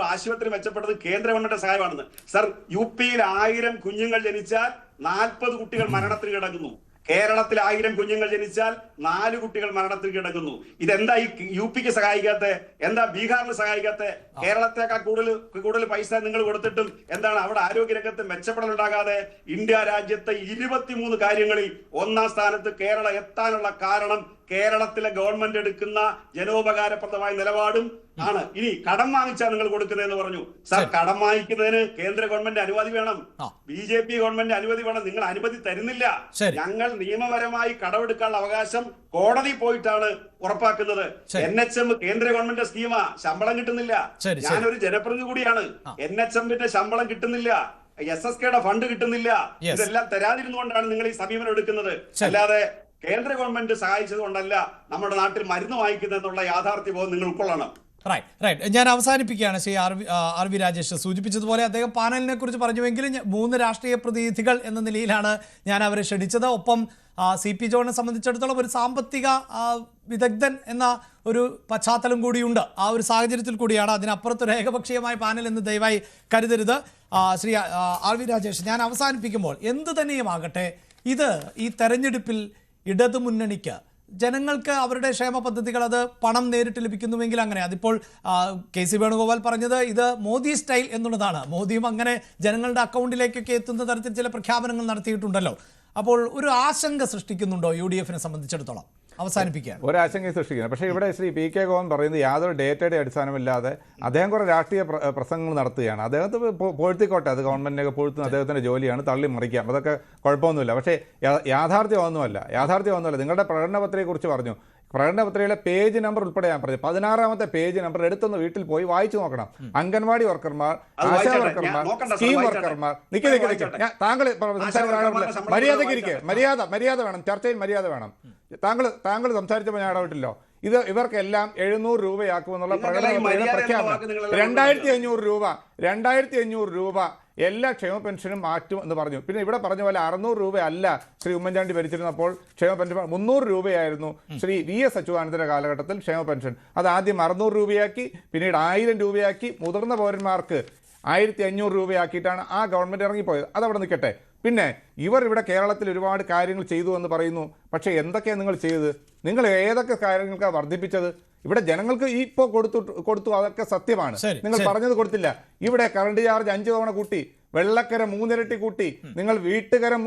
ആശുപത്രി മെച്ചപ്പെട്ടതും കേന്ദ്ര ഗവൺമെന്റ് സഹായമാണെന്ന്. സർ, UP-യിൽ 1000 കുഞ്ഞുങ്ങൾ ജനിച്ചാൽ 40 കുട്ടികൾ മരണത്തിന് കിടക്കുന്നു. കേരളത്തിൽ 1000 കുഞ്ഞുങ്ങൾ ജനിച്ചാൽ 4 കുട്ടികൾ മരണത്തിൽ കിടക്കുന്നു. ഇതെന്താ ഈ UP-ക്ക് സഹായിക്കാത്ത? എന്താ ബീഹാറിന് സഹായിക്കാത്ത? കേരളത്തെക്കാൾ കൂടുതൽ പൈസ നിങ്ങൾ കൊടുത്തിട്ടും എന്താണ് അവിടെ ആരോഗ്യരംഗത്ത് മെച്ചപ്പെടൽ ഉണ്ടാകാതെ? ഇന്ത്യ രാജ്യത്തെ 23 കാര്യങ്ങളിൽ 1-ാം സ്ഥാനത്ത് കേരളം എത്താനുള്ള കാരണം കേരളത്തിലെ ഗവൺമെന്റ് എടുക്കുന്ന ജനോപകാരപ്രദമായ നിലപാടും ആണ്. ഇനി കടം വാങ്ങിച്ചാൽ നിങ്ങൾ കൊടുക്കുന്നതെന്ന് പറഞ്ഞു. സാർ, കടം വാങ്ങിക്കുന്നതിന് കേന്ദ്ര ഗവൺമെന്റ് അനുമതി വേണം, BJP ഗവൺമെന്റ് അനുമതി വേണം. നിങ്ങൾ അനുമതി തരുന്നില്ല. ഞങ്ങൾ നിയമപരമായി കടമെടുക്കാനുള്ള അവകാശം കോടതി പോയിട്ടാണ് ഉറപ്പാക്കുന്നത്. NHM കേന്ദ്ര ഗവൺമെന്റ് സ്കീമാ, ശമ്പളം കിട്ടുന്നില്ല. ഞാനൊരു ജനപ്രതിനിധി കൂടിയാണ്. NHM-ന്റെ ശമ്പളം കിട്ടുന്നില്ല. SSKയുടെ ഫണ്ട് കിട്ടുന്നില്ല. Yes. ഇതെല്ലാം തരാതിരുന്നുകൊണ്ടാണ് നിങ്ങൾ ഈ സമീപനം എടുക്കുന്നത്. അല്ലാതെ കേന്ദ്ര ഗവൺമെന്റ് സഹായിച്ചത് കൊണ്ടല്ല നമ്മുടെ നാട്ടിൽ മരുന്ന് വാങ്ങിക്കുന്നത് എന്നുള്ള യാഥാർത്ഥ്യബോധം നിങ്ങൾ ഉൾക്കൊള്ളണം. റൈറ്റ് ഞാൻ അവസാനിപ്പിക്കുകയാണ്. ശ്രീ ആർ വി രാജേഷ് സൂചിപ്പിച്ചതുപോലെ അദ്ദേഹം പാനലിനെ കുറിച്ച് പറഞ്ഞുവെങ്കിലും 3 രാഷ്ട്രീയ പ്രതിനിധികൾ എന്ന നിലയിലാണ് ഞാൻ അവരെ ക്ഷണിച്ചത്. ഒപ്പം CP ജോണിനെ സംബന്ധിച്ചിടത്തോളം ഒരു സാമ്പത്തിക വിദഗ്ധൻ എന്ന ഒരു പശ്ചാത്തലം കൂടിയുണ്ട്. ആ ഒരു സാഹചര്യത്തിൽ കൂടിയാണ്. അതിനപ്പുറത്തൊരു ഏകപക്ഷീയമായ പാനൽ എന്ന് ദയവായി കരുതരുത്. ശ്രീ ആർ വി രാജേഷ്, ഞാൻ അവസാനിപ്പിക്കുമ്പോൾ എന്തു തന്നെയുമാകട്ടെ, ഇത് ഈ തെരഞ്ഞെടുപ്പിൽ ഇടതുമുന്നണിക്ക് ജനങ്ങൾക്ക് അവരുടെ ക്ഷേമ പദ്ധതികൾ അത് പണം നേരിട്ട് ലഭിക്കുന്നുവെങ്കിൽ അങ്ങനെ അതിപ്പോൾ KC വേണുഗോപാൽ പറഞ്ഞത് ഇത് മോദി സ്റ്റൈൽ എന്നുള്ളതാണ്. മോദിയും അങ്ങനെ ജനങ്ങളുടെ അക്കൗണ്ടിലേക്കൊക്കെ എത്തുന്ന തരത്തിൽ ചില പ്രഖ്യാപനങ്ങൾ നടത്തിയിട്ടുണ്ടല്ലോ. അപ്പോൾ ഒരു ആശങ്ക സൃഷ്ടിക്കുന്നുണ്ടോ UDF-നെ സംബന്ധിച്ചിടത്തോളം? അവസാനിപ്പിക്കുകയാണ്. ഒരാശങ്കയും സൃഷ്ടിക്കുന്നത്. പക്ഷേ ഇവിടെ ശ്രീ PK ഗോവൻ പറയുന്നത് യാതൊരു ഡേറ്റയുടെ അടിസ്ഥാനമില്ലാതെ അദ്ദേഹം കുറേ രാഷ്ട്രീയ പ്രസംഗങ്ങൾ നടത്തുകയാണ്. അദ്ദേഹത്തെ പൊഴുത്തിക്കോട്ടെ, അത് ഗവൺമെന്റിനൊക്കെ പൊഴുത്തുന്ന അദ്ദേഹത്തിന്റെ ജോലിയാണ്, തള്ളി മറിക്കാം, അതൊക്കെ കുഴപ്പമൊന്നുമില്ല. പക്ഷേ യാഥാർത്ഥ്യമൊന്നുമല്ല. നിങ്ങളുടെ പ്രകടനപത്രികയെക്കുറിച്ച് പറഞ്ഞു. പ്രകടനപത്രികയിലെ പേജ് നമ്പർ ഉൾപ്പെടെ ഞാൻ പറഞ്ഞു. 16ാമത്തെ പേജ് നമ്പർ എടുത്തൊന്ന് വീട്ടിൽ പോയി വായിച്ചു നോക്കണം. അംഗൻവാടി വർക്കർമാർ, ആശാ വർക്കർമാർ, സ്കീം വർക്കർമാർ, താങ്കൾ മര്യാദ വേണം, ചർച്ചയിൽ മര്യാദ വേണം. താങ്കൾ സംസാരിച്ചപ്പോൾ ഞാൻ ഇടപെട്ടില്ലോ. ഇവർക്കെല്ലാം 700 രൂപയാക്കുമെന്നുള്ള പ്രകടനപത്രികയുടെ പ്രഖ്യാപനം. 2500 രൂപ എല്ലാ ക്ഷേമ പെൻഷനും മാറ്റും എന്ന് പറഞ്ഞു. പിന്നെ ഇവിടെ പറഞ്ഞ പോലെ 600 രൂപ അല്ല ശ്രീ ഉമ്മൻചാണ്ടി ഭരിച്ചിരുന്നപ്പോൾ ക്ഷേമ പെൻഷൻ 300 രൂപയായിരുന്നു ശ്രീ VS അച്യുതാനന്ദന്റെ കാലഘട്ടത്തിൽ ക്ഷേമ പെൻഷൻ. അത് ആദ്യം 600 രൂപയാക്കി, പിന്നീട് 1000 രൂപയാക്കി, മുതിർന്ന പൗരന്മാർക്ക് 1500 രൂപയാക്കിയിട്ടാണ് ആ ഗവൺമെന്റ് ഇറങ്ങിപ്പോയത്. അതവിടെ നിൽക്കട്ടെ. പിന്നെ ഇവർ ഇവിടെ കേരളത്തിൽ ഒരുപാട് കാര്യങ്ങൾ ചെയ്തു എന്ന് പറയുന്നു. പക്ഷേ എന്തൊക്കെയാണ് നിങ്ങൾ ചെയ്തത്? നിങ്ങൾ ഏതൊക്കെ കാര്യങ്ങൾക്കാണ് വർദ്ധിപ്പിച്ചത്? ഇവിടെ ജനങ്ങൾക്ക് ഇപ്പോൾ കൊടുത്തു, അതൊക്കെ സത്യമാണ്. നിങ്ങൾ പറഞ്ഞത് കൊടുത്തില്ല. ഇവിടെ കറണ്ട് ചാർജ് 5 തവണ കൂട്ടി, വെള്ളക്കര 3 ഇരട്ടി കൂട്ടി, നിങ്ങൾ വീട്ടുകരം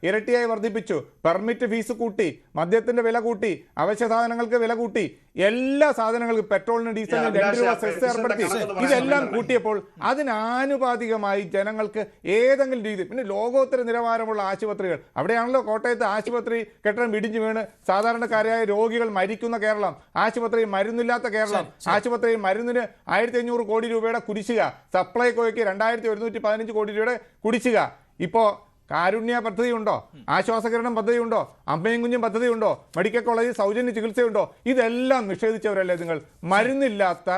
ഇരട്ടിയായി വർദ്ധിപ്പിച്ചു, പെർമിറ്റ് ഫീസ് കൂട്ടി, മദ്യത്തിന്റെ വില കൂട്ടി, അവശ്യ സാധനങ്ങൾക്ക് വില കൂട്ടി, എല്ലാ സാധനങ്ങൾക്കും പെട്രോളിന് ഡീസലിന് 2 രൂപ സെസ് ഏർപ്പെടുത്തി. ഇതെല്ലാം കൂട്ടിയപ്പോൾ അതിനാനുപാതികമായി ജനങ്ങൾക്ക് ഏതെങ്കിലും രീതി, പിന്നെ ലോകോത്തര നിലവാരമുള്ള ആശുപത്രികൾ, അവിടെയാണല്ലോ കോട്ടയത്ത് ആശുപത്രി കെട്ടിടം ഇടിഞ്ഞു വീണ് സാധാരണക്കാരായ രോഗികൾ മരിക്കുന്ന കേരളം, ആശുപത്രിയിൽ മരുന്നില്ലാത്ത കേരളം, ആശുപത്രിയിൽ മരുന്നിന് 1500 കോടി രൂപയുടെ കുടിശ്ശിക, സപ്ലൈകോയ്ക്ക് 2115 കോടി രൂപയുടെ കുടിശ്ശിക. ഇപ്പോൾ കാരുണ്യ പദ്ധതിയുണ്ടോ? ആശ്വാസകിരണം പദ്ധതിയുണ്ടോ? അമ്മയും കുഞ്ഞും പദ്ധതിയുണ്ടോ? മെഡിക്കൽ കോളേജിൽ സൗജന്യ ചികിത്സയുണ്ടോ? ഇതെല്ലാം നിഷേധിച്ചവരല്ലേ നിങ്ങൾ? മരുന്നില്ലാത്ത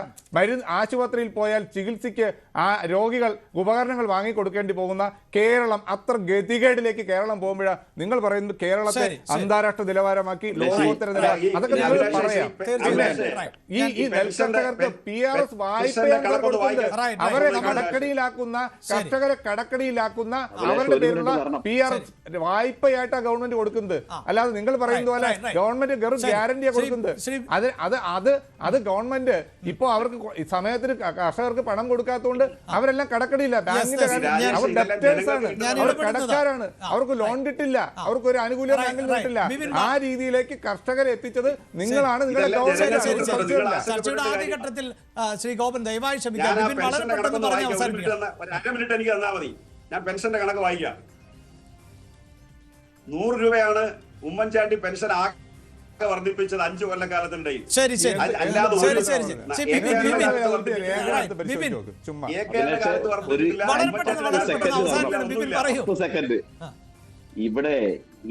ആശുപത്രിയിൽ പോയാൽ ചികിത്സയ്ക്ക് ആ രോഗികൾ ഉപകരണങ്ങൾ വാങ്ങിക്കൊടുക്കേണ്ടി പോകുന്ന കേരളം, അത്ര ഗതികേടിലേക്ക് കേരളം പോകുമ്പോഴാണ് നിങ്ങൾ പറയുന്നത് കേരളത്തെ അന്താരാഷ്ട്ര നിലവാരമാക്കി ലോകോത്തര നിലവാരം. അതൊക്കെ നിങ്ങൾ പറയാം. ഈ നെൽകർഷകർക്ക് PRS വായ്പയാണ് കൊടുക്കുന്നത്. അവരെ കടക്കടിയിലാക്കുന്ന, കർഷകരെ കടക്കടിയിലാക്കുന്ന അവരുടെ പേരുള്ള PRS വായ്പയായിട്ടാണ് ഗവൺമെന്റ് കൊടുക്കുന്നത്. അല്ലാതെ നിങ്ങൾ പറയുന്നത് പോലെ ഗവൺമെന്റ് ഗ്യാരണ്ടിയാണ് കൊടുക്കുന്നത്. അത് ഗവൺമെന്റ് ഇപ്പോ അവർക്ക് സമയത്തിന് കർഷകർക്ക് പണം കൊടുക്കാത്തതുകൊണ്ട് അവരെല്ലാം കടക്കടിയില്ല. ബാങ്കിന്റെ അവർ ഡെപ്റ്റേഴ്സ് ആണ്, അവർ കടക്കാരാണ്, അവർക്ക് ലോൺ കിട്ടില്ല, അവർക്ക് ഒരു ആനുകൂല്യം ബാങ്കിൽ കിട്ടില്ല. ആ രീതിയിലേക്ക് കർഷകരെ എത്തിച്ചത് നിങ്ങളാണ്, നിങ്ങളുടെ ചർച്ചയുടെ ആദ്യഘട്ടത്തിൽ. ശ്രീ ഗോപൻ ദയവായി ക്ഷമിക്കാം, വളരെ പെട്ടെന്ന് പറഞ്ഞ് അവസാനിപ്പിക്കാം. 1 മിനിറ്റ് എനിക്ക് തന്നാൽ മതി. ഞാൻ പെൻഷന്റെ കണക്ക് വായിക്കാം. 100 രൂപയാണ് ഉമ്മൻചാണ്ടി പെൻഷൻ വർദ്ധിപ്പിച്ചത് 5 കൊല്ലക്കാലത്തിനിടയിൽ. ഇവിടെ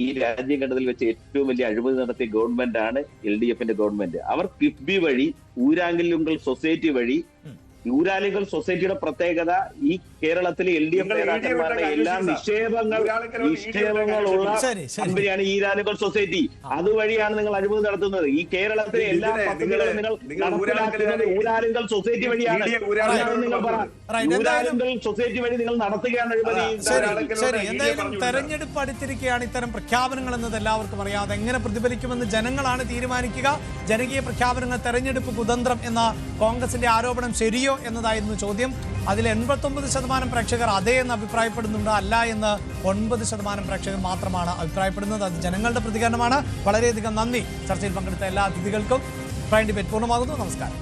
ഈ രാജ്യഘട്ടത്തിൽ വെച്ച് ഏറ്റവും വലിയ അഴിമതി നടത്തിയ ഗവൺമെന്റ് ആണ് LDF-ന്റെ ഗവൺമെന്റ്. അവർ കിഫ്ബി വഴി, ഊരാങ്കലുങ്കൽ സൊസൈറ്റി വഴി, ഊരാലുങ്കൽ സൊസൈറ്റിയുടെ പ്രത്യേകത ഈ കേരളത്തിലെ LDF നേതാക്കന്മാരുടെ എല്ലാ നിക്ഷേപങ്ങളുള്ള കമ്പനിയാണ് ഈരാലുങ്കൽ സൊസൈറ്റി. അതുവഴിയാണ് നിങ്ങൾ അഴിമതി നടത്തുന്നത്. ഈ കേരളത്തിലെ എല്ലാ പദ്ധതികളും നിങ്ങൾ നടപ്പിലാക്കുന്നത് ഊരാലുങ്കൽ സൊസൈറ്റി വഴിയാണ്. നിങ്ങൾ ഊരാലുങ്കൽ സൊസൈറ്റി വഴി നിങ്ങൾ നടത്തുകയാണ് അഴിമതി. എന്തായാലും തെരഞ്ഞെടുപ്പ് അടുത്തിരിക്കുകയാണ്. ഇത്തരം പ്രഖ്യാപനങ്ങൾ എന്നത് എല്ലാവർക്കും അറിയാതെ എങ്ങനെ പ്രതിഫലിക്കുമെന്ന് ജനങ്ങളാണ് തീരുമാനിക്കുക. ജനകീയ പ്രഖ്യാപനങ്ങൾ തെരഞ്ഞെടുപ്പ് കുതന്ത്രം എന്ന കോൺഗ്രസിന്റെ ആരോപണം ശരിയോ എന്നതായിരുന്നു ചോദ്യം. അതിൽ 89% പ്രേക്ഷകർ അതെ എന്ന് അഭിപ്രായപ്പെടുന്നുണ്ട്, അല്ല എന്ന് 9% പ്രേക്ഷകർ മാത്രമാണ് അഭിപ്രായപ്പെടുന്നത്. അത് ജനങ്ങളുടെ പ്രതികരണമാണ്. വളരെയധികം നന്ദി ചർച്ചയിൽ പങ്കെടുത്ത എല്ലാ അതിഥികൾക്കും. പ്രൈം ഡിബേറ്റ് പൂർണ്ണമാകുന്നു. നമസ്കാരം.